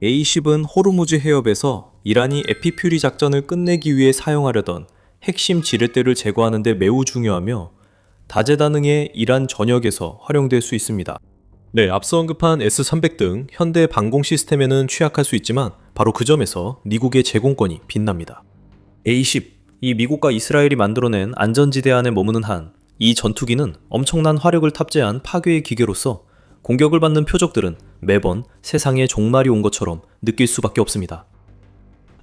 A10은 호르무즈 해협에서 이란이 에피퓨리 작전을 끝내기 위해 사용하려던 핵심 지렛대를 제거하는 데 매우 중요하며 다재다능의 이란 전역에서 활용될 수 있습니다. 네, 앞서 언급한 S-300 등 현대 방공 시스템에는 취약할 수 있지만 바로 그 점에서 미국의 제공권이 빛납니다. A-10, 이 미국과 이스라엘이 만들어낸 안전지대 안에 머무는 한 이 전투기는 엄청난 화력을 탑재한 파괴의 기계로서 공격을 받는 표적들은 매번 세상에 종말이 온 것처럼 느낄 수밖에 없습니다.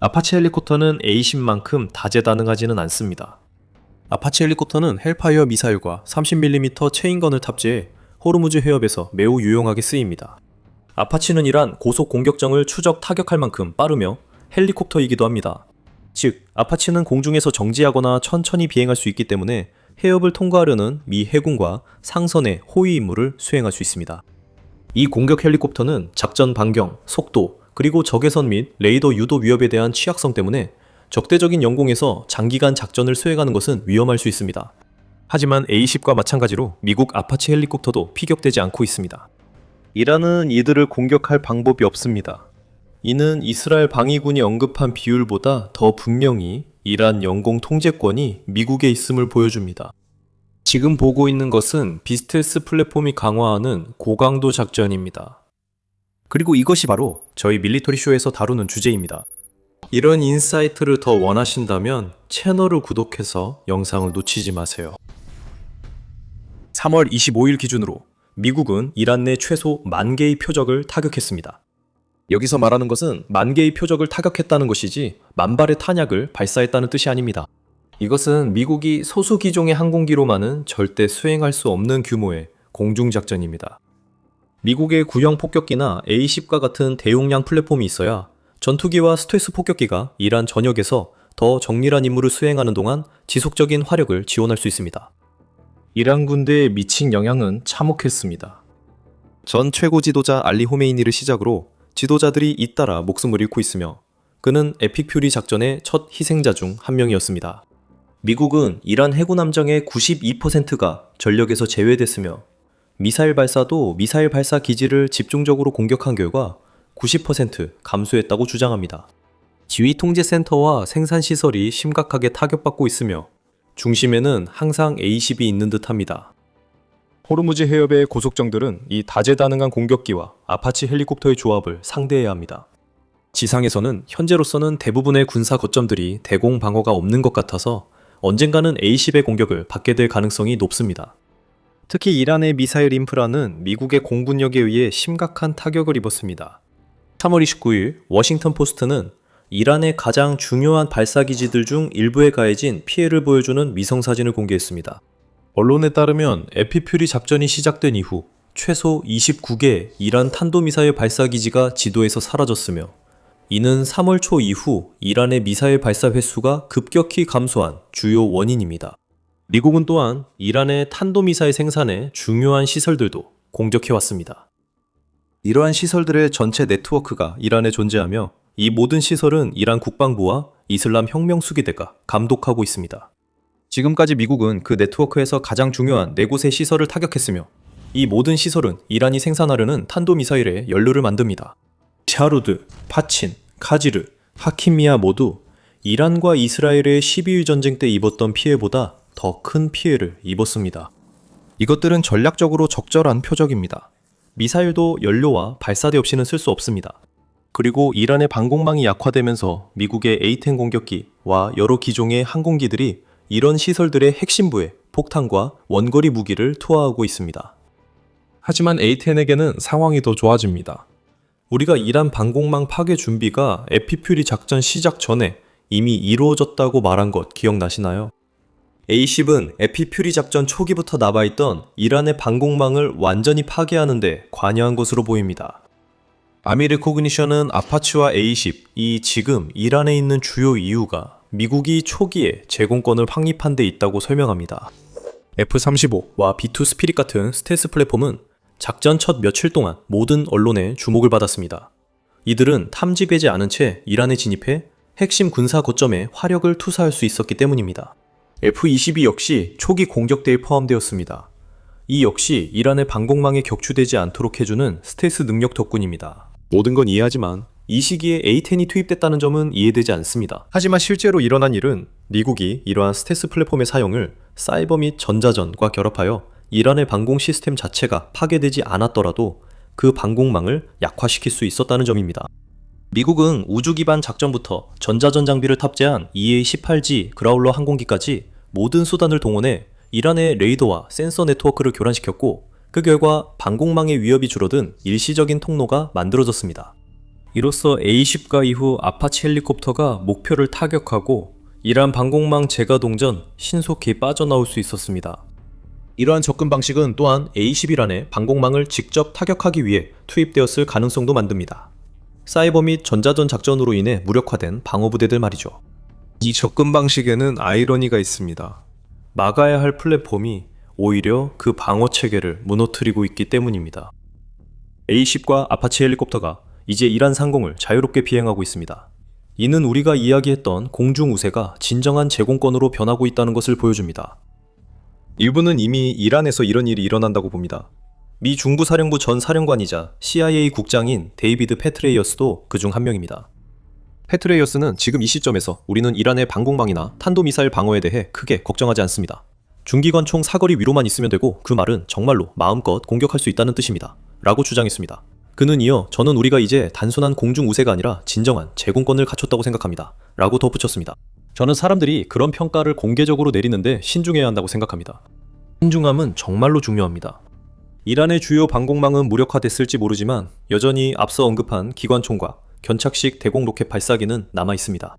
아파치 헬리콥터는 A-10만큼 다재다능하지는 않습니다. 아파치 헬리콥터는 헬파이어 미사일과 30mm 체인건을 탑재해 호르무즈 해협에서 매우 유용하게 쓰입니다. 아파치는 이란 고속 공격정을 추적 타격할 만큼 빠르며 헬리콥터이기도 합니다. 즉, 아파치는 공중에서 정지하거나 천천히 비행할 수 있기 때문에 해협을 통과하려는 미 해군과 상선의 호위 임무를 수행할 수 있습니다. 이 공격 헬리콥터는 작전 반경, 속도, 그리고 적외선 및 레이더 유도 위협에 대한 취약성 때문에 적대적인 영공에서 장기간 작전을 수행하는 것은 위험할 수 있습니다. 하지만 A-10과 마찬가지로 미국 아파치 헬리콥터도 피격되지 않고 있습니다. 이란은 이들을 공격할 방법이 없습니다. 이는 이스라엘 방위군이 언급한 비율보다 더 분명히 이란 영공 통제권이 미국에 있음을 보여줍니다. 지금 보고 있는 것은 비스텔스 플랫폼이 강화하는 고강도 작전입니다. 그리고 이것이 바로 저희 밀리터리 쇼에서 다루는 주제입니다. 이런 인사이트를 더 원하신다면 채널을 구독해서 영상을 놓치지 마세요. 3월 25일 기준으로 미국은 이란 내 최소 10,000개의 표적을 타격했습니다. 여기서 말하는 것은 10,000개의 표적을 타격했다는 것이지 10,000발의 탄약을 발사했다는 뜻이 아닙니다. 이것은 미국이 소수 기종의 항공기로만은 절대 수행할 수 없는 규모의 공중작전입니다. 미국의 구형 폭격기나 A-10과 같은 대용량 플랫폼이 있어야 전투기와 스텔스 폭격기가 이란 전역에서 더 정밀한 임무를 수행하는 동안 지속적인 화력을 지원할 수 있습니다. 이란 군대에 미친 영향은 참혹했습니다. 전 최고 지도자 알리 호메이니를 시작으로 지도자들이 잇따라 목숨을 잃고 있으며 그는 에픽 퓨리 작전의 첫 희생자 중 한 명이었습니다. 미국은 이란 해군 함정의 92%가 전력에서 제외됐으며 미사일 발사도 미사일 발사 기지를 집중적으로 공격한 결과 90% 감소했다고 주장합니다. 지휘통제센터와 생산시설이 심각하게 타격받고 있으며 중심에는 항상 A-10이 있는 듯합니다. 호르무즈 해협의 고속정들은 이 다재다능한 공격기와 아파치 헬리콥터의 조합을 상대해야 합니다. 지상에서는 현재로서는 대부분의 군사 거점들이 대공 방어가 없는 것 같아서 언젠가는 A-10의 공격을 받게 될 가능성이 높습니다. 특히 이란의 미사일 인프라는 미국의 공군력에 의해 심각한 타격을 입었습니다. 3월 29일 워싱턴 포스트는 이란의 가장 중요한 발사기지들 중 일부에 가해진 피해를 보여주는 위성사진을 공개했습니다. 언론에 따르면 에피퓨리 작전이 시작된 이후 최소 29개 이란 탄도미사일 발사기지가 지도에서 사라졌으며 이는 3월 초 이후 이란의 미사일 발사 횟수가 급격히 감소한 주요 원인입니다. 미국은 또한 이란의 탄도미사일 생산에 중요한 시설들도 공격해왔습니다. 이러한 시설들의 전체 네트워크가 이란에 존재하며 이 모든 시설은 이란 국방부와 이슬람 혁명 수비대가 감독하고 있습니다. 지금까지 미국은 그 네트워크에서 가장 중요한 4곳의 시설을 타격했으며 이 모든 시설은 이란이 생산하려는 탄도미사일의 연료를 만듭니다. 샤루드, 파친, 카지르, 하킴미아 모두 이란과 이스라엘의 12일 전쟁 때 입었던 피해보다 더 큰 피해를 입었습니다. 이것들은 전략적으로 적절한 표적입니다. 미사일도 연료와 발사대 없이는 쓸 수 없습니다. 그리고 이란의 방공망이 약화되면서 미국의 A-10 공격기와 여러 기종의 항공기들이 이런 시설들의 핵심부에 폭탄과 원거리 무기를 투하하고 있습니다. 하지만 A-10에게는 상황이 더 좋아집니다. 우리가 이란 방공망 파괴 준비가 에피퓨리 작전 시작 전에 이미 이루어졌다고 말한 것 기억나시나요? A-10은 에피퓨리 작전 초기부터 남아있던 이란의 방공망을 완전히 파괴하는 데 관여한 것으로 보입니다. 아미르코그니션은 아파치와 A-10이 지금 이란에 있는 주요 이유가 미국이 초기에 제공권을 확립한 데 있다고 설명합니다. F-35와 B-2 스피릿 같은 스텔스 플랫폼은 작전 첫 며칠 동안 모든 언론의 주목을 받았습니다. 이들은 탐지되지 않은 채 이란에 진입해 핵심 군사 거점에 화력을 투사할 수 있었기 때문입니다. F-22 역시 초기 공격대에 포함되었습니다. 이 역시 이란의 방공망에 격추되지 않도록 해주는 스텔스 능력 덕분입니다. 모든 건 이해하지만 이 시기에 A-10이 투입됐다는 점은 이해되지 않습니다. 하지만 실제로 일어난 일은 미국이 이러한 스텔스 플랫폼의 사용을 사이버 및 전자전과 결합하여 이란의 방공 시스템 자체가 파괴되지 않았더라도 그 방공망을 약화시킬 수 있었다는 점입니다. 미국은 우주 기반 작전부터 전자전 장비를 탑재한 EA-18G 그라울러 항공기까지 모든 수단을 동원해 이란의 레이더와 센서 네트워크를 교란시켰고 그 결과 방공망의 위협이 줄어든 일시적인 통로가 만들어졌습니다. 이로써 A-10가 이후 아파치 헬리콥터가 목표를 타격하고 이란 방공망 재가동 전 신속히 빠져나올 수 있었습니다. 이러한 접근 방식은 또한 A-11안의 방공망을 직접 타격하기 위해 투입되었을 가능성도 만듭니다. 사이버 및 전자전 작전으로 인해 무력화된 방어부대들 말이죠. 이 접근 방식에는 아이러니가 있습니다. 막아야 할 플랫폼이 오히려 그 방어 체계를 무너뜨리고 있기 때문입니다. A-10과 아파치 헬리콥터가 이제 이란 상공을 자유롭게 비행하고 있습니다. 이는 우리가 이야기했던 공중 우세가 진정한 제공권으로 변하고 있다는 것을 보여줍니다. 일부는 이미 이란에서 이런 일이 일어난다고 봅니다. 미 중부사령부 전 사령관이자 CIA 국장인 데이비드 페트레이어스도 그중 한 명입니다. 페트레이어스는 지금 이 시점에서 우리는 이란의 방공망이나 탄도미사일 방어에 대해 크게 걱정하지 않습니다. 중기관총 사거리 위로만 있으면 되고 그 말은 정말로 마음껏 공격할 수 있다는 뜻입니다. 라고 주장했습니다. 그는 이어 저는 우리가 이제 단순한 공중 우세가 아니라 진정한 제공권을 갖췄다고 생각합니다. 라고 덧붙였습니다. 저는 사람들이 그런 평가를 공개적으로 내리는데 신중해야 한다고 생각합니다. 신중함은 정말로 중요합니다. 이란의 주요 방공망은 무력화됐을지 모르지만 여전히 앞서 언급한 기관총과 견착식 대공 로켓 발사기는 남아 있습니다.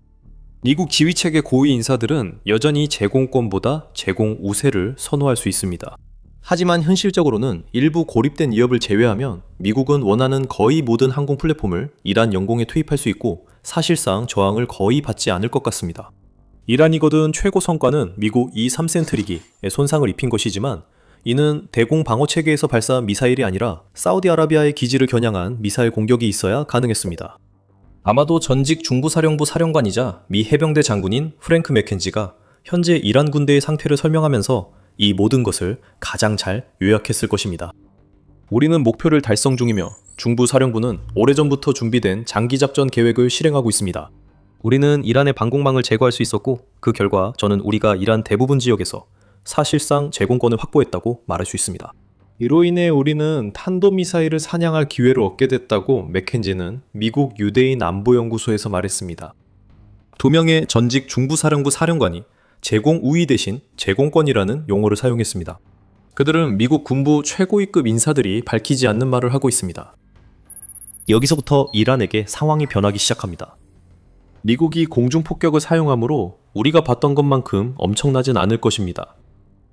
미국 지휘체계 고위 인사들은 여전히 제공권보다 제공 우세를 선호할 수 있습니다. 하지만 현실적으로는 일부 고립된 위협을 제외하면 미국은 원하는 거의 모든 항공 플랫폼을 이란 영공에 투입할 수 있고 사실상 저항을 거의 받지 않을 것 같습니다. 이란이 거둔 최고 성과는 미국 E-3센트리기에 손상을 입힌 것이지만 이는 대공 방어 체계에서 발사한 미사일이 아니라 사우디아라비아의 기지를 겨냥한 미사일 공격이 있어야 가능했습니다. 아마도 전직 중부사령부 사령관이자 미 해병대 장군인 프랭크 맥켄지가 현재 이란 군대의 상태를 설명하면서 이 모든 것을 가장 잘 요약했을 것입니다. 우리는 목표를 달성 중이며 중부사령부는 오래전부터 준비된 장기작전 계획을 실행하고 있습니다. 우리는 이란의 방공망을 제거할 수 있었고 그 결과 저는 우리가 이란 대부분 지역에서 사실상 제공권을 확보했다고 말할 수 있습니다. 이로 인해 우리는 탄도미사일을 사냥할 기회를 얻게 됐다고 맥켄지는 미국 유대인 안보연구소에서 말했습니다. 2명의 전직 중부사령부 사령관이 제공 우위 대신 제공권이라는 용어를 사용했습니다. 그들은 미국 군부 최고위급 인사들이 밝히지 않는 말을 하고 있습니다. 여기서부터 이란에게 상황이 변하기 시작합니다. 미국이 공중폭격을 사용하므로 우리가 봤던 것만큼 엄청나진 않을 것입니다.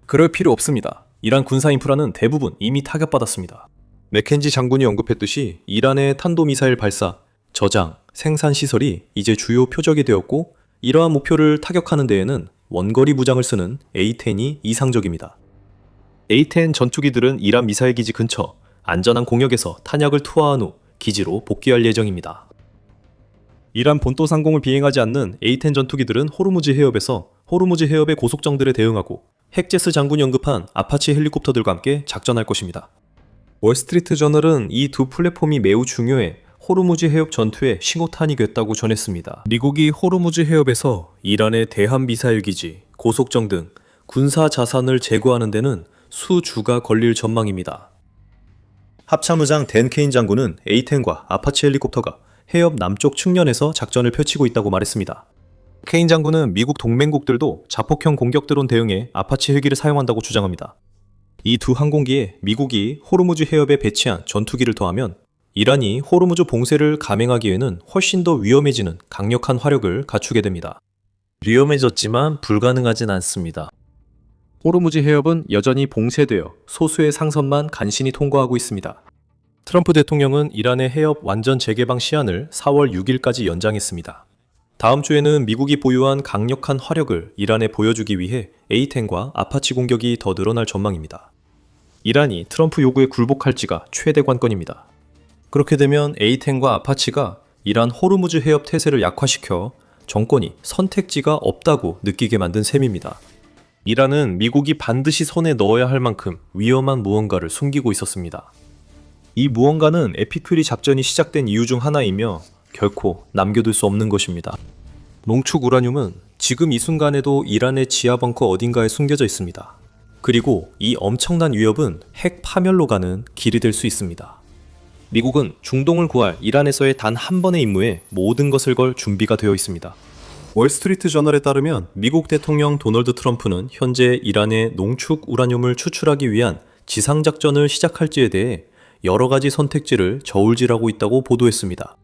그럴 필요 없습니다. 이란 군사 인프라는 대부분 이미 타격받았습니다. 맥켄지 장군이 언급했듯이 이란의 탄도미사일 발사, 저장, 생산 시설이 이제 주요 표적이 되었고 이러한 목표를 타격하는 데에는 원거리 무장을 쓰는 A-10이 이상적입니다. A-10 전투기들은 이란 미사일 기지 근처 안전한 공역에서 탄약을 투하한 후 기지로 복귀할 예정입니다. 이란 본토 상공을 비행하지 않는 A-10 전투기들은 호르무즈 해협에서 호르무즈 해협의 고속정들에 대응하고 핵제스 장군이 언급한 아파치 헬리콥터들과 함께 작전할 것입니다. 월스트리트 저널은 이 두 플랫폼이 매우 중요해 호르무즈 해협 전투에 신호탄이 됐다고 전했습니다. 미국이 호르무즈 해협에서 이란의 대함 미사일 기지, 고속정 등 군사 자산을 제거하는 데는 수주가 걸릴 전망입니다. 합참의장 댄 케인 장군은 A-10과 아파치 헬리콥터가 해협 남쪽 측면에서 작전을 펼치고 있다고 말했습니다. 케인 장군은 미국 동맹국들도 자폭형 공격 드론 대응에 아파치 헬기를 사용한다고 주장합니다. 이 두 항공기에 미국이 호르무즈 해협에 배치한 전투기를 더하면 이란이 호르무즈 봉쇄를 감행하기에는 훨씬 더 위험해지는 강력한 화력을 갖추게 됩니다. 위험해졌지만 불가능하진 않습니다. 호르무즈 해협은 여전히 봉쇄되어 소수의 상선만 간신히 통과하고 있습니다. 트럼프 대통령은 이란의 해협 완전 재개방 시한을 4월 6일까지 연장했습니다. 다음 주에는 미국이 보유한 강력한 화력을 이란에 보여주기 위해 A-10과 아파치 공격이 더 늘어날 전망입니다. 이란이 트럼프 요구에 굴복할지가 최대 관건입니다. 그렇게 되면 A-10과 아파치가 이란 호르무즈 해협 태세를 약화시켜 정권이 선택지가 없다고 느끼게 만든 셈입니다. 이란은 미국이 반드시 손에 넣어야 할 만큼 위험한 무언가를 숨기고 있었습니다. 이 무언가는 에픽 퓨리 작전이 시작된 이유 중 하나이며 결코 남겨둘 수 없는 것입니다. 농축 우라늄은 지금 이 순간에도 이란의 지하 벙커 어딘가에 숨겨져 있습니다. 그리고 이 엄청난 위협은 핵 파멸로 가는 길이 될 수 있습니다. 미국은 중동을 구할 이란에서의 단 한 번의 임무에 모든 것을 걸 준비가 되어 있습니다. 월스트리트 저널에 따르면 미국 대통령 도널드 트럼프는 현재 이란의 농축 우라늄을 추출하기 위한 지상작전을 시작할지에 대해 여러 가지 선택지를 저울질하고 있다고 보도했습니다.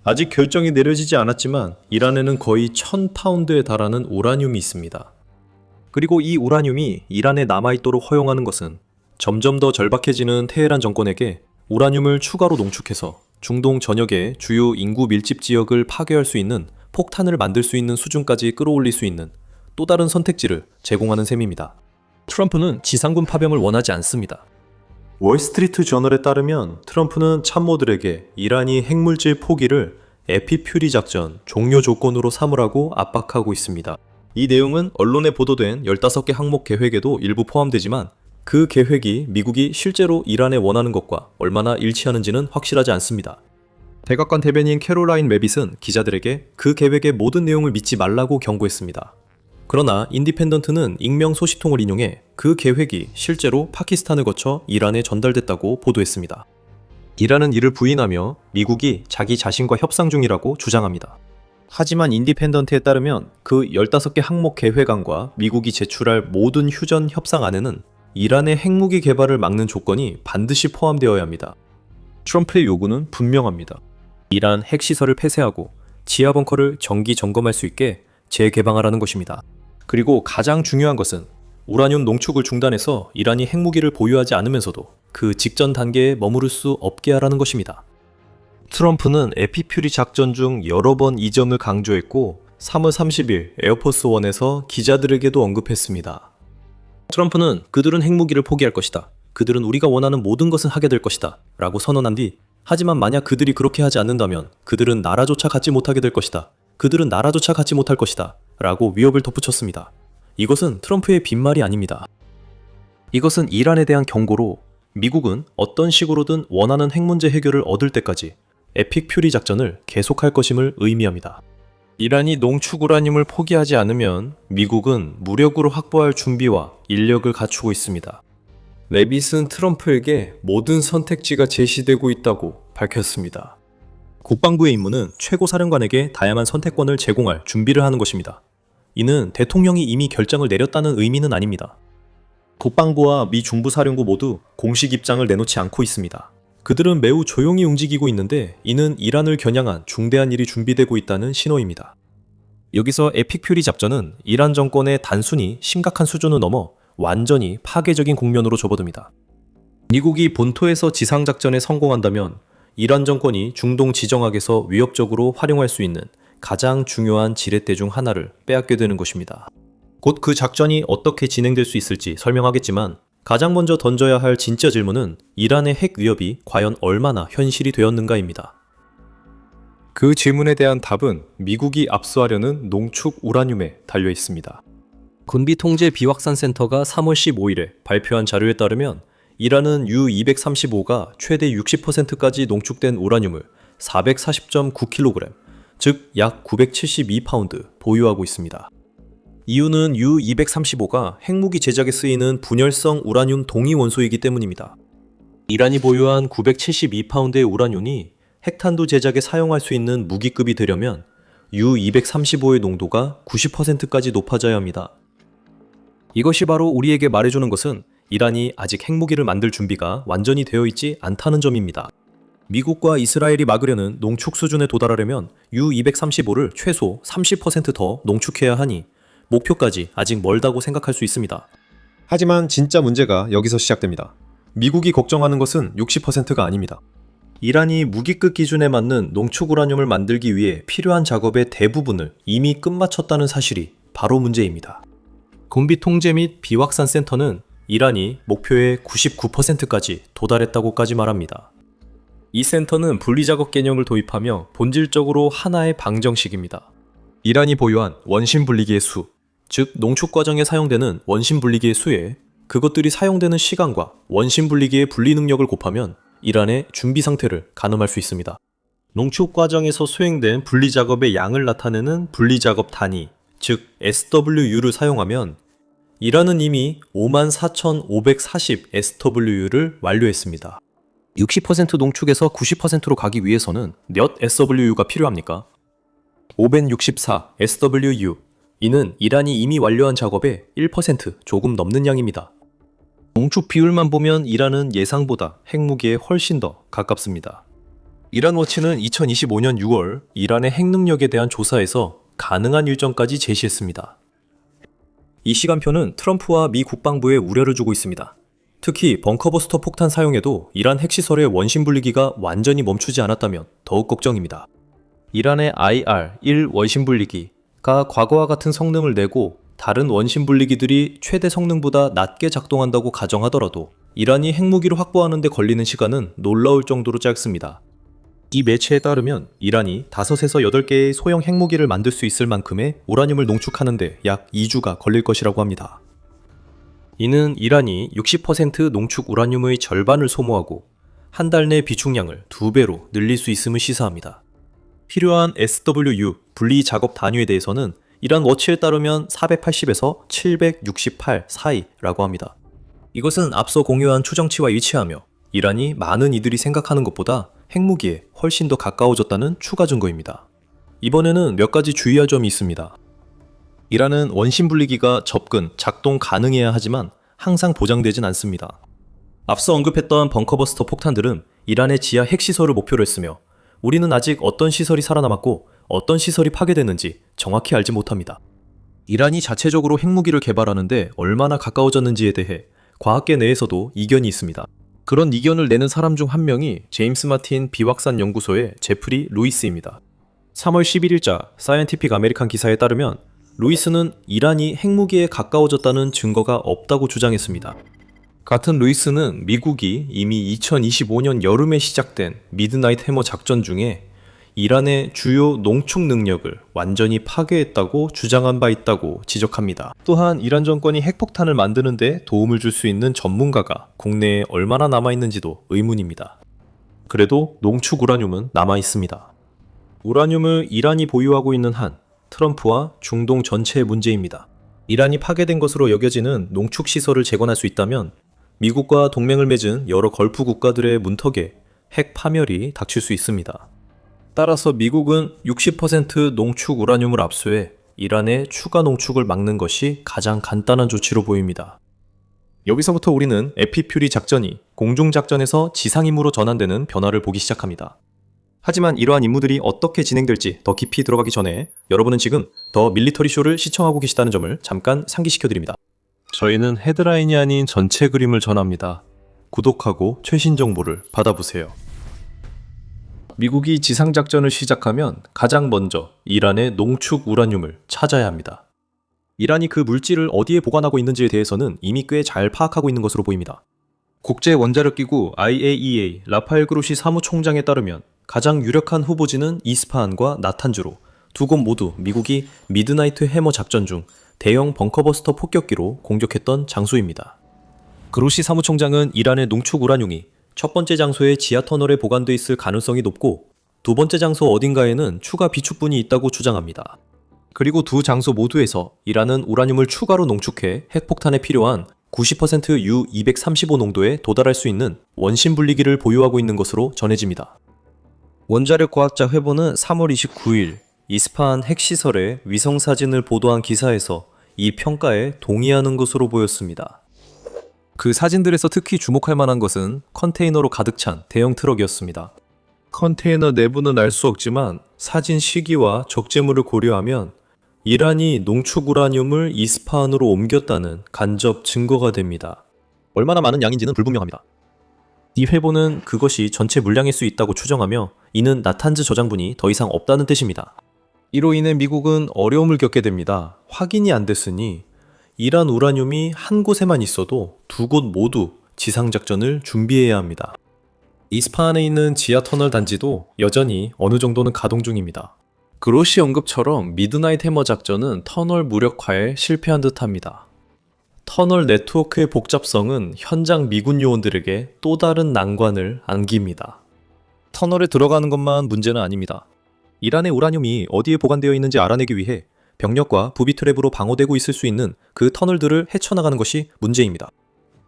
아직 결정이 내려지지 않았지만 이란에는 거의 1000파운드에 달하는 우라늄이 있습니다. 그리고 이 우라늄이 이란에 남아있도록 허용하는 것은 점점 더 절박해지는 테헤란 정권에게 우라늄을 추가로 농축해서 중동 전역의 주요 인구 밀집 지역을 파괴할 수 있는 폭탄을 만들 수 있는 수준까지 끌어올릴 수 있는 또 다른 선택지를 제공하는 셈입니다. 트럼프는 지상군 파병을 원하지 않습니다. 월스트리트 저널에 따르면 트럼프는 참모들에게 이란이 핵물질 포기를 에픽 퓨리 작전 종료 조건으로 삼으라고 압박하고 있습니다. 이 내용은 언론에 보도된 15개 항목 계획에도 일부 포함되지만 그 계획이 미국이 실제로 이란에 원하는 것과 얼마나 일치하는지는 확실하지 않습니다. 백악관 대변인 캐롤라인 매빗은 기자들에게 그 계획의 모든 내용을 믿지 말라고 경고했습니다. 그러나 인디펜던트는 익명 소식통을 인용해 그 계획이 실제로 파키스탄을 거쳐 이란에 전달됐다고 보도했습니다. 이란은 이를 부인하며 미국이 자기 자신과 협상 중이라고 주장합니다. 하지만 인디펜던트에 따르면 그 15개 항목 계획안과 미국이 제출할 모든 휴전 협상안에는 이란의 핵무기 개발을 막는 조건이 반드시 포함되어야 합니다. 트럼프의 요구는 분명합니다. 이란 핵시설을 폐쇄하고 지하 벙커를 정기 점검할 수 있게 재개방하라는 것입니다. 그리고 가장 중요한 것은 우라늄 농축을 중단해서 이란이 핵무기를 보유하지 않으면서도 그 직전 단계에 머무를 수 없게 하라는 것입니다. 트럼프는 에픽 퓨리 작전 중 여러 번 이 점을 강조했고 3월 30일 에어포스 원에서 기자들에게도 언급했습니다. 트럼프는 그들은 핵무기를 포기할 것이다. 그들은 우리가 원하는 모든 것은 하게 될 것이다. 라고 선언한 뒤 하지만 만약 그들이 그렇게 하지 않는다면 그들은 나라조차 갖지 못하게 될 것이다. 그들은 나라조차 갖지 못할 것이다. 라고 위협을 덧붙였습니다. 이것은 트럼프의 빈말이 아닙니다. 이것은 이란에 대한 경고로 미국은 어떤 식으로든 원하는 핵 문제 해결을 얻을 때까지 에픽 퓨리 작전을 계속할 것임을 의미합니다. 이란이 농축 우라늄을 포기하지 않으면 미국은 무력으로 확보할 준비와 인력을 갖추고 있습니다. 레빗은 트럼프에게 모든 선택지가 제시되고 있다고 밝혔습니다. 국방부의 임무는 최고사령관에게 다양한 선택권을 제공할 준비를 하는 것입니다. 이는 대통령이 이미 결정을 내렸다는 의미는 아닙니다. 국방부와 미 중부사령부 모두 공식 입장을 내놓지 않고 있습니다. 그들은 매우 조용히 움직이고 있는데 이는 이란을 겨냥한 중대한 일이 준비되고 있다는 신호입니다. 여기서 에픽 퓨리 작전은 이란 정권의 단순히 심각한 수준을 넘어 완전히 파괴적인 국면으로 접어듭니다. 미국이 본토에서 지상작전에 성공한다면 이란 정권이 중동 지정학에서 위협적으로 활용할 수 있는 가장 중요한 지렛대 중 하나를 빼앗게 되는 것입니다. 곧 그 작전이 어떻게 진행될 수 있을지 설명하겠지만 가장 먼저 던져야 할 진짜 질문은 이란의 핵 위협이 과연 얼마나 현실이 되었는가입니다. 그 질문에 대한 답은 미국이 압수하려는 농축 우라늄에 달려 있습니다. 군비통제 비확산센터가 3월 15일에 발표한 자료에 따르면 이란은 U-235가 최대 60%까지 농축된 우라늄을 440.9kg, 즉 약 972파운드 보유하고 있습니다. 이유는 U-235가 핵무기 제작에 쓰이는 분열성 우라늄 동위 원소이기 때문입니다. 이란이 보유한 972파운드의 우라늄이 핵탄두 제작에 사용할 수 있는 무기급이 되려면 U-235의 농도가 90%까지 높아져야 합니다. 이것이 바로 우리에게 말해주는 것은 이란이 아직 핵무기를 만들 준비가 완전히 되어 있지 않다는 점입니다. 미국과 이스라엘이 막으려는 농축 수준에 도달하려면 U-235를 최소 30% 더 농축해야 하니 목표까지 아직 멀다고 생각할 수 있습니다. 하지만 진짜 문제가 여기서 시작됩니다. 미국이 걱정하는 것은 60%가 아닙니다. 이란이 무기급 기준에 맞는 농축 우라늄을 만들기 위해 필요한 작업의 대부분을 이미 끝마쳤다는 사실이 바로 문제입니다. 군비통제 및 비확산센터는 이란이 목표의 99%까지 도달했다고까지 말합니다. 이 센터는 분리작업 개념을 도입하며 본질적으로 하나의 방정식입니다. 이란이 보유한 원심 분리기의 수, 즉 농축 과정에 사용되는 원심 분리기의 수에 그것들이 사용되는 시간과 원심 분리기의 분리 능력을 곱하면 이란의 준비 상태를 가늠할 수 있습니다. 농축 과정에서 수행된 분리 작업의 양을 나타내는 분리 작업 단위, 즉 SWU를 사용하면 이란은 이미 54,540 SWU를 완료했습니다. 60% 농축에서 90%로 가기 위해서는 몇 SWU가 필요합니까? 564 SWU. 이는 이란이 이미 완료한 작업의 1% 조금 넘는 양입니다. 농축 비율만 보면 이란은 예상보다 핵무기에 훨씬 더 가깝습니다. 이란워치는 2025년 6월 이란의 핵 능력에 대한 조사에서 가능한 일정까지 제시했습니다. 이 시간표는 트럼프와 미 국방부에 우려를 주고 있습니다. 특히 벙커버스터 폭탄 사용에도 이란 핵시설의 원심 분리기가 완전히 멈추지 않았다면 더욱 걱정입니다. 이란의 IR-1 원심 분리기가 과거와 같은 성능을 내고 다른 원심 분리기들이 최대 성능보다 낮게 작동한다고 가정하더라도 이란이 핵무기를 확보하는 데 걸리는 시간은 놀라울 정도로 짧습니다. 이 매체에 따르면 이란이 5에서 8개의 소형 핵무기를 만들 수 있을 만큼의 우라늄을 농축하는 데 약 2주가 걸릴 것이라고 합니다. 이는 이란이 60% 농축 우라늄의 절반을 소모하고 한 달 내 비축량을 2배로 늘릴 수 있음을 시사합니다. 필요한 SWU 분리 작업 단위에 대해서는 이란 워치에 따르면 480에서 768 사이라고 합니다. 이것은 앞서 공유한 추정치와 일치하며 이란이 많은 이들이 생각하는 것보다 핵무기에 훨씬 더 가까워졌다는 추가 증거입니다. 이번에는 몇 가지 주의할 점이 있습니다. 이란은 원심 분리기가 접근, 작동 가능해야 하지만 항상 보장되진 않습니다. 앞서 언급했던 벙커버스터 폭탄들은 이란의 지하 핵시설을 목표로 했으며 우리는 아직 어떤 시설이 살아남았고 어떤 시설이 파괴됐는지 정확히 알지 못합니다. 이란이 자체적으로 핵무기를 개발하는데 얼마나 가까워졌는지에 대해 과학계 내에서도 이견이 있습니다. 그런 이견을 내는 사람 중 한 명이 제임스 마틴 비확산 연구소의 제프리 루이스입니다. 3월 11일자 사이언티픽 아메리칸 기사에 따르면 루이스는 이란이 핵무기에 가까워졌다는 증거가 없다고 주장했습니다. 같은 루이스는 미국이 이미 2025년 여름에 시작된 미드나잇 해머 작전 중에 이란의 주요 농축 능력을 완전히 파괴했다고 주장한 바 있다고 지적합니다. 또한 이란 정권이 핵폭탄을 만드는 데 도움을 줄 수 있는 전문가가 국내에 얼마나 남아있는지도 의문입니다. 그래도 농축 우라늄은 남아있습니다. 우라늄을 이란이 보유하고 있는 한 트럼프와 중동 전체의 문제입니다. 이란이 파괴된 것으로 여겨지는 농축 시설을 재건할 수 있다면 미국과 동맹을 맺은 여러 걸프 국가들의 문턱에 핵 파멸이 닥칠 수 있습니다. 따라서 미국은 60% 농축 우라늄을 압수해 이란의 추가 농축을 막는 것이 가장 간단한 조치로 보입니다. 여기서부터 우리는 에피퓨리 작전이 공중작전에서 지상임무로 전환되는 변화를 보기 시작합니다. 하지만 이러한 임무들이 어떻게 진행될지 더 깊이 들어가기 전에 여러분은 지금 더 밀리터리 쇼를 시청하고 계시다는 점을 잠깐 상기시켜드립니다. 저희는 헤드라인이 아닌 전체 그림을 전합니다. 구독하고 최신 정보를 받아보세요. 미국이 지상작전을 시작하면 가장 먼저 이란의 농축 우라늄을 찾아야 합니다. 이란이 그 물질을 어디에 보관하고 있는지에 대해서는 이미 꽤 잘 파악하고 있는 것으로 보입니다. 국제원자력기구 IAEA 라파엘 그로시 사무총장에 따르면 가장 유력한 후보지는 이스파한과 나탄즈로 두 곳 모두 미국이 미드나이트 해머 작전 중 대형 벙커버스터 폭격기로 공격했던 장소입니다. 그로시 사무총장은 이란의 농축 우라늄이 첫 번째 장소의 지하 터널에 보관돼 있을 가능성이 높고 두 번째 장소 어딘가에는 추가 비축분이 있다고 주장합니다. 그리고 두 장소 모두에서 이란은 우라늄을 추가로 농축해 핵폭탄에 필요한 90% U-235 농도에 도달할 수 있는 원심 분리기를 보유하고 있는 것으로 전해집니다. 원자력 과학자 회보는 3월 29일 이스파한 핵시설의 위성사진을 보도한 기사에서 이 평가에 동의하는 것으로 보였습니다. 그 사진들에서 특히 주목할 만한 것은 컨테이너로 가득 찬 대형 트럭이었습니다. 컨테이너 내부는 알 수 없지만 사진 시기와 적재물을 고려하면 이란이 농축 우라늄을 이스파한으로 옮겼다는 간접 증거가 됩니다. 얼마나 많은 양인지는 불분명합니다. 이 회보는 그것이 전체 물량일 수 있다고 추정하며 이는 나탄즈 저장분이 더 이상 없다는 뜻입니다. 이로 인해 미국은 어려움을 겪게 됩니다. 확인이 안 됐으니 이란 우라늄이 한 곳에만 있어도 두 곳 모두 지상작전을 준비해야 합니다. 이스파한에 있는 지하 터널 단지도 여전히 어느 정도는 가동 중입니다. 그로시 언급처럼 미드나잇 해머 작전은 터널 무력화에 실패한 듯합니다. 터널 네트워크의 복잡성은 현장 미군 요원들에게 또 다른 난관을 안깁니다. 터널에 들어가는 것만 문제는 아닙니다. 이란의 우라늄이 어디에 보관되어 있는지 알아내기 위해 병력과 부비 트랩으로 방어되고 있을 수 있는 그 터널들을 헤쳐나가는 것이 문제입니다.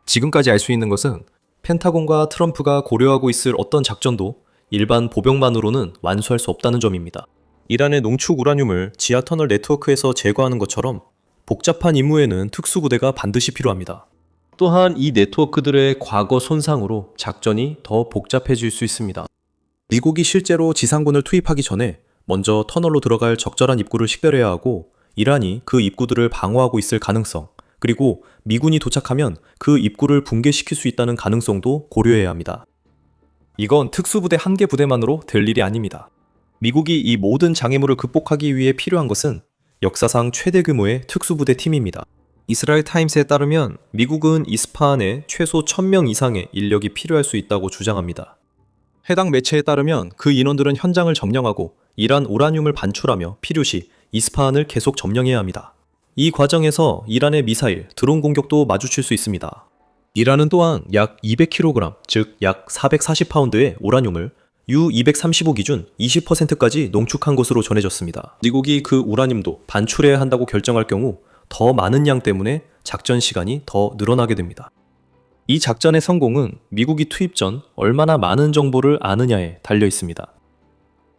지금까지 알 수 있는 것은 펜타곤과 트럼프가 고려하고 있을 어떤 작전도 일반 보병만으로는 완수할 수 없다는 점입니다. 이란의 농축 우라늄을 지하 터널 네트워크에서 제거하는 것처럼 복잡한 임무에는 특수부대가 반드시 필요합니다. 또한 이 네트워크들의 과거 손상으로 작전이 더 복잡해질 수 있습니다. 미국이 실제로 지상군을 투입하기 전에 먼저 터널로 들어갈 적절한 입구를 식별해야 하고 이란이 그 입구들을 방어하고 있을 가능성, 그리고 미군이 도착하면 그 입구를 붕괴시킬 수 있다는 가능성도 고려해야 합니다. 이건 특수부대 한 개 부대만으로 될 일이 아닙니다. 미국이 이 모든 장애물을 극복하기 위해 필요한 것은 역사상 최대 규모의 특수부대 팀입니다. 이스라엘 타임스에 따르면 미국은 이스파한에 최소 1000명 이상의 인력이 필요할 수 있다고 주장합니다. 해당 매체에 따르면 그 인원들은 현장을 점령하고 이란 우라늄을 반출하며 필요시 이스파한을 계속 점령해야 합니다. 이 과정에서 이란의 미사일, 드론 공격도 마주칠 수 있습니다. 이란은 또한 약 200kg, 즉 약 440파운드의 우라늄을 U-235 기준 20%까지 농축한 것으로 전해졌습니다. 미국이 그 우라늄도 반출해야 한다고 결정할 경우 더 많은 양 때문에 작전 시간이 더 늘어나게 됩니다. 이 작전의 성공은 미국이 투입 전 얼마나 많은 정보를 아느냐에 달려 있습니다.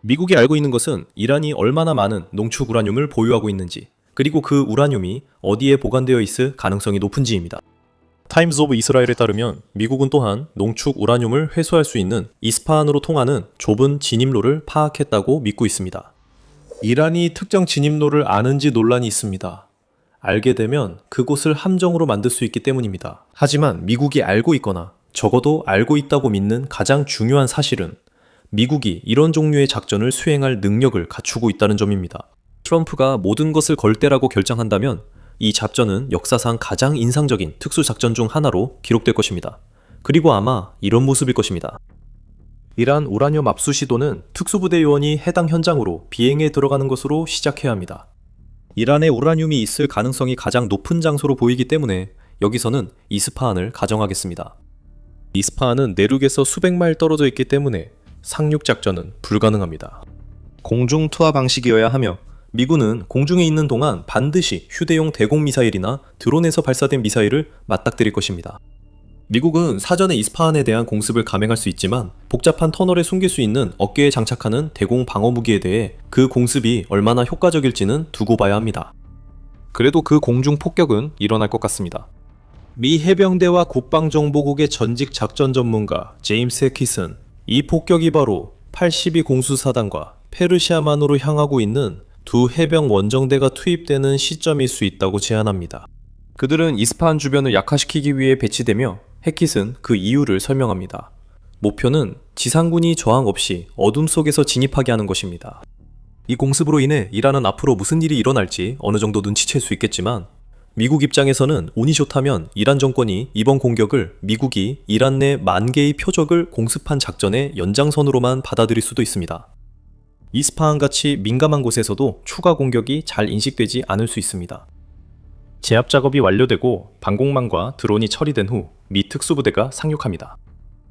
미국이 알고 있는 것은 이란이 얼마나 많은 농축 우라늄을 보유하고 있는지, 그리고 그 우라늄이 어디에 보관되어 있을 가능성이 높은지입니다. 타임즈 오브 이스라엘에 따르면 미국은 또한 농축 우라늄을 회수할 수 있는 이스파한으로 통하는 좁은 진입로를 파악했다고 믿고 있습니다. 이란이 특정 진입로를 아는지 논란이 있습니다. 알게 되면 그곳을 함정으로 만들 수 있기 때문입니다. 하지만 미국이 알고 있거나 적어도 알고 있다고 믿는 가장 중요한 사실은 미국이 이런 종류의 작전을 수행할 능력을 갖추고 있다는 점입니다. 트럼프가 모든 것을 걸 때라고 결정한다면 이 작전은 역사상 가장 인상적인 특수작전 중 하나로 기록될 것입니다. 그리고 아마 이런 모습일 것입니다. 이란 우라늄 압수 시도는 특수부대 요원이 해당 현장으로 비행에 들어가는 것으로 시작해야 합니다. 이란에 우라늄이 있을 가능성이 가장 높은 장소로 보이기 때문에 여기서는 이스파한을 가정하겠습니다. 이스파한은 내륙에서 수백 마일 떨어져 있기 때문에 상륙 작전은 불가능합니다. 공중 투하 방식이어야 하며 미군은 공중에 있는 동안 반드시 휴대용 대공 미사일이나 드론에서 발사된 미사일을 맞닥뜨릴 것입니다. 미국은 사전에 이스파한에 대한 공습을 감행할 수 있지만 복잡한 터널에 숨길 수 있는 어깨에 장착하는 대공 방어 무기에 대해 그 공습이 얼마나 효과적일지는 두고 봐야 합니다. 그래도 그 공중 폭격은 일어날 것 같습니다. 미 해병대와 국방정보국의 전직 작전 전문가 제임스 해키슨, 이 폭격이 바로 82 공수사단과 페르시아만으로 향하고 있는 두 해병 원정대가 투입되는 시점일 수 있다고 제안합니다. 그들은 이스파한 주변을 약화시키기 위해 배치되며 해킷은 그 이유를 설명합니다. 목표는 지상군이 저항 없이 어둠 속에서 진입하게 하는 것입니다. 이 공습으로 인해 이란은 앞으로 무슨 일이 일어날지 어느 정도 눈치챌 수 있겠지만 미국 입장에서는 운이 좋다면 이란 정권이 이번 공격을 미국이 이란 내 10,000개의 표적을 공습한 작전의 연장선으로만 받아들일 수도 있습니다. 이스파한같이 민감한 곳에서도 추가 공격이 잘 인식되지 않을 수 있습니다. 제압 작업이 완료되고 방공망과 드론이 처리된 후 미 특수부대가 상륙합니다.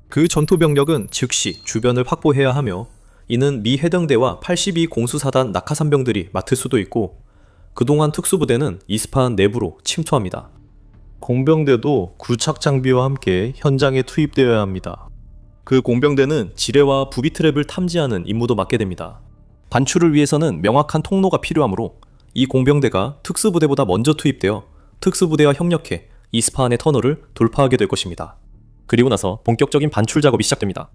그 전투 병력은 즉시 주변을 확보해야 하며 이는 미 해병대와 82 공수사단 낙하산병들이 맡을 수도 있고 그동안 특수부대는 이스파한 내부로 침투합니다. 공병대도 구착 장비와 함께 현장에 투입되어야 합니다. 그 공병대는 지뢰와 부비 트랩을 탐지하는 임무도 맡게 됩니다. 반출을 위해서는 명확한 통로가 필요하므로 이 공병대가 특수부대보다 먼저 투입되어 특수부대와 협력해 이스파한의 터널을 돌파하게 될 것입니다. 그리고 나서 본격적인 반출 작업이 시작됩니다.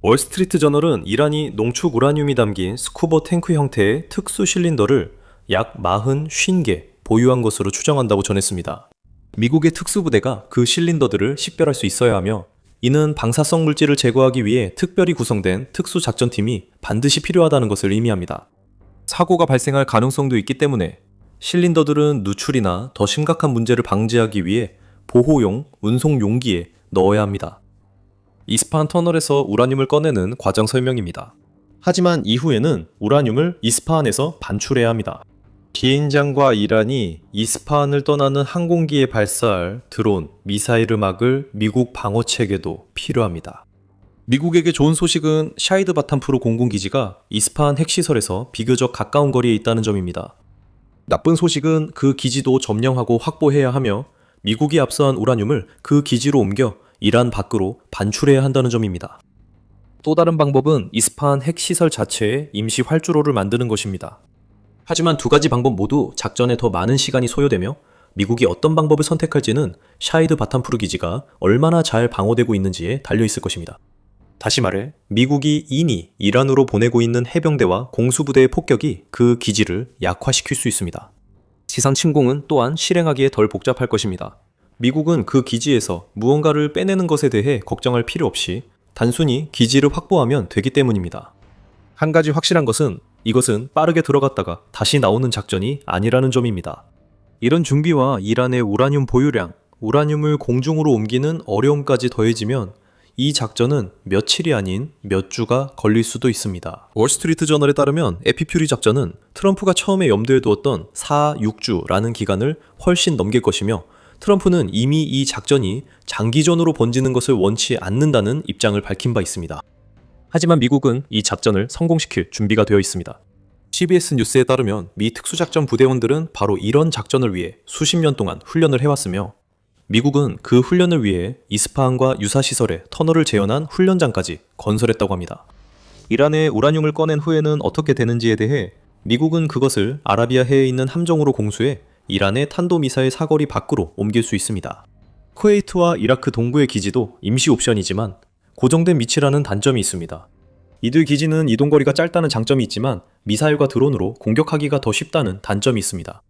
월스트리트 저널은 이란이 농축 우라늄이 담긴 스쿠버 탱크 형태의 특수 실린더를 약 50개 보유한 것으로 추정한다고 전했습니다. 미국의 특수부대가 그 실린더들을 식별할 수 있어야 하며 이는 방사성 물질을 제거하기 위해 특별히 구성된 특수작전팀이 반드시 필요하다는 것을 의미합니다. 사고가 발생할 가능성도 있기 때문에 실린더들은 누출이나 더 심각한 문제를 방지하기 위해 보호용 운송 용기에 넣어야 합니다. 이스파한 터널에서 우라늄을 꺼내는 과정 설명입니다. 하지만 이후에는 우라늄을 이스파한에서 반출해야 합니다. 비행장과 이란이 이스파한을 떠나는 항공기에 발사할 드론, 미사일을 막을 미국 방어 체계도 필요합니다. 미국에게 좋은 소식은 샤이드 바탄푸르 공군기지가 이스파한 핵시설에서 비교적 가까운 거리에 있다는 점입니다. 나쁜 소식은 그 기지도 점령하고 확보해야 하며 미국이 압수한 우라늄을 그 기지로 옮겨 이란 밖으로 반출해야 한다는 점입니다. 또 다른 방법은 이스파한 핵시설 자체에 임시 활주로를 만드는 것입니다. 하지만 두 가지 방법 모두 작전에 더 많은 시간이 소요되며 미국이 어떤 방법을 선택할지는 샤이드 바탄푸르 기지가 얼마나 잘 방어되고 있는지에 달려있을 것입니다. 다시 말해 미국이 이미 이란으로 보내고 있는 해병대와 공수부대의 폭격이 그 기지를 약화시킬 수 있습니다. 지상 침공은 또한 실행하기에 덜 복잡할 것입니다. 미국은 그 기지에서 무언가를 빼내는 것에 대해 걱정할 필요 없이 단순히 기지를 확보하면 되기 때문입니다. 한 가지 확실한 것은 이것은 빠르게 들어갔다가 다시 나오는 작전이 아니라는 점입니다. 이런 준비와 이란의 우라늄 보유량, 우라늄을 공중으로 옮기는 어려움까지 더해지면 이 작전은 며칠이 아닌 몇 주가 걸릴 수도 있습니다. 월스트리트 저널에 따르면 에피퓨리 작전은 트럼프가 처음에 염두에 두었던 4-6주라는 기간을 훨씬 넘길 것이며 트럼프는 이미 이 작전이 장기전으로 번지는 것을 원치 않는다는 입장을 밝힌 바 있습니다. 하지만 미국은 이 작전을 성공시킬 준비가 되어 있습니다. CBS 뉴스에 따르면 미 특수작전 부대원들은 바로 이런 작전을 위해 수십 년 동안 훈련을 해왔으며 미국은 그 훈련을 위해 이스파한과 유사시설에 터널을 재현한 훈련장까지 건설했다고 합니다. 이란의 우라늄을 꺼낸 후에는 어떻게 되는지에 대해 미국은 그것을 아라비아해에 있는 함정으로 공수해 이란의 탄도미사일 사거리 밖으로 옮길 수 있습니다. 쿠웨이트와 이라크 동부의 기지도 임시 옵션이지만 고정된 위치라는 단점이 있습니다. 이들 기지는 이동거리가 짧다는 장점이 있지만 미사일과 드론으로 공격하기가 더 쉽다는 단점이 있습니다.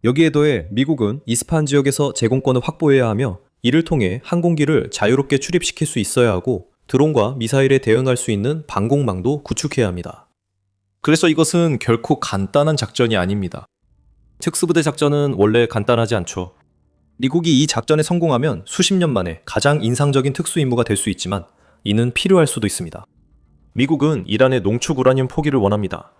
여기에 더해 미국은 이스파한 지역에서 제공권을 확보해야 하며 이를 통해 항공기를 자유롭게 출입시킬 수 있어야 하고 드론과 미사일에 대응할 수 있는 방공망도 구축해야 합니다. 그래서 이것은 결코 간단한 작전이 아닙니다. 특수부대 작전은 원래 간단하지 않죠. 미국이 이 작전에 성공하면 수십 년 만에 가장 인상적인 특수임무가 될 수 있지만 이는 필요할 수도 있습니다. 미국은 이란의 농축 우라늄 포기를 원합니다.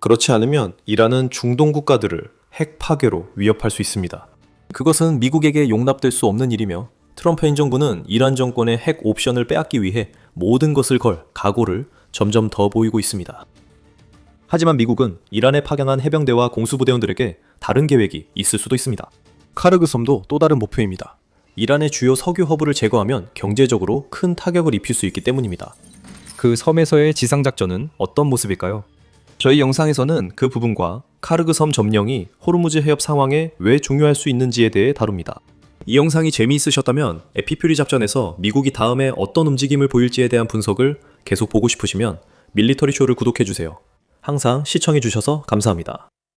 그렇지 않으면 이란은 중동 국가들을 핵 파괴로 위협할 수 있습니다. 그것은 미국에게 용납될 수 없는 일이며 트럼프 행정부는 이란 정권의 핵 옵션을 빼앗기 위해 모든 것을 걸 각오를 점점 더 보이고 있습니다. 하지만 미국은 이란에 파견한 해병대와 공수부대원들에게 다른 계획이 있을 수도 있습니다. 카르그 섬도 또 다른 목표입니다. 이란의 주요 석유 허브를 제거하면 경제적으로 큰 타격을 입힐 수 있기 때문입니다. 그 섬에서의 지상작전은 어떤 모습일까요? 저희 영상에서는 그 부분과 카르그 섬 점령이 호르무즈 해협 상황에 왜 중요할 수 있는지에 대해 다룹니다. 이 영상이 재미있으셨다면 에피퓨리 작전에서 미국이 다음에 어떤 움직임을 보일지에 대한 분석을 계속 보고 싶으시면 밀리터리 쇼를 구독해주세요. 항상 시청해주셔서 감사합니다.